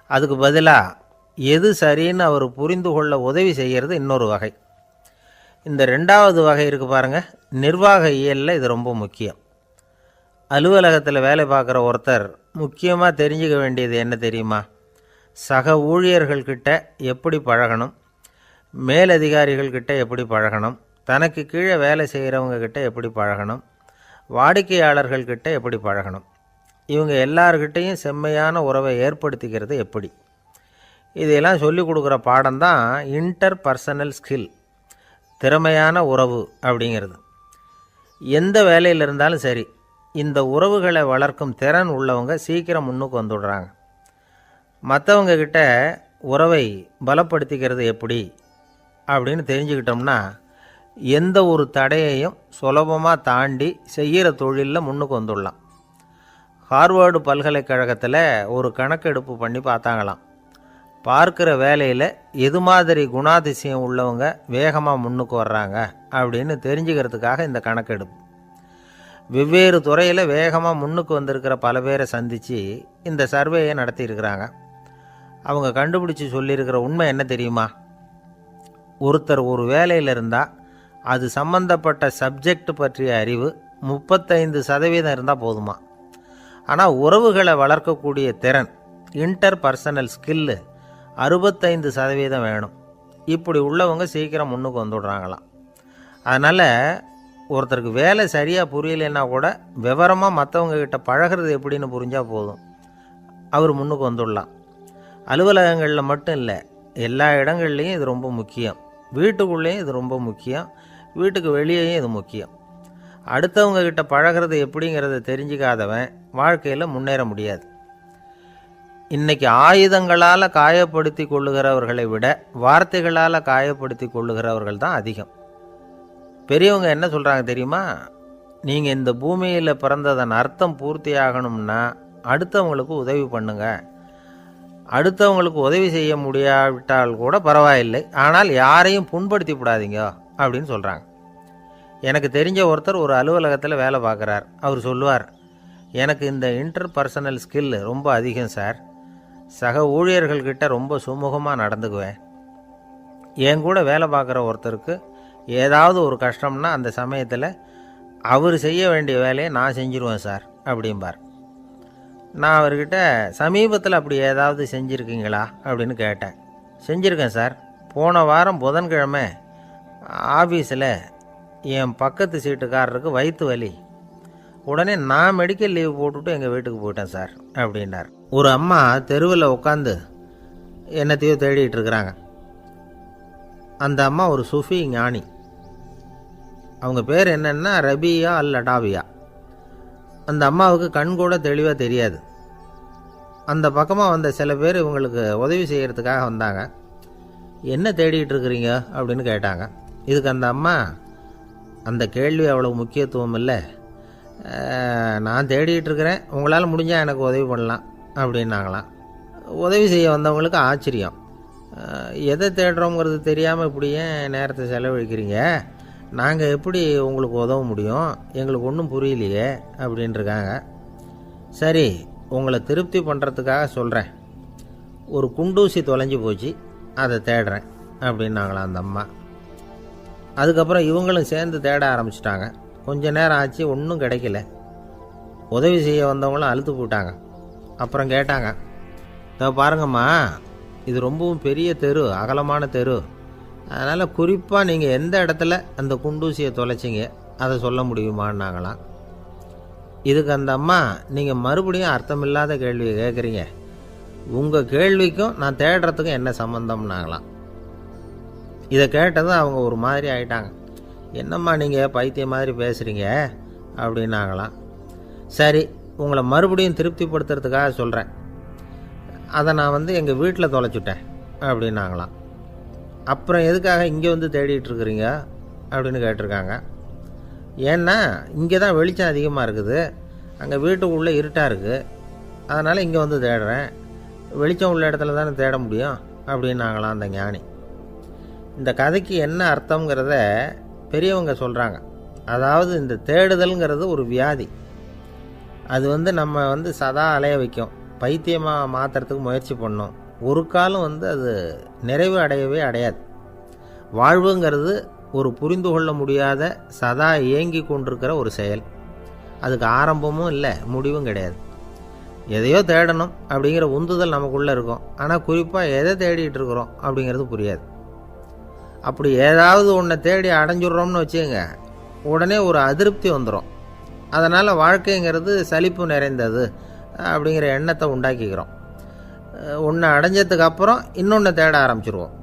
அதுக்கு பதிலாக எது சரின்னு அவர் புரிந்து கொள்ள உதவி செய்கிறது இன்னொரு வகை. இந்த 2வது வகை இருக்குது பாருங்கள், நிர்வாக இயலில் இது ரொம்ப முக்கியம். அலுவலகத்தில் வேலை பார்க்குற ஒருத்தர் முக்கியமாக தெரிஞ்சுக்க வேண்டியது என்ன தெரியுமா? சக ஊழியர்கள்கிட்ட எப்படி பழகணும், மேலதிகாரிகள்கிட்ட எப்படி பழகணும், தனக்கு கீழே வேலை செய்கிறவங்கக்கிட்ட எப்படி பழகணும், வாடிக்கையாளர்கள்கிட்ட எப்படி பழகணும், இவங்க எல்லார்கிட்டையும் செம்மையான உறவை ஏற்படுத்திக்கிறது எப்படி, இதையெல்லாம் சொல்லிக் கொடுக்குற பாடம் தான் இன்டர் பர்சனல் ஸ்கில், திறமையான உறவு அப்படிங்கிறது. எந்த வேலையில் இருந்தாலும் சரி, இந்த உறவுகளை வளர்க்கும் திறன் உள்ளவங்க சீக்கிரம் முன்னுக்கு வந்துடுறாங்க. மற்றவங்க கிட்ட உறவை பலப்படுத்திக்கிறது எப்படி அப்படின்னு தெரிஞ்சுக்கிட்டோம்னா எந்த ஒரு தடையையும் சுலபமாக தாண்டி செய்கிற தொழிலில் முன்னுக்கு வந்துடலாம். ஹார்வர்டு பல்கலைக்கழகத்தில் ஒரு கணக்கெடுப்பு பண்ணி பார்த்தாங்களாம். பார்க்குற வேலையில் எது மாதிரி குணாதிசயம் உள்ளவங்க வேகமாக முன்னுக்கு வர்றாங்க அப்படின்னு தெரிஞ்சுக்கிறதுக்காக இந்த கணக்கெடுப்பு. வெவ்வேறு துறையில் வேகமாக முன்னுக்கு வந்திருக்கிற பல பேரை சந்தித்து இந்த சர்வேயை நடத்தியிருக்கிறாங்க. அவங்க கண்டுபிடிச்சி சொல்லியிருக்கிற உண்மை என்ன தெரியுமா? ஒருத்தர் ஒரு வேலையில் இருந்தால் அது சம்பந்தப்பட்ட சப்ஜெக்ட் பற்றிய அறிவு 35% இருந்தால் போதுமா. ஆனால் உறவுகளை வளர்க்கக்கூடிய திறன், இன்டர் பர்சனல் ஸ்கில்லு 65% வேணும். இப்படி உள்ளவங்க சீக்கிரம் முன்னுக்கு வந்துடுறாங்களாம். அதனால் ஒருத்தருக்கு வேலை சரியாக புரியலைன்னா கூட விவரமாக மற்றவங்கக்கிட்ட பழகிறது எப்படின்னு புரிஞ்சால் போதும், அவர் முன்னுக்கு வந்துடலாம். அலுவலகங்களில் மட்டும் இல்லை, எல்லா இடங்கள்லேயும் இது ரொம்ப முக்கியம். வீட்டுக்குள்ளேயும் இது ரொம்ப முக்கியம், வீட்டுக்கு வெளியேயும் இது முக்கியம். அடுத்தவங்கக்கிட்ட பழகிறது எப்படிங்கிறத தெரிஞ்சிக்காதவன் வாழ்க்கையில் முன்னேற முடியாது. இன்றைக்கி ஆயுதங்களால் காயப்படுத்தி கொள்ளுகிறவர்களை விட வார்த்தைகளால் காயப்படுத்தி கொள்ளுகிறவர்கள் தான் அதிகம். பெரியவங்க என்ன சொல்கிறாங்க தெரியுமா? நீங்கள் இந்த பூமியில் பிறந்ததன் அர்த்தம் பூர்த்தி ஆகணும்னா அடுத்தவங்களுக்கு உதவி பண்ணுங்க. அடுத்தவங்களுக்கு உதவி செய்ய முடியாவிட்டால் கூட பரவாயில்லை, ஆனால் யாரையும் புண்படுத்தி விடாதீங்க அப்படின்னு சொல்கிறாங்க. எனக்கு தெரிஞ்ச ஒருத்தர் ஒரு அலுவலகத்தில் வேலை பார்க்குறார். அவர் சொல்லுவார், எனக்கு இந்த இன்டர் பர்சனல் ஸ்கில் ரொம்ப அதிகம் சார், சக ஊழியர்கள்கிட்ட ரொம்ப சுமூகமாக நடந்துக்குவேன். என் கூட வேலை பார்க்குற ஒருத்தருக்கு ஏதாவது ஒரு கஷ்டம்னா அந்த சமயத்தில் அவர் செய்ய வேண்டிய வேலையை நான் செஞ்சுருவேன் சார் அப்படிம்பார். நான் அவர்கிட்ட சமீபத்தில் அப்படி ஏதாவது செஞ்சுருக்கீங்களா அப்படின்னு கேட்டேன். செஞ்சுருக்கேன் சார். போன வாரம் புதன்கிழமை ஆஃபீஸில் என் பக்கத்து சீட்டுக்காரருக்கு வயிற்று வலி, உடனே நான் மெடிக்கல் லீவ் போட்டுவிட்டு எங்கள் வீட்டுக்கு போயிட்டேன் சார் அப்படின்னார். ஒரு அம்மா தெருவில் உட்காந்து என்னத்தையோ தேடிட்டு இருக்கிறாங்க. அந்த அம்மா ஒரு சூஃபி ஞானி. அவங்க பேர் என்னென்னா ரபியா அல் அடாவியா. அந்த அம்மாவுக்கு கண் கூட தெளிவாக தெரியாது. அந்த பக்கமாக வந்த சில பேர் இவங்களுக்கு உதவி செய்கிறதுக்காக வந்தாங்க. என்ன தேடிகிட்டு இருக்கிறீங்க அப்படின்னு கேட்டாங்க. இதுக்கு அந்த அம்மா, அந்த கேள்வி அவ்வளோ முக்கியத்துவம் இல்லை, நான் தேடிகிட்டு இருக்கிறேன், உங்களால் முடிஞ்சால் எனக்கு உதவி பண்ணலாம் அப்படின்னாங்களாம். உதவி செய்ய வந்தவங்களுக்கு ஆச்சரியம். எதை தேடுறோங்கிறது தெரியாமல் இப்படி ஏன் நேரத்தை செலவழிக்கிறீங்க, நாங்கள் எப்படி உங்களுக்கு உதவ முடியும், எங்களுக்கு ஒன்றும் புரியலையே அப்படின்ட்டுருக்காங்க. சரி, உங்களை திருப்தி பண்ணுறதுக்காக சொல்கிறேன், ஒரு குண்டூசி தொலைஞ்சி போச்சு, அதை தேடுறேன் அப்படின்னாங்களாம் அந்த அம்மா. அதுக்கப்புறம் இவங்களும் சேர்ந்து தேட ஆரம்பிச்சிட்டாங்க. கொஞ்ச நேரம் ஆச்சு, ஒன்றும் கிடைக்கல. உதவி செய்ய வந்தவங்களும் அழுத்து போட்டாங்க. அப்புறம் கேட்டாங்க, இதை பாருங்கம்மா, இது ரொம்பவும் பெரிய தெரு, அகலமான தெரு, அதனால் குறிப்பாக நீங்கள் எந்த இடத்துல அந்த குண்டூசியை தொலைச்சிங்க அதை சொல்ல முடியுமான்னாங்களாம். இதுக்கு அந்த அம்மா, நீங்கள் மறுபடியும் அர்த்தமில்லாத கேள்வியை கேட்குறீங்க, உங்கள் கேள்விக்கும் நான் தேடுறதுக்கும் என்ன சம்மந்தம்னாங்களாம். இதை கேட்டதும் அவங்க ஒரு மாதிரி ஆயிட்டாங்க. என்னம்மா நீங்கள் பைத்தியம் மாதிரி பேசுகிறீங்க அப்படின்னாங்களாம். சரி, உங்களை மறுபடியும் திருப்திப்படுத்துறதுக்காக சொல்கிறேன், அதை நான் எங்கள் வீட்டில் தொலைச்சுட்டேன் அப்படின்னாங்களாம். அப்புறம் எதுக்காக இங்கே தேடிட்டு இருக்கிறீங்க அப்படின்னு கேட்டிருக்காங்க. ஏன்னா இங்கே தான் வெளிச்சம் அதிகமாக இருக்குது, அங்கே வீட்டுக்குள்ளே இருட்டாக இருக்குது, அதனால் இங்கே தேடுறேன், வெளிச்சம் உள்ள இடத்துல தானே தேட முடியும் அப்படின்னாங்களாம் அந்த ஞானி. இந்த கதைக்கு என்ன அர்த்தங்கிறத பெரியவங்க சொல்கிறாங்க. அதாவது இந்த தேடுதல்ங்கிறது ஒரு வியாதி. அது நம்ம சதா அலைய வைக்கும், பைத்தியமாக மாற்றுறதுக்கு முயற்சி பண்ணோம். ஒரு காலம் அது நிறைவு அடையவே அடையாது. வாழ்வுங்கிறது ஒரு புரிந்து கொள்ள முடியாத சதா இயங்கி கொண்டிருக்கிற ஒரு செயல். அதுக்கு ஆரம்பமும் இல்லை, முடிவும் கிடையாது. எதையோ தேடணும் அப்படிங்கிற உந்துதல் நமக்குள்ளே இருக்கும், ஆனால் குறிப்பாக எதை தேடிட்டு இருக்கிறோம் அப்படிங்கிறது புரியாது. அப்படி ஏதாவது ஒன்றை தேடி அடைஞ்சிட்றோம்னு வச்சுக்கோங்க, உடனே ஒரு அதிருப்தி வந்துடும். அதனால் வாழ்க்கைங்கிறது சலிப்பு நிறைந்தது அப்படிங்கிற எண்ணத்தை உண்டாக்கிக்கிறோம். ஒன்று அடைஞ்சதுக்கு அப்புறம் இன்னொன்று தேட ஆரம்பிச்சிருவோம்.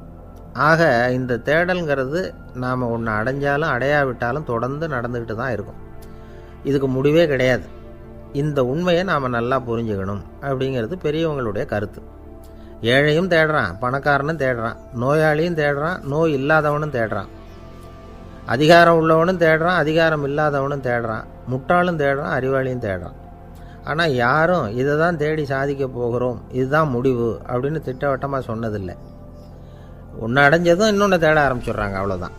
ஆக இந்த தேடல்ங்கிறது நாம் ஒன்று அடைஞ்சாலும் அடையாவிட்டாலும் தொடர்ந்து நடந்துக்கிட்டு தான் இருக்கும். இதுக்கு முடிவே கிடையாது. இந்த உண்மையை நாம் நல்லா புரிஞ்சுக்கணும் அப்படிங்கிறது பெரியவங்களுடைய கருத்து. ஏழையும் தேடுறான், பணக்காரனும் தேடுறான், நோயாளியும் தேடுறான், நோய் இல்லாதவனும் தேடுறான், அதிகாரம் உள்ளவனும் தேடுறான், அதிகாரம் இல்லாதவனும் தேடுறான், முட்டாளும் தேடுறான், அறிவாளியும் தேடுறான். ஆனால் யாரும் இதை தான் தேடி சாதிக்க போகிறோம், இதுதான் முடிவு அப்படின்னு திட்டவட்டமாக சொன்னதில்லை. ஒன்று அடைஞ்சதும் இன்னொன்று தேட ஆரம்பிச்சிடுறாங்க, அவ்வளோதான்.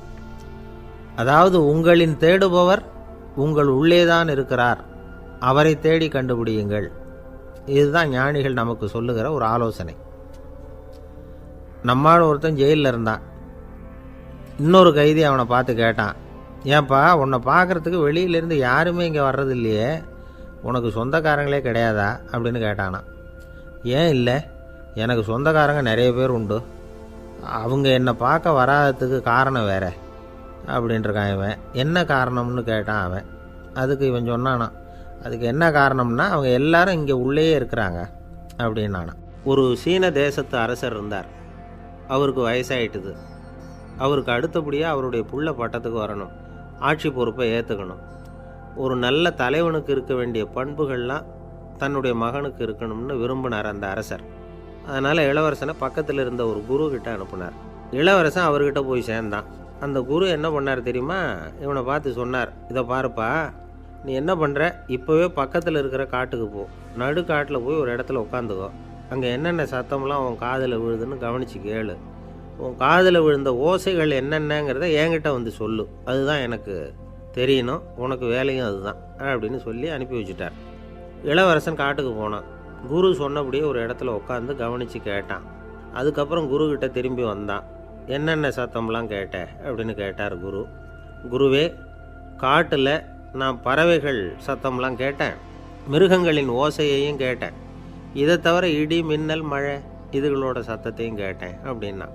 அதாவது உங்களின் தேடுபவர் உங்கள் உள்ளே தான் இருக்கிறார், அவரை தேடி கண்டுபிடியுங்கள். இதுதான் ஞானிகள் நமக்கு சொல்லுகிற ஒரு ஆலோசனை. நம்மால் ஒருத்தன் ஜெயிலில் இருந்தான். இன்னொரு கைதி அவனை பார்த்து கேட்டான், ஏன்பா உன்னை பார்க்குறதுக்கு வெளியிலேருந்து யாருமே இங்கே வர்றது இல்லையே, உனக்கு சொந்தக்காரங்களே கிடையாதா அப்படின்னு கேட்டானா. ஏன் இல்லை, எனக்கு சொந்தக்காரங்க நிறைய பேர் உண்டு, அவங்க என்னை பார்க்க வராததுக்கு காரணம் வேற அப்படின்ட்டுருக்கான் இவன். என்ன காரணம்னு கேட்டான் அவன். அதுக்கு இவன் சொன்னானா, அதுக்கு என்ன காரணம்னா அவங்க எல்லாரும் இங்கே உள்ளேயே இருக்கிறாங்க அப்படின்னானா. ஒரு சீன தேசத்து அரசர் இருந்தார். அவருக்கு வயசாயிட்டுது. அவருக்கு அடுத்தபடியாக அவருடைய புள்ள பட்டத்துக்கு வரணும், ஆட்சி பொறுப்பை ஏற்றுக்கணும். ஒரு நல்ல தலைவனுக்கு இருக்க வேண்டிய பண்புகள்லாம் தன்னுடைய மகனுக்கு இருக்கணும்னு விரும்பினார் அந்த அரசர். அதனால் இளவரசனை பக்கத்தில் இருந்த ஒரு குரு கிட்ட அனுப்புனார். இளவரசன் அவர்கிட்ட போய் சேர்ந்தான். அந்த குரு என்ன பண்ணார் தெரியுமா, இவனை பார்த்து சொன்னார், இதை பாருப்பா, நீ என்ன பண்ணுற, இப்போவே பக்கத்தில் இருக்கிற காட்டுக்கு போ, நடு காட்டில் போய் ஒரு இடத்துல உட்காந்துக்கோ, அங்கே என்னென்ன சத்தம்லாம் உன் காதில் விழுதுன்னு கவனித்து கேளு, உன் காதில் விழுந்த ஓசைகள் என்னென்னங்கிறத என்கிட்ட சொல்லு, அதுதான் எனக்கு தெரியணும், உனக்கு வேலையும் அதுதான் அப்படின்னு சொல்லி அனுப்பி வச்சுட்டார். இளவரசன் காட்டுக்கு போனான். குரு சொன்னபடியே ஒரு இடத்துல உட்காந்து கவனித்து கேட்டான். அதுக்கப்புறம் குருக்கிட்ட திரும்பி வந்தான். என்னென்ன சத்தம்லாம் கேட்ட அப்படின்னு கேட்டார் குரு. குருவே, காட்டில் நான் பறவைகள் சத்தம்லாம் கேட்டேன், மிருகங்களின் ஓசையையும் கேட்டேன், இதை தவிர இடி மின்னல் மழை இதுகளோட சத்தத்தையும் கேட்டேன் அப்படின்னா.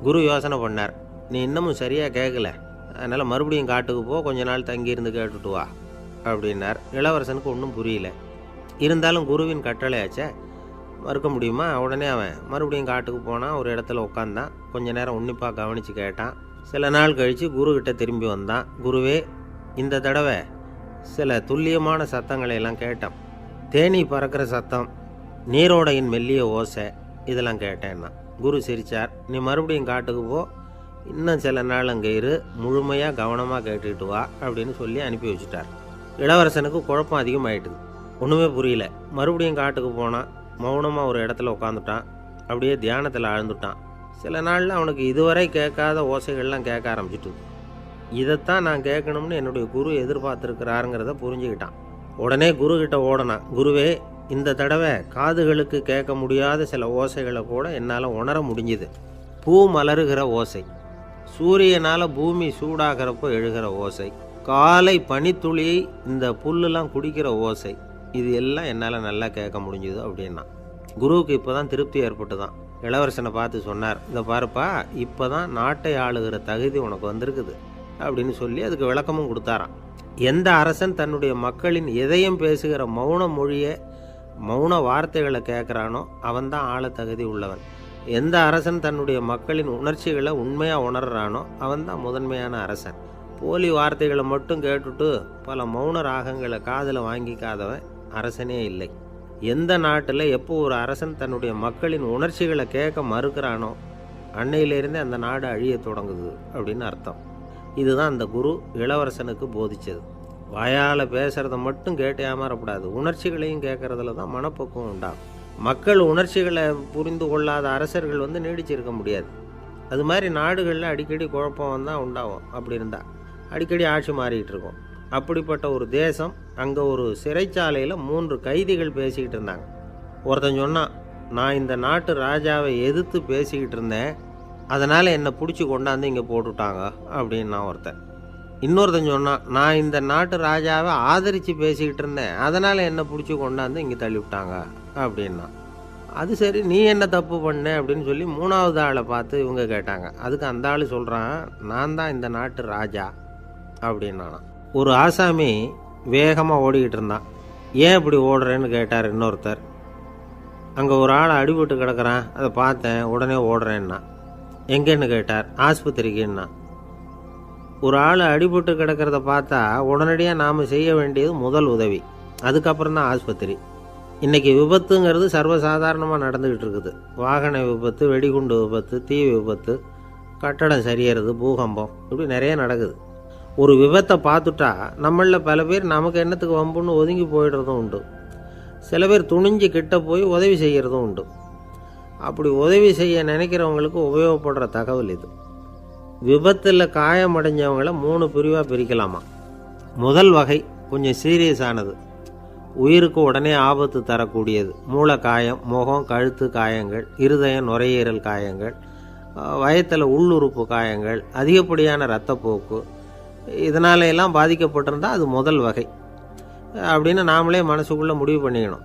குரு யோசனை பண்ணார், நீ இன்னமும் சரியாக கேட்கல, அதனால் மறுபடியும் காட்டுக்கு போ, கொஞ்ச நாள் தங்கியிருந்து கேட்டுட்டு வா அப்படின்னார். இளவரசனுக்கு ஒன்றும் புரியல. இருந்தாலும் குருவின் கட்டளையாச்சே, மறுக்க முடியுமா? உடனே அவன் மறுபடியும் காட்டுக்கு போனான். ஒரு இடத்துல உட்காந்தான். கொஞ்ச நேரம் உன்னிப்பாக கவனித்து கேட்டான். சில நாள் கழித்து குருக்கிட்ட திரும்பி வந்தான். குருவே, இந்த தடவை சில துல்லியமான சத்தங்களை எல்லாம் கேட்டான். தேனீ பறக்கிற சத்தம், நீரோடையின் மெல்லிய ஓசை, இதெல்லாம் கேட்டேன்னா. குரு சிரித்தார். நீ மறுபடியும் காட்டுக்கு போ, இன்னும் சில நாள் அங்கே இரு, முழுமையாக கவனமாக கேட்டுக்கிட்டு வா அப்படின்னு சொல்லி அனுப்பி வச்சுட்டார். இளவரசனுக்கு குழப்பம் அதிகமாயிட்டுது. ஒன்றுமே புரியல. மறுபடியும் காட்டுக்கு போனான். மௌனமாக ஒரு இடத்துல உட்காந்துட்டான். அப்படியே தியானத்தில் ஆழ்ந்துட்டான். சில நாளில் அவனுக்கு இதுவரை கேட்காத ஓசைகள்லாம் கேட்க ஆரம்பிச்சிட்டு, இதைத்தான் நான் கேட்கணும்னு என்னுடைய குரு எதிர்பார்த்துருக்கிறாருங்கிறத புரிஞ்சுக்கிட்டான். உடனே குருக்கிட்ட ஓடனான். குருவே, இந்த தடவை காதுகளுக்கு கேட்க முடியாத சில ஓசைகளை கூட என்னால் உணர முடிஞ்சுது. பூ மலருகிற ஓசை, சூரியனால் பூமி சூடாகிறப்போ எழுகிற ஓசை, காலை பனித்துளி இந்த புல்லுலாம் குடிக்கிற ஓசை, இது எல்லாம் என்னால் நல்லா கேட்க முடிஞ்சுது அப்படின்னா. குருவுக்கு இப்போ தான் திருப்தி ஏற்பட்டு தான். இளவரசனை பார்த்து சொன்னார், இதை பாருப்பா, இப்போ தான் நாட்டை ஆளுகிற தகுதி உனக்கு வந்திருக்குது அப்படின்னு சொல்லி அதுக்கு விளக்கமும் கொடுத்தாராம். எந்த அரசன் தன்னுடைய மக்களின் எதையும் பேசுகிற மௌன மொழியை மௌன வார்த்தைகளை கேட்குறானோ அவன்தான் ஆள தகுதி உள்ளவன். எந்த அரசன் தன்னுடைய மக்களின் உணர்ச்சிகளை உண்மையாக உணர்றானோ அவன்தான் முதன்மையான அரசன். போலி வார்த்தைகளை மட்டும் கேட்டுட்டு பல மௌன ராகங்களை காதில் வாங்கிக்காதவன் அரசனே இல்லை. எந்த நாட்டில் எப்போ ஒரு அரசன் தன்னுடைய மக்களின் உணர்ச்சிகளை கேட்க மறுக்கிறானோ அன்னையிலேருந்தே அந்த நாடு அழிய தொடங்குது அப்படின்னு அர்த்தம். இதுதான் அந்த குரு இளவரசனுக்கு போதிச்சது. வாயால் பேசுகிறத மட்டும் கேட்டு ஏமாறக்கூடாது, உணர்ச்சிகளையும் கேட்குறதுல தான் மனப்பக்குவம் உண்டாகும். மக்கள் உணர்ச்சிகளை புரிந்து கொள்ளாத அரசர்கள் நீடிச்சிருக்க முடியாது. அது மாதிரி நாடுகளில் அடிக்கடி குழப்பம் தான் உண்டாகும். அப்படி இருந்தால் அடிக்கடி ஆட்சி மாறிக்கிட்டு இருக்கும். அப்படிப்பட்ட ஒரு தேசம், அங்கே ஒரு சிறைச்சாலையில் 3 கைதிகள் பேசிக்கிட்டு இருந்தாங்க. ஒருத்தன் சொன்னான், நான் இந்த நாட்டு ராஜாவை எதிர்த்து பேசிக்கிட்டு இருந்தேன், அதனால் என்னை பிடிச்சி கொண்டாந்து இங்கே போட்டுட்டாங்க அப்படின்னு நான் ஒருத்தன். இன்னொருத்தன் சொன்னான், நான் இந்த நாட்டு ராஜாவை ஆதரித்து பேசிக்கிட்டு இருந்தேன், அதனால் என்னை பிடிச்சி கொண்டாந்து இங்கே தள்ளிவிட்டாங்க அப்படின்னா. அது சரி, நீ என்ன தப்பு பண்ண அப்படின்னு சொல்லி 3வது ஆளை பார்த்து இவங்க கேட்டாங்க. அதுக்கு அந்த ஆள் சொல்கிறான், நான் தான் இந்த நாட்டு ராஜா அப்படின்னானா. ஒரு ஆசாமி வேகமாக ஓடிக்கிட்டு இருந்தான். ஏன் இப்படி ஓடுறேன்னு கேட்டார் இன்னொருத்தர். அங்கே ஒரு ஆள் அடிபட்டு கிடக்கிறான், அதை பார்த்தேன், உடனே ஓடுறேன்னா. எங்கேன்னு கேட்டார். ஆஸ்பத்திரிக்குன்னா. ஒரு ஆள் அடிபட்டு கிடக்கிறத பார்த்தா உடனடியாக நாம் செய்ய வேண்டியது முதல் உதவி, அதுக்கப்புறம் தான் ஆஸ்பத்திரி. இன்றைக்கி விபத்துங்கிறது சர்வசாதாரணமாக நடந்துக்கிட்டு இருக்குது. வாகன விபத்து, வெடிகுண்டு விபத்து, தீ விபத்து, கட்டடம் சரியறது, பூகம்பம், இப்படி நிறைய நடக்குது. ஒரு விபத்தை பார்த்துட்டா நம்மளில் பல பேர் நமக்கு என்னத்துக்கு வம்புன்னு ஒதுங்கி போயிடுறதும் உண்டு. சில பேர் துணிஞ்சு கிட்ட போய் உதவி செய்கிறதும் உண்டு. அப்படி உதவி செய்ய நினைக்கிறவங்களுக்கு உபயோகப்படுற தகவல் இது. விபத்தில் காயமடைஞ்சவங்களை 3 பிரிவாக பிரிக்கலாமா. முதல் வகை கொஞ்சம் சீரியஸானது, உயிருக்கு உடனே ஆபத்து தரக்கூடியது. மூளை காயம், முகம், கழுத்து காயங்கள், இருதயம், நுரையீரல் காயங்கள், வயத்தில் உள்ளுறுப்பு காயங்கள், அதிகப்படியான இரத்தப்போக்கு, இதனால எல்லாம் பாதிக்கப்பட்டிருந்தால் அது முதல் வகை அப்படின்னு நாமளே மனசுக்குள்ளே முடிவு பண்ணிக்கணும்.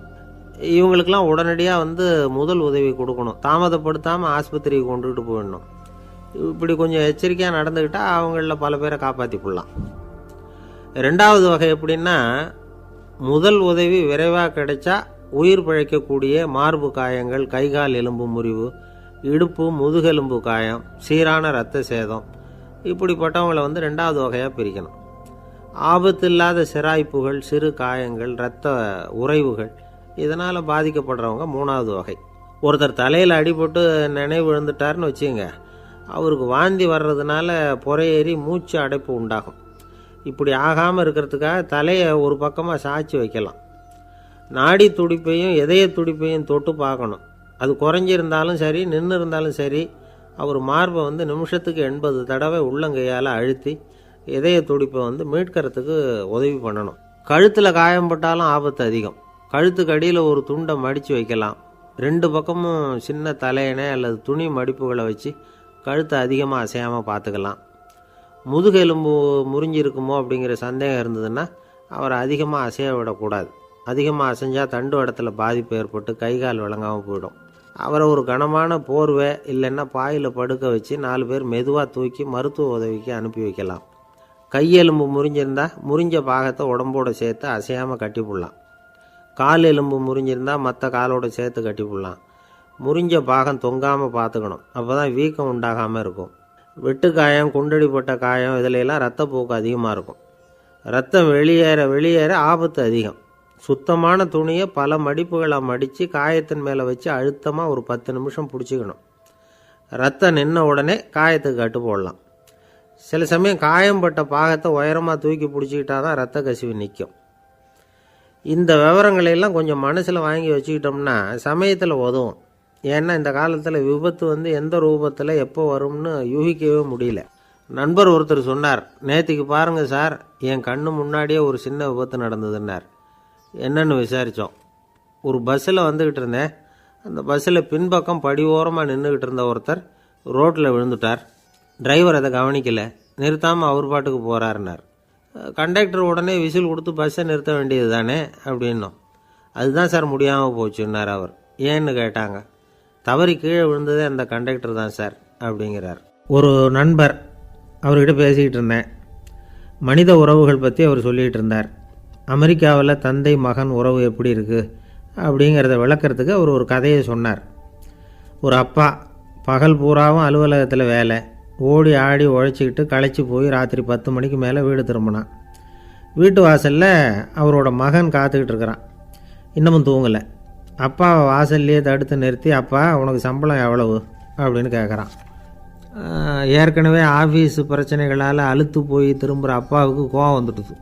இவங்களுக்கெல்லாம் உடனடியாக முதல் உதவி கொடுக்கணும். தாமதப்படுத்தாமல் ஆஸ்பத்திரிக்கு கொண்டுகிட்டு போயிடணும். இப்படி கொஞ்சம் எச்சரிக்கையாக நடந்துக்கிட்டால் அவங்களில் பல பேரை காப்பாற்றிக்கொள்ளலாம். 2வது வகை எப்படின்னா, முதல் உதவி விரைவாக கிடைச்சா உயிர் பிழைக்கக்கூடிய மார்பு காயங்கள், கைகால் எலும்பு முறிவு, இடுப்பு முதுகெலும்பு காயம், சீரான இரத்த சேதம், இப்படிப்பட்டவங்களை 2வது வகையாக பிரிக்கணும். ஆபத்து இல்லாத சிராய்ப்புகள், சிறு காயங்கள், இரத்த உறைவுகள், இதனால் பாதிக்கப்படுறவங்க 3வது வகை. ஒருத்தர் தலையில் அடிபட்டு நினைவு இழந்துட்டார்னு வச்சுங்க, அவருக்கு வாந்தி வர்றதுனால புறையேறி மூச்சு அடைப்பு உண்டாகும். இப்படி ஆகாமல் இருக்கிறதுக்காக தலையை ஒரு பக்கமாக சாய்ச்சி வைக்கலாம். நாடி துடிப்பையும் இதய துடிப்பையும் தொட்டு பார்க்கணும். அது குறைஞ்சிருந்தாலும் சரி, நின்று இருந்தாலும் சரி, அவர் மார்பை நிமிஷத்துக்கு 80 தடவை உள்ளங்கையால் அழுத்தி இதய துடிப்பை மீட்கிறதுக்கு உதவி பண்ணணும். கழுத்தில் காயம்பட்டாலும் ஆபத்து அதிகம். கழுத்துக்கு அடியில் ஒரு துண்டை மடித்து வைக்கலாம். 2 பக்கமும் சின்ன தலையணை அல்லது துணி மடிப்புகளை வச்சு கழுத்தை அதிகமாக அசையாமல் பார்த்துக்கலாம். முதுகெலும்பு முறிஞ்சிருக்குமோ அப்படிங்கிற சந்தேகம் இருந்ததுன்னா அவரை அதிகமாக அசைய விடக்கூடாது. அதிகமாக அசைஞ்சால் தண்டு இடத்துல பாதிப்பு ஏற்பட்டு கைகால் விளங்காமல் போயிடும். அவரை ஒரு கனமான போர்வை இல்லைன்னா பாயில் படுக்க வச்சு 4 பேர் மெதுவாக தூக்கி மருத்துவ உதவிக்கு அனுப்பி வைக்கலாம். கையெலும்பு முறிஞ்சிருந்தால் முறிஞ்ச பாகத்தை உடம்போடு சேர்த்து அசையாமல் கட்டி போடலாம். கால் எலும்பு முறிஞ்சிருந்தால் மற்ற காலோடு சேர்த்து கட்டி போடலாம். முறிஞ்ச பாகம் தொங்காமல் பார்த்துக்கணும், அப்போ தான் வீக்கம் உண்டாகாமல் இருக்கும். வெட்டு காயம், குண்டடிப்பட்ட காயம், இதிலெல்லாம் இரத்தப்போக்கு அதிகமாக இருக்கும். ரத்தம் வெளியேற ஆபத்து அதிகம். சுத்தமான துணியை பல மடிப்புகளை மடித்து காயத்தின் மேலே வச்சு அழுத்தமாக ஒரு 10 நிமிஷம் பிடிச்சிக்கணும். ரத்தம் நின்ன உடனே காயத்துக்கு கட்டு போடலாம். சில சமயம் காயம்பட்ட பாகத்தை உயரமாக தூக்கி பிடிச்சிக்கிட்டா தான் ரத்த கசிவு நிற்கும். இந்த விவரங்களையெல்லாம் கொஞ்சம் மனசில் வாங்கி வச்சுக்கிட்டோம்னா சமயத்தில் உதவும். ஏன்னா இந்த காலத்தில் விபத்து எந்த ரூபத்தில் எப்போ வரும்னு யூகிக்கவே முடியல. நண்பர் ஒருத்தர் சொன்னார், நேற்றுக்கு பாருங்கள் சார், என் கண்ணு முன்னாடியே ஒரு சின்ன விபத்து நடந்ததுன்னார். என்னன்னு விசாரித்தோம். ஒரு பஸ்ஸில் வந்துக்கிட்டு இருந்தேன். அந்த பஸ்ஸில் பின்பக்கம் படி ஓரமாக நின்றுக்கிட்டு இருந்த ஒருத்தர் ரோட்டில் விழுந்துட்டார். டிரைவர் அதை கவனிக்கலை, நிறுத்தாமல் அவர் பாட்டுக்கு போகிறாருன்னார். கண்டக்டர் உடனே விசில் கொடுத்து பஸ்ஸை நிறுத்த வேண்டியது தானே அப்படின்னோம். அதுதான் சார் முடியாமல் போச்சுன்னார் அவர். ஏன்னு கேட்டாங்க. தவறி கீழே விழுந்ததே அந்த கண்டக்டர் தான் சார் அப்படிங்கிறார். ஒரு நண்பர், அவர்கிட்ட பேசிக்கிட்டு இருந்தேன். மனித உறவுகள் பற்றி அவர் சொல்லிகிட்டு இருந்தார். அமெரிக்காவில் தந்தை மகன் உறவு எப்படி இருக்குது அப்படிங்கிறத விளக்கிறதுக்கு அவர் ஒரு கதையை சொன்னார். ஒரு அப்பா பகல் பூராவும் அலுவலகத்தில் வேலை, ஓடி ஆடி உழைச்சிக்கிட்டு களைச்சி போய் ராத்திரி 10 மணிக்கு மேலே வீடு திரும்பினான். வீட்டு வாசலில் அவரோட மகன் காத்துக்கிட்டு இருக்கிறான். இன்னமும் தூங்கலை. அப்பாவை வாசல்லையே தடுத்து நிறுத்தி, அப்பா உனக்கு சம்பளம் எவ்வளவு அப்படின்னு கேட்குறான். ஏற்கனவே ஆஃபீஸு பிரச்சனைகளால் அலுத்து போய் திரும்புகிற அப்பாவுக்கு கோவம் வந்துடுது.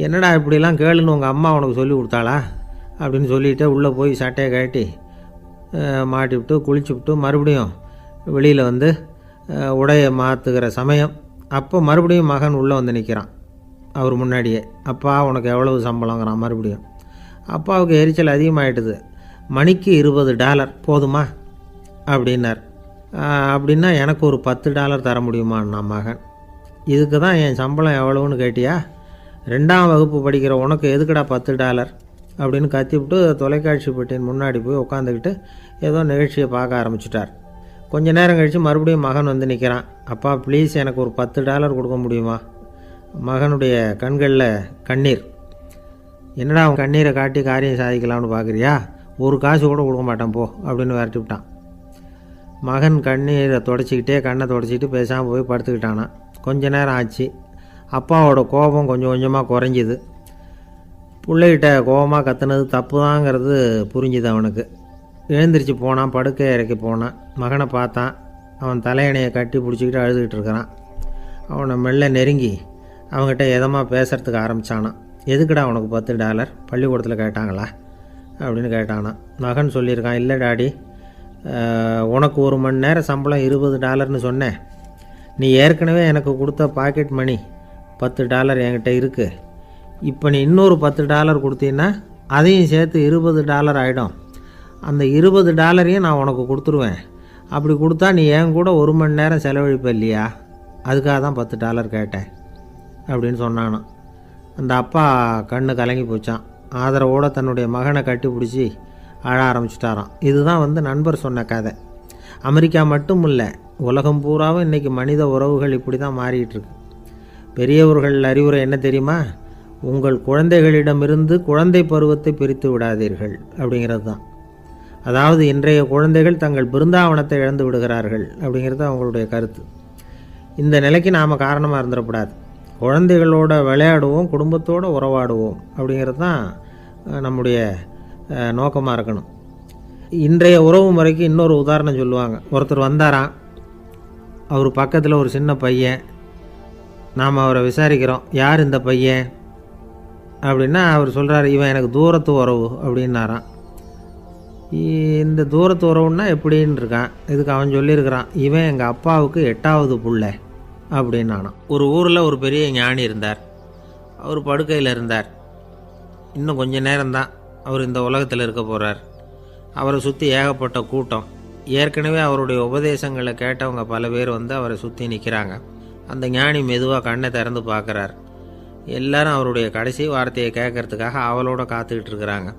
என்னடா இப்படிலாம் கேளுன்னு உங்கள் அம்மா உனக்கு சொல்லி கொடுத்தாளா அப்படின்னு சொல்லிவிட்டு உள்ளே போய் சட்டையை கட்டி மாட்டிவிட்டு குளிச்சுவிட்டு மறுபடியும் வெளியில் வந்து உடையை மாற்றுகிற சமயம் அப்போ மறுபடியும் மகன் உள்ளே வந்து நிற்கிறான் அவர் முன்னாடியே. அப்பா உனக்கு எவ்வளவு சம்பளங்கிறான் மறுபடியும். அப்பாவுக்கு எரிச்சல் அதிகமாகிட்டுது. மணிக்கு $20 போதுமா அப்படின்னார். அப்படின்னா எனக்கு ஒரு $10 தர முடியுமான்னா மகன். இதுக்கு தான் என் சம்பளம் எவ்வளவுன்னு கேட்டியா? 2ஆம் வகுப்பு படிக்கிற உனக்கு எதுக்குடா $10 அப்படின்னு கத்திவிட்டு தொலைக்காட்சி பெட்டியின் முன்னாடி போய் உட்காந்துக்கிட்டு ஏதோ நிகழ்ச்சியை பார்க்க ஆரம்பிச்சிட்டார். கொஞ்ச நேரம் கழித்து மறுபடியும் மகன் வந்து நிற்கிறான். அப்பா ப்ளீஸ் எனக்கு ஒரு $10 கொடுக்க முடியுமா? மகனுடைய கண்களில் கண்ணீர். என்னடா அவன் கண்ணீரை காட்டி காரியம் சாதிக்கலாம்னு பார்க்குறியா? ஒரு காசு கூட கொடுக்க மாட்டான் போ அப்படின்னு விரட்டி விட்டான். மகன் கண்ணீரை தொடச்சிக்கிட்டே கண்ணை தொடச்சிக்கிட்டு பேசாமல் போய் படுத்துக்கிட்டானான். கொஞ்ச நேரம் ஆச்சு. அப்பாவோட கோபம் கொஞ்சம் கொஞ்சமாக குறைஞ்சிது. பிள்ளைகிட்ட கோபமாக கத்துனது தப்பு தாங்கிறது புரிஞ்சுது அவனுக்கு. எழுந்திரிச்சு போனான், படுக்கை இறக்கி போனான். மகனை பார்த்தான். அவன் தலையணையை கட்டி பிடிச்சிக்கிட்டு அழுதுகிட்டு இருக்கிறான். அவனை மெல்ல நெருங்கி அவங்ககிட்ட எதமாக பேசுகிறதுக்கு ஆரம்பித்தானான். எதுக்குடா உனக்கு $10 பள்ளிக்கூடத்தில் கேட்டாங்களா அப்படின்னு கேட்டானான். மகன் சொல்லியிருக்கான், இல்லை டாடி, உனக்கு 1 மணி நேரம் சம்பளம் $20ன்னு சொன்னேன். நீ ஏற்கனவே எனக்கு கொடுத்த பாக்கெட் மணி $10 என்கிட்ட இருக்குது. இப்போ நீ இன்னொரு $10 கொடுத்தீங்கன்னா அதையும் சேர்த்து $20 ஆகிடும். அந்த $20 நான் உனக்கு கொடுத்துருவேன். அப்படி கொடுத்தா நீ என் கூட 1 மணி நேரம் செலவழிப்ப இல்லையா? அதுக்காக தான் $10 கேட்டேன் அப்படின்னு சொன்னானான். அந்த அப்பா கண்ணு கலங்கி போச்சான். ஆதரவோடு தன்னுடைய மகனை கட்டி பிடிச்சி அழ ஆரம்பிச்சிட்டாராம். இதுதான் நண்பர் சொன்ன கதை. அமெரிக்கா மட்டும் இல்லை, உலகம் பூராவும் இன்றைக்கி மனித உறவுகள் இப்படி தான் மாறிட்டுருக்கு. பெரியவர்கள் அறிவுரை என்ன தெரியுமா? உங்கள் குழந்தைகளிடமிருந்து குழந்தை பருவத்தை பிரித்து விடாதீர்கள் அப்படிங்கிறது தான். அதாவது இன்றைய குழந்தைகள் தங்கள் பிருந்தாவனத்தை இழந்து விடுகிறார்கள் அப்படிங்கிறது அவங்களுடைய கருத்து. இந்த நிலைக்கு நாம் காரணமாக இருந்துடக்கூடாது. குழந்தைகளோட விளையாடுவோம், குடும்பத்தோடு உறவாடுவோம் அப்படிங்கிறது தான் நம்முடைய நோக்கமாக இருக்கணும். இன்றைய உறவு முறைக்கு இன்னொரு உதாரணம் சொல்லுவாங்க. ஒருத்தர் வந்தாராம், அவர் பக்கத்தில் ஒரு சின்ன பையன். நாம் அவரை விசாரிக்கிறோம், யார் இந்த பையன் அப்படின்னா அவர் சொல்கிறார், இவன் எனக்கு தூரத்து உறவு அப்படின்னாராம். இந்த தூரத்து உறவுன்னா எப்படின்னு இருக்கான். இதுக்கு அவன் சொல்லியிருக்கிறான், இவன் எங்கள் அப்பாவுக்கு 8வது புள்ளை அப்படின்னானான். ஒரு ஊரில் ஒரு பெரிய ஞானி இருந்தார். அவர் படுக்கையில் இருந்தார். இன்னும் கொஞ்சம் நேரம்தான் அவர் இந்த உலகத்தில் இருக்க போகிறார். அவரை சுற்றி ஏகப்பட்ட கூட்டம். ஏற்கனவே அவருடைய உபதேசங்களை கேட்டவங்க பல பேர் அவரை சுற்றி நிற்கிறாங்க. அந்த ஞானி மெதுவாக கண்ணை திறந்து பார்க்குறார். எல்லாரும் அவருடைய கடைசி வார்த்தையை கேட்கறதுக்காக அவளோட காத்துக்கிட்டு இருக்கிறாங்க.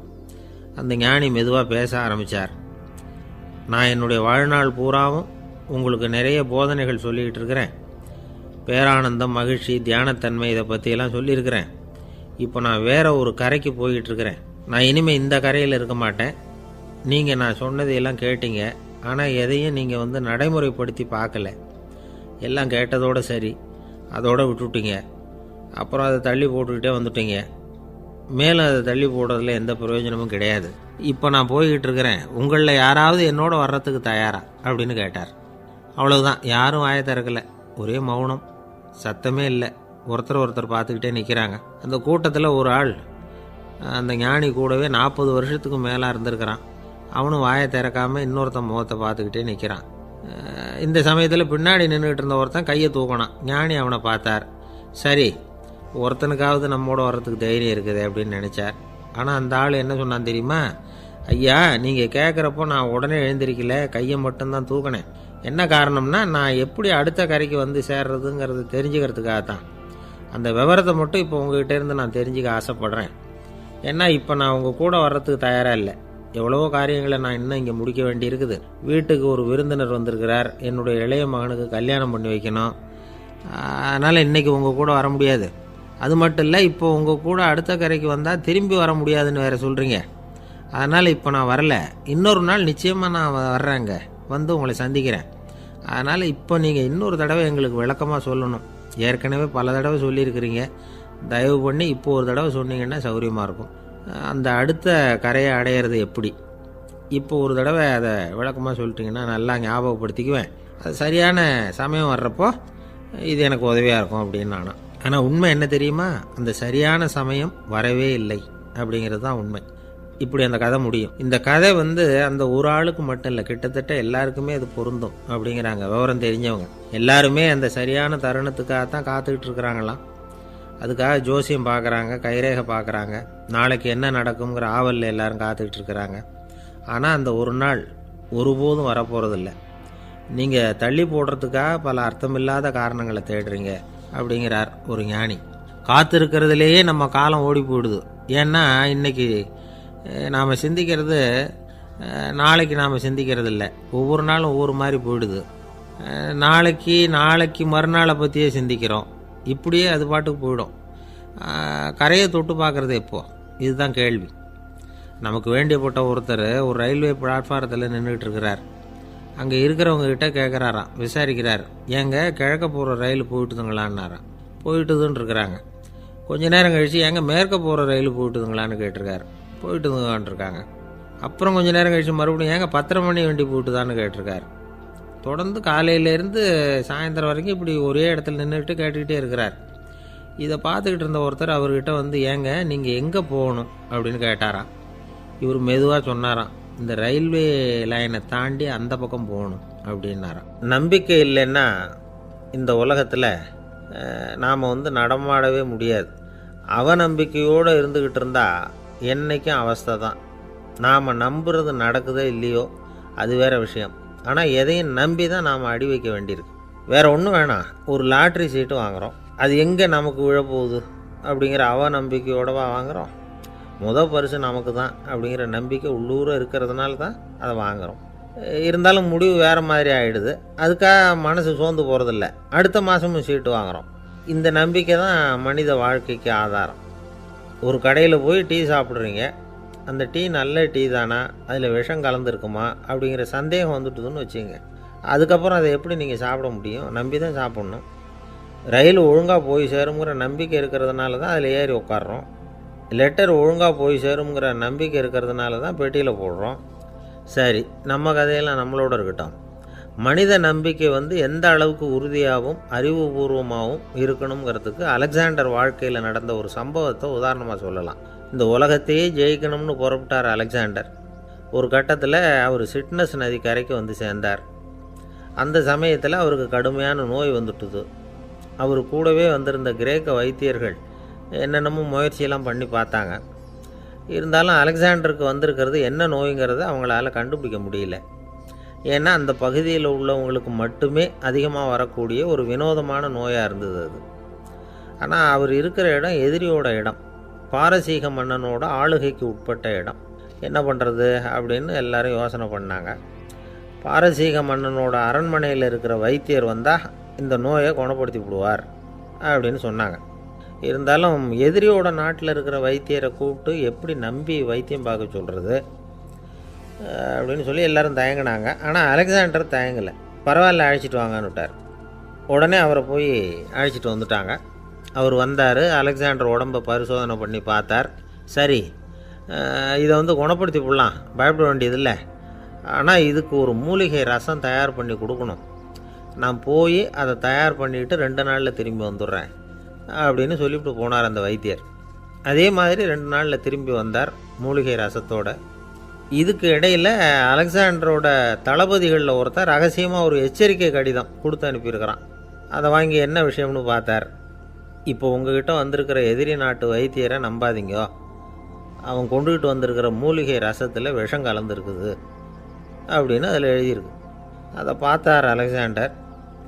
அந்த ஞானி மெதுவாக பேச ஆரம்பித்தார். நான் என்னுடைய வாழ்நாள் பூராவும் உங்களுக்கு நிறைய போதனைகள் சொல்லிக்கிட்டு இருக்கிறேன். பேரானந்தம், மகிழ்ச்சி, தியானத்தன்மை, இதை பற்றியெல்லாம் சொல்லியிருக்கிறேன். இப்போ நான் வேறு ஒரு கரைக்கு போய்கிட்டுருக்கிறேன். நான் இனிமேல் இந்த கரையில் இருக்க மாட்டேன். நீங்கள் நான் சொன்னதையெல்லாம் கேட்டீங்க, ஆனால் எதையும் நீங்கள் நடைமுறைப்படுத்தி பார்க்கல. எல்லாம் கேட்டதோடு சரி, அதோடு விட்டுவிட்டீங்க. அப்புறம் அதை தள்ளி போட்டுக்கிட்டே வந்துட்டீங்க. மேலும் அதை தள்ளி போடுறதுல எந்த பிரயோஜனமும் கிடையாது. இப்போ நான் போய்கிட்டு இருக்கிறேன். உங்களில் யாராவது என்னோட வர்றதுக்கு தயாரா அப்படின்னு கேட்டார். அவ்வளவுதான். யாரும் வாயை திறக்கலை. ஒரே மௌனம், சத்தமே இல்லை. ஒருத்தர் பார்த்துக்கிட்டே நிற்கிறாங்க. அந்த கூட்டத்தில் ஒரு ஆள் அந்த ஞானி கூடவே 40 வருஷத்துக்கு மேலே இருந்திருக்கிறான். அவனும் வாயை திறக்காமல் இன்னொருத்தன் முகத்தை பார்த்துக்கிட்டே நிற்கிறான். இந்த சமயத்தில் பின்னாடி நின்றுக்கிட்டு இருந்த ஒருத்தன் கையை தூக்கினான். ஞானி அவனை பார்த்தார். சரி, ஒருத்தனுக்காவது நம்மோட வர்றதுக்கு தைரியம் இருக்குது அப்படின்னு நினச்சார். ஆனால் அந்த ஆள் என்ன சொன்னான் தெரியுமா? ஐயா, நீங்கள் கேட்குறப்போ நான் உடனே எழுந்திருக்கல, கையை மட்டும்தான் தூக்கினேன். என்ன காரணம்னா, நான் எப்படி அடுத்த கரைக்கு சேர்றதுங்கிறது தெரிஞ்சுக்கிறதுக்காகத்தான். அந்த விவரத்தை மட்டும் இப்போ உங்ககிட்ட இருந்து நான் தெரிஞ்சுக்க ஆசைப்பட்றேன். ஏன்னா இப்போ நான் உங்கள் கூட வர்றதுக்கு தயாராக இல்லை. எவ்வளவோ காரியங்களை நான் இன்னும் இங்கே முடிக்க வேண்டி இருக்குது. வீட்டுக்கு ஒரு விருந்தினர் வந்திருக்கிறார். என்னுடைய இளைய மகனுக்கு கல்யாணம் பண்ணி வைக்கணும். அதனால் இன்றைக்கி உங்கள் கூட வர முடியாது. அது மட்டும் இல்லை, இப்போ உங்கள் கூட அடுத்த கரைக்கு வந்தால் திரும்பி வர முடியாதுன்னு வேறு சொல்கிறீங்க. அதனால் இப்போ நான் வரல, இன்னொரு நாள் நிச்சயமாக நான் வர்றேங்க, வந்து உங்களை சந்திக்கிறேன். அதனால் இப்போ நீங்கள் இன்னொரு தடவை எங்களுக்கு விளக்கமாக சொல்லணும். ஏற்கனவே பல தடவை சொல்லியிருக்கிறீங்க, தயவு பண்ணி இப்போ ஒரு தடவை சொன்னீங்கன்னா சௌகரியமாக இருக்கும். அந்த அடுத்த கரையை அடையிறது எப்படி, இப்போ ஒரு தடவை அதை விளக்கமாக சொல்லிட்டிங்கன்னா நல்லா ஞாபகப்படுத்திக்குவேன். அது சரியான சமயம் வர்றப்போ இது எனக்கு உதவியாக இருக்கும் அப்படின்னு நானும். ஆனால் உண்மை என்ன தெரியுமா, அந்த சரியான சமயம் வரவே இல்லை அப்படிங்கிறது தான் உண்மை. இப்படி அந்த கதை முடியும். இந்த கதை அந்த ஒரு ஆளுக்கு மட்டும் இல்லை, கிட்டத்தட்ட எல்லாருக்குமே அது பொருந்தும் அப்படிங்கிறாங்க விவரம் தெரிஞ்சவங்க. எல்லாருமே அந்த சரியான தருணத்துக்காகத்தான் காத்துக்கிட்டு இருக்கிறாங்களாம். அதுக்காக ஜோசியம் பார்க்குறாங்க, கைரேகை பார்க்குறாங்க, நாளைக்கு என்ன நடக்குங்கிற ஆவலில் எல்லாரும் காத்துக்கிட்டு இருக்கிறாங்க. ஆனால் அந்த ஒரு நாள் ஒருபோதும் வரப்போகிறதில்ல. நீங்கள் தள்ளி போடுறதுக்காக பல அர்த்தமில்லாத காரணங்களை தேடுறீங்க அப்படிங்கிறார் ஒரு ஞானி. காத்திருக்கிறதுலேயே நம்ம காலம் ஓடி போயிடுது. ஏன்னா இன்றைக்கி நாம் சிந்திக்கிறது நாளைக்கு நாம் சிந்திக்கிறது இல்லை. ஒவ்வொரு நாளும் ஒவ்வொரு மாதிரி போயிடுது. நாளைக்கு மறுநாளை பற்றியே சிந்திக்கிறோம். இப்படியே அது பாட்டுக்கு போயிடும். கரையை தொட்டு பார்க்குறது எப்போ, இதுதான் கேள்வி. நமக்கு வேண்டியப்பட்ட ஒருத்தர் ஒரு ரயில்வே பிளாட்ஃபாரத்தில் நின்றுட்டு இருக்கிறார். அங்கே இருக்கிறவங்ககிட்ட கேட்குறாராம், விசாரிக்கிறார், ஏங்க கிழக்க போகிற ரயில் போயிட்டுதுங்களான்னாராம். போயிட்டுதுன்னு இருக்கிறாங்க. கொஞ்ச நேரம் கழித்து ஏங்க மேற்க போகிற ரயில் போயிட்டுதுங்களான்னு கேட்டிருக்காரு. போயிட்டுதுங்களான் இருக்காங்க. அப்புறம் கொஞ்ச நேரம் கழித்து மறுபடியும் ஏங்க 10:30 மணி வண்டி போயிட்டுதான்னு கேட்டிருக்காரு. தொடர்ந்து காலையிலேருந்து சாயந்தரம் வரைக்கும் இப்படி ஒரே இடத்துல நின்றுட்டு கேட்டுக்கிட்டே இருக்கிறார். இதை பார்த்துக்கிட்டு இருந்த ஒருத்தர் அவர்கிட்ட ஏங்க நீங்கள் எங்கே போகணும் அப்படின்னு கேட்டாராம். இவர் மெதுவாக சொன்னாராம், இந்த ரயில்வே லைனை தாண்டி அந்த பக்கம் போகணும் அப்படின்னாராம். நம்பிக்கை இல்லைன்னா இந்த உலகத்தில் நாம் நடமாடவே முடியாது. அவநம்பிக்கையோடு இருந்துக்கிட்டு இருந்தால் என்றைக்கும் அவஸ்தை தான். நாம் நம்புறது நடக்குதோ இல்லையோ அது வேறு விஷயம். ஆனால் எதையும் நம்பி தான் நாம் அடி வைக்க வேண்டியிருக்கு. வேறு ஒன்றும் வேணாம், ஒரு லாட்ரி சீட்டு வாங்குகிறோம், அது எங்கே நமக்கு விழப்போகுது அப்படிங்கிற அவநம்பிக்கையோடவா வாங்குகிறோம். பரிசு நமக்கு தான் அப்படிங்கிற நம்பிக்கை உள்ளூர இருக்கிறதுனால தான் அதை வாங்குகிறோம். இருந்தாலும் முடிவு வேறு மாதிரி ஆகிடுது. அதுக்காக மனசு சோர்ந்து போகிறதில்ல, அடுத்த மாதமும் சீட்டு வாங்குகிறோம். இந்த நம்பிக்கை தான் மனித வாழ்க்கைக்கு ஆதாரம். ஒரு கடையில் போய் டீ சாப்பிட்றீங்க, அந்த டீ நல்ல டீ தானா, அதில் விஷம் கலந்துருக்குமா அப்படிங்கிற சந்தேகம் வந்துட்டுதுன்னு வச்சுங்க. அதுக்கப்புறம் அதை எப்படி நீங்கள் சாப்பிட முடியும்? நம்பி தான் சாப்பிட்ணும். ரயில் ஒழுங்காக போய் சேருங்கிற நம்பிக்கை இருக்கிறதுனால தான் அதில் ஏறி உட்காடுறோம். லெட்டர் ஒழுங்காக போய் சேருங்கிற நம்பிக்கை இருக்கிறதுனால தான் பெட்டியில் போடுறோம். சரி, நம்ம கதையெல்லாம் நம்மளோட இருக்கட்டும். மனித நம்பிக்கை எந்த அளவுக்கு உறுதியாகவும் அறிவுபூர்வமாகவும் இருக்கணுங்கிறதுக்கு அலெக்சாண்டர் வாழ்க்கையில் நடந்த ஒரு சம்பவத்தை உதாரணமாக சொல்லலாம். இந்த உலகத்தையே ஜெயிக்கணும்னு புறப்பட்டார் அலெக்சாண்டர். ஒரு கட்டத்தில் அவர் சிட்னஸ் நதி கரைக்கு சேர்ந்தார். அந்த சமயத்தில் அவருக்கு கடுமையான நோய் வந்துட்டுது. அவர் கூடவே வந்திருந்த கிரேக்க வைத்தியர்கள் என்னென்னமோ முயற்சியெல்லாம் பண்ணி பார்த்தாங்க. இருந்தாலும் அலெக்சாண்டருக்கு வந்திருக்கிறது என்ன நோய்ங்கிறத அவங்களால கண்டுபிடிக்க முடியல. ஏன்னா அந்த பகுதியில் உள்ளவங்களுக்கு மட்டுமே அதிகமாக வரக்கூடிய ஒரு வினோதமான நோயாக இருந்தது அது. ஆனால் அவர் இருக்கிற இடம் எதிரியோட இடம், பாரசீக மன்னனோட ஆளுகைக்கு உட்பட்ட இடம். என்ன பண்ணுறது அப்படின்னு எல்லாரும் யோசனை பண்ணாங்க. பாரசீக மன்னனோட அரண்மனையில் இருக்கிற வைத்தியர் வந்தால் இந்த நோயை குணப்படுத்தி விடுவார் அப்படின்னு சொன்னாங்க. இருந்தாலும் எதிரியோட நாட்டில் இருக்கிற வைத்தியரை கூப்பிட்டு எப்படி நம்பி வைத்தியம் பார்க்க சொல்கிறது அப்படின்னு சொல்லி எல்லோரும் தயங்கினாங்க. ஆனால் அலெக்சாண்டர் தயங்கலை. பரவாயில்ல, அழைச்சிட்டு வாங்கன்னு விட்டார். உடனே அவரை போய் அழைச்சிட்டு வந்துட்டாங்க. அவர் வந்தார். அலெக்சாண்டர் உடம்பை பரிசோதனை பண்ணி பார்த்தார். சரி, இதை குணப்படுத்தி விடலாம், பயப்பட வேண்டியதில்லை. ஆனால் இதுக்கு ஒரு மூலிகை ரசம் தயார் பண்ணி கொடுக்கணும். நான் போய் அதை தயார் பண்ணிவிட்டு 2 நாளில் திரும்பி வந்துடுறேன் அப்படின்னு சொல்லிவிட்டு போனார் அந்த வைத்தியர். அதே மாதிரி 2 நாளில் திரும்பி வந்தார் மூலிகை ரசத்தோட. இதுக்கு இடையில் அலெக்சாண்டரோட தளபதிகளில் ஒருத்தர் ரகசியமாக ஒரு எச்சரிக்கை கடிதம் கொடுத்து அனுப்பியிருக்கிறான். அதை வாங்கி என்ன விஷயம்னு பார்த்தார். இப்போ உங்ககிட்ட வந்திருக்கிற எதிரி நாட்டு வைத்தியரை நம்பாதீங்க, அவன் கொண்டுகிட்டு வந்திருக்கிற மூலிகை ரசத்தில் விஷம் கலந்துருக்குது அப்படின்னு அதில் எழுதியிருக்கு. அதை பார்த்தார் அலெக்சாண்டர்.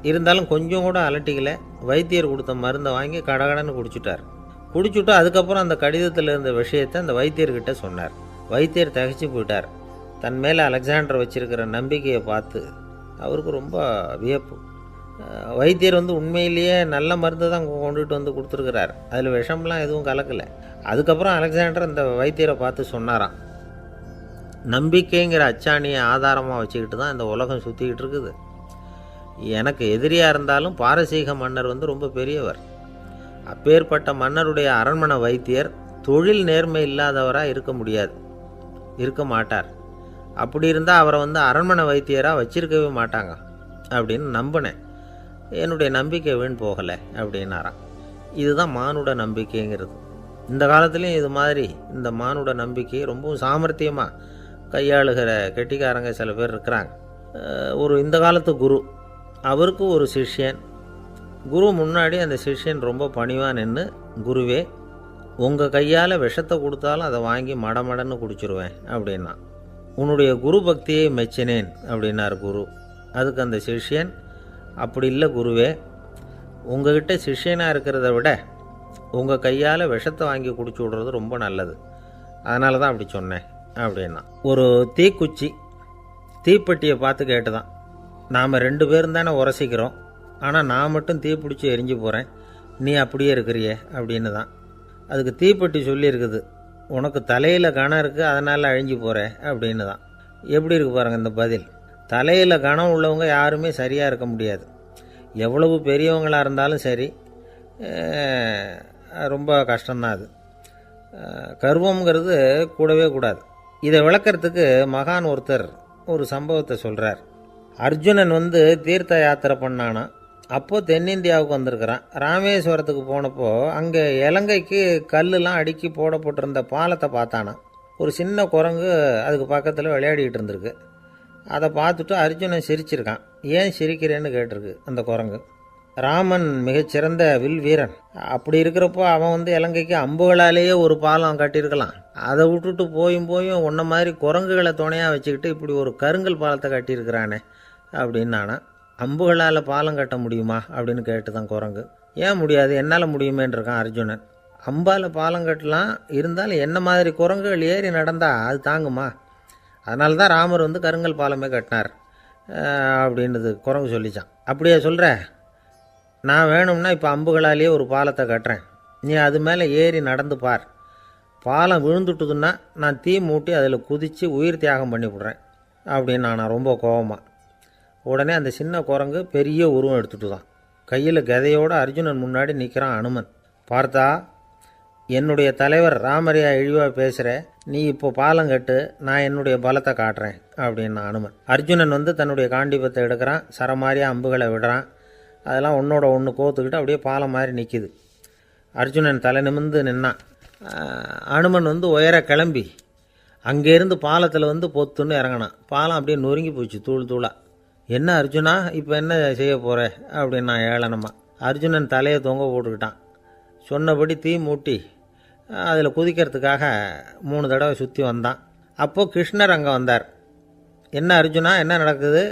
இருந்தாலும் கொஞ்சம் கூட அலட்டிக்கல. வைத்தியர் கொடுத்த மருந்தை வாங்கி கடகடன்னு குடிச்சுட்டு அதுக்கப்புறம் அந்த கடிதத்தில் இருந்த விஷயத்தை அந்த வைத்தியர்கிட்ட சொன்னார். வைத்தியர் தகைச்சு போயிட்டார். தன் மேலே அலெக்சாண்டர் வச்சிருக்கிற நம்பிக்கையை பார்த்து அவருக்கு ரொம்ப வியப்பு. வைத்தியர் உண்மையிலேயே நல்ல மருந்து தான் கொண்டுகிட்டு கொடுத்துருக்கிறார், அதில் விஷம்லாம் எதுவும் கலக்கலை. அதுக்கப்புறம் அலெக்சாண்டர் அந்த வைத்தியரை பார்த்து சொன்னாராம், நம்பிக்கைங்கிற அச்சாணியை ஆதாரமாக வச்சுக்கிட்டு தான் இந்த உலகம் சுற்றிக்கிட்டு இருக்குது. எனக்கு எதிரியாக இருந்தாலும் பாரசீக மன்னர் ரொம்ப பெரியவர். அப்பேற்பட்ட மன்னருடைய அரண்மனை வைத்தியர் தொழில் நேர்மை இல்லாதவராக இருக்க முடியாது, இருக்க மாட்டார். அப்படி இருந்தால் அவரை அரண்மனை வைத்தியராக வச்சிருக்கவே மாட்டாங்க அப்படின்னு நம்பினேன். என்னுடைய நம்பிக்கை வீண் போகலை அப்படின்னாராம். இதுதான் மானுட நம்பிக்கைங்கிறது. இந்த காலத்துலேயும் இது மாதிரி இந்த மானுட நம்பிக்கை ரொம்பவும் சாமர்த்தியமாக கையாளுகிற கெட்டிக்காரங்க சில பேர் இருக்கிறாங்க. இந்த காலத்து குரு, அவருக்கு ஒரு சிஷ்யன். குரு முன்னாடி அந்த சிஷ்யன் ரொம்ப பணிவாக நின்று, குருவே, உங்கள் கையால் விஷத்தை கொடுத்தாலும் அதை வாங்கி மடமடன்னு குடிச்சிருவேன் அப்படின்னா. உன்னுடைய குரு பக்தியை மெச்சினேன் அப்படின்னார் குரு. அதுக்கு அந்த சிஷ்யன், அப்படி இல்லை குருவே, உங்ககிட்ட சிஷ்யனாக இருக்கிறத விட உங்கள் கையால் விஷத்தை வாங்கி குடிச்சு விடுறது ரொம்ப நல்லது, அதனால தான் அப்படி சொன்னேன் அப்படின்னா. ஒரு தீக்குச்சி தீப்பெட்டியை பார்த்து கேட்டு தான், நாம் 2 பேரும் தானே உரசிக்கிறோம், ஆனால் நான் மட்டும் தீப்பிடிச்சி எரிஞ்சு போகிறேன், நீ அப்படியே இருக்கிறியே அப்படின்னு தான். அதுக்கு தீப்பெட்டி சொல்லியிருக்குது, உனக்கு தலையில் கணம் இருக்குது அதனால் அழிஞ்சு போகிற அப்படின்னு தான். எப்படி இருக்கு பாருங்கள் இந்த பதில். தலையில் கணம் உள்ளவங்க யாருமே சரியாக இருக்க முடியாது. எவ்வளவு பெரியவங்களாக இருந்தாலும் சரி, ரொம்ப கஷ்டம்தான் அது. கர்வம்ங்கிறது கூடவே கூடாது. இதை விளக்கிறதுக்கு மகான் ஒருத்தர் ஒரு சம்பவத்தை சொல்கிறார். அர்ஜுனன் தீர்த்த யாத்திரை பண்ணானா. அப்போது தென்னிந்தியாவுக்கு வந்திருக்கிறான். ராமேஸ்வரத்துக்கு போனப்போ அங்கே இலங்கைக்கு கல்லுலாம் அடுக்கி போடப்பட்டிருந்த பாலத்தை பார்த்தானா. ஒரு சின்ன குரங்கு அதுக்கு பக்கத்தில் விளையாடிக்கிட்டு இருந்திருக்கு. அதை பார்த்துட்டு அர்ஜுனன் சிரிச்சிருக்கான். ஏன் சிரிக்கிறேன்னு கேட்டிருக்கு அந்த குரங்கு. ராமன் மிகச்சிறந்த வில் வீரன். அப்படி இருக்கிறப்போ அவன் இலங்கைக்கு அம்புகளாலேயே ஒரு பாலம் கட்டியிருக்கலாம். அதை விட்டுட்டு போயும் உன்ன மாதிரி குரங்குகளை துணையாக வச்சுக்கிட்டு இப்படி ஒரு கருங்கல் பாலத்தை கட்டியிருக்கிறானே அப்படின்னானா. அம்புகளால் பாலம் கட்ட முடியுமா அப்படின்னு கேட்டு தான் குரங்கு. ஏன் முடியாது, என்னால் முடியுமேன்னு இருக்கான் அர்ஜுனன். அம்பால் பாலம் கட்டலாம், இருந்தாலும் என்ன மாதிரி குரங்குகள் ஏறி நடந்தால் அது தாங்குமா? அதனால தான் ராமர் கருங்கல் பாலமே கட்டினார் அப்படின்றது குரங்கு சொல்லிச்சான். அப்படியே சொல்கிற, நான் வேணும்னா இப்போ அம்புகளாலேயே ஒரு பாலத்தை கட்டுறேன், நீ அது மேலே ஏறி நடந்து பார். பாலம் விழுந்துட்டுதுன்னா நான் தீ மூட்டி அதில் குதித்து உயிர் தியாகம் பண்ணி விட்றேன் அப்படின்னு நான் ரொம்ப கோபமாக. உடனே அந்த சின்ன குரங்கு பெரிய உருவம் எடுத்துட்டு தான் கையில் கதையோடு அர்ஜுனன் முன்னாடி நிற்கிறான் அனுமன். பார்த்தா, என்னுடைய தலைவர் ராமரையா இழிவாக பேசுகிற, நீ இப்போ பாலம் கட்டு, நான் என்னுடைய பலத்தை காட்டுறேன் அப்படின்னு அனுமன். அர்ஜுனன் தன்னுடைய காண்டிபத்தை எடுக்கிறான், சரமாரியாக அம்புகளை விடுறான். அதெல்லாம் ஒன்றோட ஒன்று கோத்துக்கிட்டு அப்படியே பாலம் மாதிரி நிற்கிது. அர்ஜுனன் தலை நிமிர்ந்து நின்னான். அனுமன் உயர கிளம்பி அங்கேருந்து பாலத்தில் பொத்துன்னு இறங்கினான். பாலம் அப்படியே நொறுங்கி போச்சு தூள் தூளாக. என்ன அர்ஜுனா, இப்போ என்ன செய்ய போகிற அப்படின்னு நான் ஏளனமா. அர்ஜுனன் தலையை தொங்க போட்டுக்கிட்டான். சொன்னபடி தீ மூட்டி அதில் குதிக்கிறதுக்காக 3 தடவை சுற்றி வந்தான். அப்போது கிருஷ்ணர் அங்கே வந்தார். என்ன அர்ஜுனா, என்ன நடக்குது,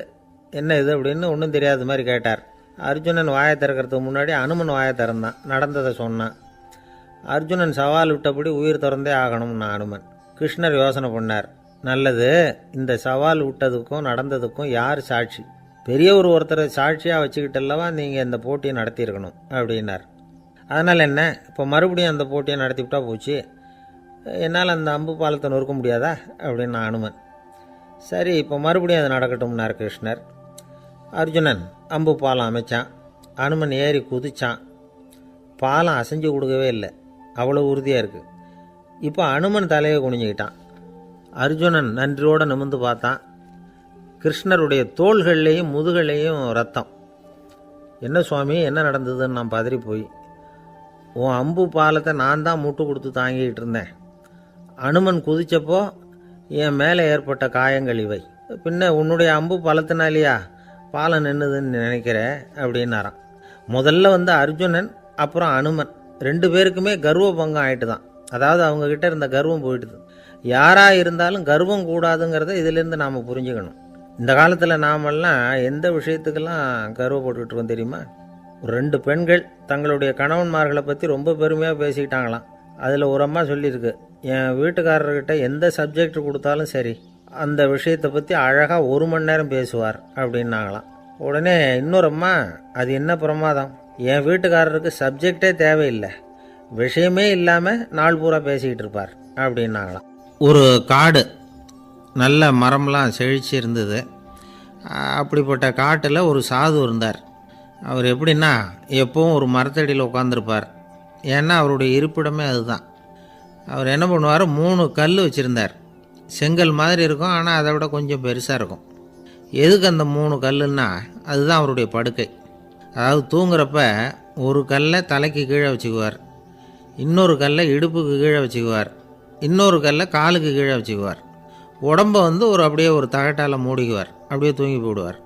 என்ன இது அப்படின்னு ஒன்றும் தெரியாத மாதிரி கேட்டார். அர்ஜுனன் வாயை திறக்கிறதுக்கு முன்னாடி அனுமன் வாயை திறந்தான், நடந்ததை சொன்னான். அர்ஜுனன் சவால் விட்டபடி உயிர் திறந்தே ஆகணும்னா அனுமன். கிருஷ்ணர் யோசனை பண்ணார். நல்லது, இந்த சவால் விட்டதுக்கும் நடந்ததுக்கும் யார் சாட்சி? பெரியவர் ஒருத்தரை சாட்சியாக வச்சுக்கிட்டல்லவா நீங்கள் இந்த போட்டியை நடத்தியிருக்கணும் அப்படின்னார். அதனால் என்ன, இப்போ மறுபடியும் அந்த போட்டியை நடத்திவிட்டா போச்சு, என்னால் அந்த அம்பு பாலத்தை நொறுக்க முடியாதா அப்படின்னு அனுமன். சரி, இப்போ மறுபடியும் அது நடக்கட்டும்னார் கிருஷ்ணர். அர்ஜுனன் அம்பு பாலம் அமைச்சான். அனுமன் ஏறி குதிச்சான். பாலம் அசைஞ்சு கொடுக்கவே இல்லை, அவ்வளோ உறுதியாக இருக்குது. இப்போ அனுமன் தலையை குனிஞ்சிக்கிட்டான். அர்ஜுனன் நன்றியோடு நிமிர்ந்து பார்த்தான். கிருஷ்ணருடைய தோள்கள்லேயும் முதுகள்லேயும் ரத்தம். என்ன சுவாமி, என்ன நடந்ததுன்னு நான் பதறி போய், உன் அம்பு பாலத்தை நான் தான் முட்டு கொடுத்து தாங்கிக்கிட்டு இருந்தேன். அனுமன் குதித்தப்போ என் மேலே ஏற்பட்ட காயங்கள் இவை. பின்ன உன்னுடைய அம்பு பலத்தினாலேயா பாலம் நின்றுதுன்னு நினைக்கிற அப்படின்னாரான். முதல்ல அர்ஜுனன் அப்புறம் அனுமன் 2 பேருக்குமே கர்வ பங்கம் ஆகிட்டு தான். அதாவது அவங்கக்கிட்ட இருந்த கர்வம் போயிட்டுது. யாராக இருந்தாலும் கர்வம் கூடாதுங்கிறத இதிலேருந்து நாம் புரிஞ்சுக்கணும். இந்த காலத்தில் நாமெல்லாம் எந்த விஷயத்துக்கெல்லாம் கர்வப்பட்டுக்கிட்டு இருக்கோம் தெரியுமா? 2 பெண்கள் தங்களுடைய கணவன்மார்களை பற்றி ரொம்ப பெருமையாக பேசிக்கிட்டாங்களாம். அதில் ஒரு அம்மா சொல்லியிருக்கு, என் வீட்டுக்காரர்கிட்ட எந்த சப்ஜெக்ட் கொடுத்தாலும் சரி அந்த விஷயத்தை பற்றி அழகாக 1 மணி நேரம் பேசுவார் அப்படின்னாங்களாம். உடனே இன்னொரு அம்மா, அது என்ன பிரமாதம், என் வீட்டுக்காரருக்கு சப்ஜெக்டே தேவையில்லை, விஷயமே இல்லாமல் நாள் பூரா பேசிக்கிட்டு இருப்பார் அப்படின்னாங்களாம். ஒரு காடு, நல்ல மரம்லாம் செழிச்சு இருந்தது. அப்படிப்பட்ட காட்டில் ஒரு சாது இருந்தார். அவர் எப்படின்னா எப்போவும் ஒரு மரத்தடியில் உட்காந்துருப்பார். ஏன்னா அவருடைய இருப்பிடமே அதுதான். அவர் என்ன பண்ணுவார், 3 கல் வச்சுருந்தார். செங்கல் மாதிரி இருக்கும், ஆனால் அதை விட கொஞ்சம் பெருசாக இருக்கும். எதுக்கு அந்த 3 கல்லுன்னா அதுதான் அவருடைய படுக்கை. அதாவது தூங்குறப்ப ஒரு கல்லை தலைக்கு கீழே வச்சுக்குவார், இன்னொரு கல்லை இடுப்புக்கு கீழே வச்சுக்குவார், இன்னொரு கல்லை காலுக்கு கீழே வச்சுக்குவார். உடம்பை வந்து அப்படியே ஒரு தகட்டால் மூடிக்குவார், அப்படியே தூங்கி போடுவார்.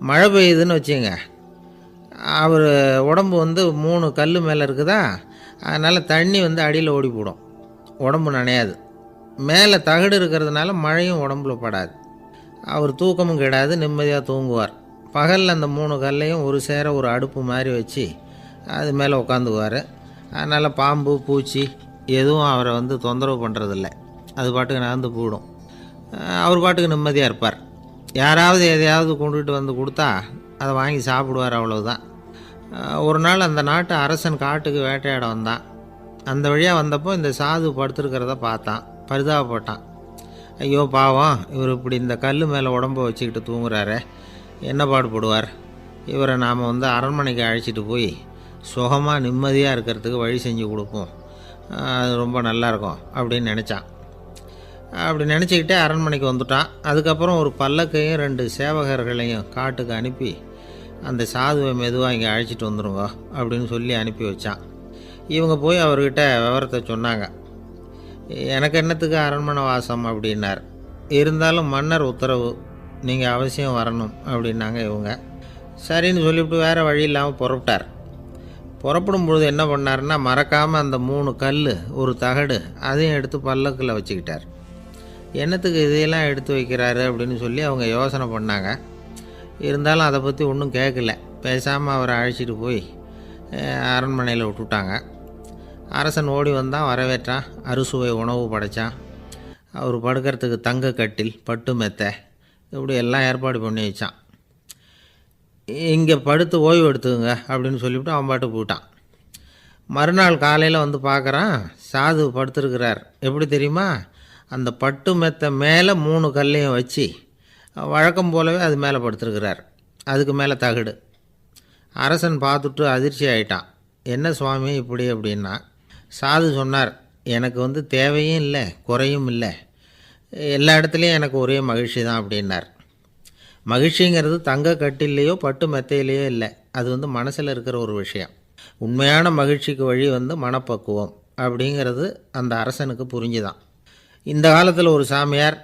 மழை பெய்யுதுன்னு வச்சுங்க, அவர் உடம்பு வந்து 3 கல் மேலே இருக்குதா, அதனால் தண்ணி வந்து அடியில் ஓடி போடும், உடம்பு நனையாது. மேலே தகடு இருக்கிறதுனால மழையும் உடம்புல படாது. அவர் தூக்கமும் கெடாது, நிம்மதியாக தூங்குவார். பகலில் அந்த 3 கல்லையும் ஒரு சேர ஒரு அடுப்பு மாதிரி வச்சு அது மேலே உட்காந்துக்குவார். அதனால் பாம்பு பூச்சி எதுவும் அவரை வந்து தொந்தரவு பண்ணுறதில்ல, அது பாட்டுக்கு நகர்ந்து போயிடும். அவர் பாட்டுக்கு நிம்மதியாக இருப்பார். யாராவது எதையாவது கொண்டுகிட்டு வந்து கொடுத்தா அதை வாங்கி சாப்பிடுவார், அவ்வளவுதான். ஒரு நாள் அந்த நாட்டு அரசன் காட்டுக்கு வேட்டையாட வந்தான். அந்த வழியாக வந்தப்போ இந்த சாது படுத்துருக்கிறத பார்த்தான், பரிதாபப்பட்டான். ஐயோ பாவம், இவர் இப்படி இந்த கல் மேலே உடம்பை வச்சுக்கிட்டு தூங்குறாரு, என்ன பாடுபடுவார், இவரை நாம் வந்து அரண்மனைக்கு அழைச்சிட்டு போய் சுகமாக நிம்மதியாக இருக்கிறதுக்கு வழி செஞ்சு கொடுப்போம், அது ரொம்ப நல்லாயிருக்கும் அப்படின்னு நினச்சான். அப்படி நினச்சிக்கிட்டே அரண்மனைக்கு வந்துட்டான். அதுக்கப்புறம் ஒரு பல்லக்கையும் 2 சேவகர்களையும் காட்டுக்கு அனுப்பி அந்த சாதுவை மெதுவாக இங்கே அழைச்சிட்டு வந்துடுங்க அப்படின்னு சொல்லி அனுப்பி வச்சான். இவங்க போய் அவர்கிட்ட விவரத்தை சொன்னாங்க. எனக்கு என்னத்துக்கு அரண்மனை வாசம் அப்படின்னார். இருந்தாலும் மன்னர் உத்தரவு, நீங்கள் அவசியம் வரணும் அப்படின்னாங்க இவங்க. சரின்னு சொல்லிவிட்டு வேறு வழி இல்லாமல் புறப்பட்டார். புறப்படும் பொழுது என்ன பண்ணார்னா, மறக்காமல் அந்த 3 கல் ஒரு தகடு அதையும் எடுத்து பல்லக்கில் வச்சுக்கிட்டார். என்னத்துக்கு இதையெல்லாம் எடுத்து வைக்கிறாரு அப்படின்னு சொல்லி அவங்க யோசனை பண்ணாங்க. இருந்தாலும் அதை பற்றி ஒன்றும் கேட்கல. பேசாமல் அவரை அழைச்சிட்டு போய் அரண்மனையில் விட்டுட்டாங்க. அரசன் ஓடி வந்தான், வரவேற்றான், அறுசுவை உணவு படைத்தான். அவர் படுக்கிறதுக்கு தங்க கட்டில், பட்டு மெத்தை, இப்படி எல்லாம் ஏற்பாடு பண்ணி வச்சான். இங்கே படுத்து ஓய்வு எடுத்துக்குங்க அப்படின்னு சொல்லிவிட்டு அவன் பாட்டு போயிட்டான். மறுநாள் காலையில் வந்து பார்க்குறான், சாது படுத்துருக்கிறார். எப்படி தெரியுமா, அந்த பட்டு மெத்தை மேலே 3 கல்லையும் வச்சு வழக்கம் போலவே அது மேலே படுத்துருக்கிறார். அதுக்கு மேலே தகடு. அரசன் பார்த்துட்டு அதிர்ச்சி ஆகிட்டான். என்ன சுவாமி இப்படி அப்படின்னா, சாது சொன்னார், எனக்கு வந்து தேவையும் இல்லை குறையும் இல்லை, எல்லா இடத்துலையும் எனக்கு ஒரே மகிழ்ச்சி தான் அப்படின்னார். மகிழ்ச்சிங்கிறது தங்க கட்டிலேயோ பட்டு மெத்தையிலையோ இல்லை, அது வந்து மனசில் இருக்கிற ஒரு விஷயம். உண்மையான மகிழ்ச்சிக்கு வழி வந்து மனப்பக்குவம் அப்படிங்கிறது அந்த அரசனுக்கு புரிஞ்சுதான். இந்த காலத்தில் ஒரு சாமியார்,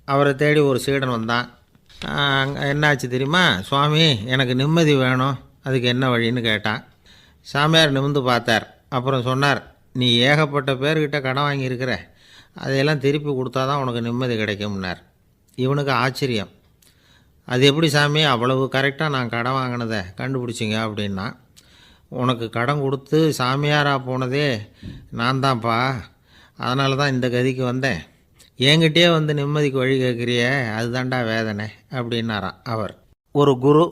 அவரை தேடி ஒரு சீடன் வந்தான். என்னாச்சு தெரியுமா, சுவாமி எனக்கு நிம்மதி வேணும், அதுக்கு என்ன வழின்னு கேட்டான். சாமியார் நிமிர்ந்து பார்த்தார். அப்புறம் சொன்னார், நீ ஏகப்பட்ட பேர்கிட்ட கடன் வாங்கியிருக்கிற, அதையெல்லாம் திருப்பி கொடுத்தா தான் உனக்கு நிம்மதி கிடைக்கும்னார். இவனுக்கு ஆச்சரியம். அது எப்படி சாமி அவ்வளவு கரெக்டாக நான் கடன் வாங்கினதை கண்டுபிடிச்சிங்க அப்படின்னா, உனக்கு கடன் கொடுத்து சாமியாராக போனதே நான் தான்ப்பா, அதனால தான் இந்த கதிக்கு வந்தேன். என்கிட்டயே வந்து நிம்மதிக்கு வழி கேட்குறிய, அதுதான்டா வேதனை அப்படின்னாராம் அவர். ஒரு குரு,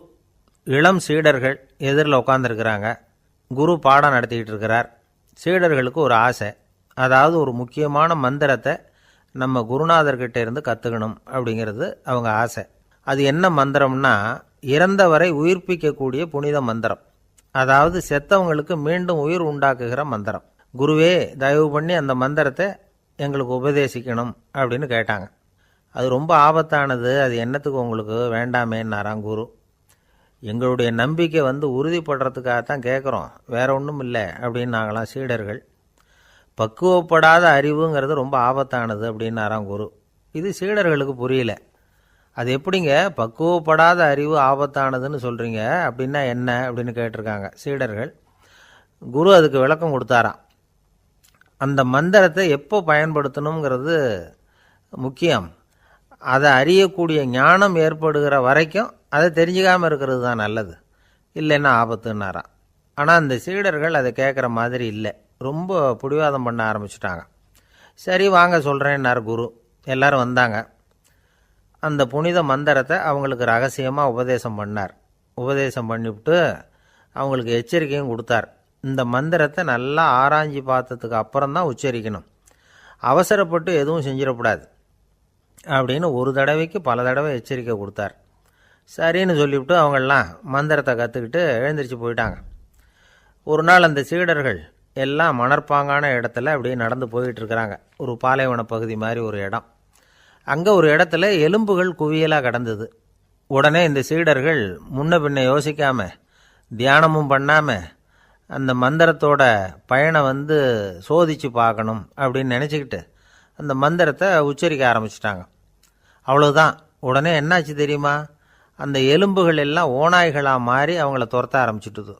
இளம் சீடர்கள் எதிரில் உட்காந்துருக்கிறாங்க. குரு பாடம் நடத்திக்கிட்டு இருக்கிறார். சீடர்களுக்கு ஒரு ஆசை, அதாவது ஒரு முக்கியமான மந்திரத்தை நம்ம குருநாதர்கிட்ட இருந்து கற்றுக்கணும் அப்படிங்கிறது அவங்க ஆசை. அது என்ன மந்திரம்னா, இறந்தவரை உயிர்ப்பிக்கக்கூடிய புனித மந்திரம், அதாவது செத்தவங்களுக்கு மீண்டும் உயிர் உண்டாக்குகிற மந்திரம். குருவே தயவு பண்ணி அந்த மந்திரத்தை எங்களுக்கு உபதேசிக்கணும் அப்படின்னு கேட்டாங்க. அது ரொம்ப ஆபத்தானது, அது என்னத்துக்கு உங்களுக்கு வேண்டாமேன்னாராம் குரு. எங்களுடைய நம்பிக்கை வந்து உறுதிப்படுறதுக்காகத்தான் கேட்குறோம், வேற ஒன்றும் இல்லை அப்படின்னாங்களாம் சீடர்கள். பக்குவப்படாத அறிவுங்கிறது ரொம்ப ஆபத்தானது அப்படின்னாராம் குரு. இது சீடர்களுக்கு புரியல. அது எப்படிங்க பக்குவப்படாத அறிவு ஆபத்தானதுன்னு சொல்கிறீங்க, அப்படின்னா என்ன அப்படின்னு கேட்டிருக்காங்க சீடர்கள். குரு அதுக்கு விளக்கம் கொடுத்தாராம். அந்த மந்திரத்தை எப்போ பயன்படுத்தணுங்கிறது முக்கியம். அதை அறியக்கூடிய ஞானம் ஏற்படுகிற வரைக்கும் அதை தெரிஞ்சுக்காமல் இருக்கிறது தான் நல்லது, இல்லைன்னா ஆபத்துன்னாராம். ஆனால் அந்த சீடர்கள் அதை கேட்குற மாதிரி இல்லை, ரொம்ப பிடிவாதம் பண்ண ஆரம்பிச்சுட்டாங்க. சரி வாங்க சொல்கிறேன்னார் குரு. எல்லோரும் வந்தாங்க. அந்த புனித மந்திரத்தை அவங்களுக்கு ரகசியமாக உபதேசம் பண்ணார். உபதேசம் பண்ணிவிட்டு அவங்களுக்கு எச்சரிக்கையும் கொடுத்தார். இந்த மந்திரத்தை நல்லா ஆராய்ச்சி பார்த்ததுக்கு அப்புறம்தான் உச்சரிக்கணும், அவசரப்பட்டு எதுவும் செஞ்சிடக்கூடாது. அப்படின்னு ஒரு தடவைக்கு பல தடவை எச்சரிக்கை கொடுத்தார். சரின்னு சொல்லிவிட்டு அவங்கெல்லாம் மந்திரத்தை கற்றுக்கிட்டு எழுந்திரிச்சு போயிட்டாங்க. ஒரு நாள் அந்த சீடர்கள் எல்லாம் மணற்பாங்கான இடத்துல அப்படியே நடந்து போயிட்டுருக்கிறாங்க. ஒரு பாலைவன பகுதி மாதிரி ஒரு இடம். அங்கே ஒரு இடத்துல எலும்புகள் குவியலாக கிடந்தது. உடனே இந்த சீடர்கள் முன்ன பின்ன யோசிக்காமல், தியானமும் பண்ணாமல், அந்த மந்திரத்தோட பயனை சோதித்து பார்க்கணும் அப்படின்னு நினச்சிக்கிட்டு அந்த மந்திரத்தை உச்சரிக்க ஆரம்பிச்சிட்டாங்க. அவ்வளோதான். உடனே என்னாச்சு தெரியுமா? அந்த எலும்புகள் எல்லாம் ஓநாய்களாக மாறி அவங்கள துரத்த ஆரம்பிச்சுட்டுது.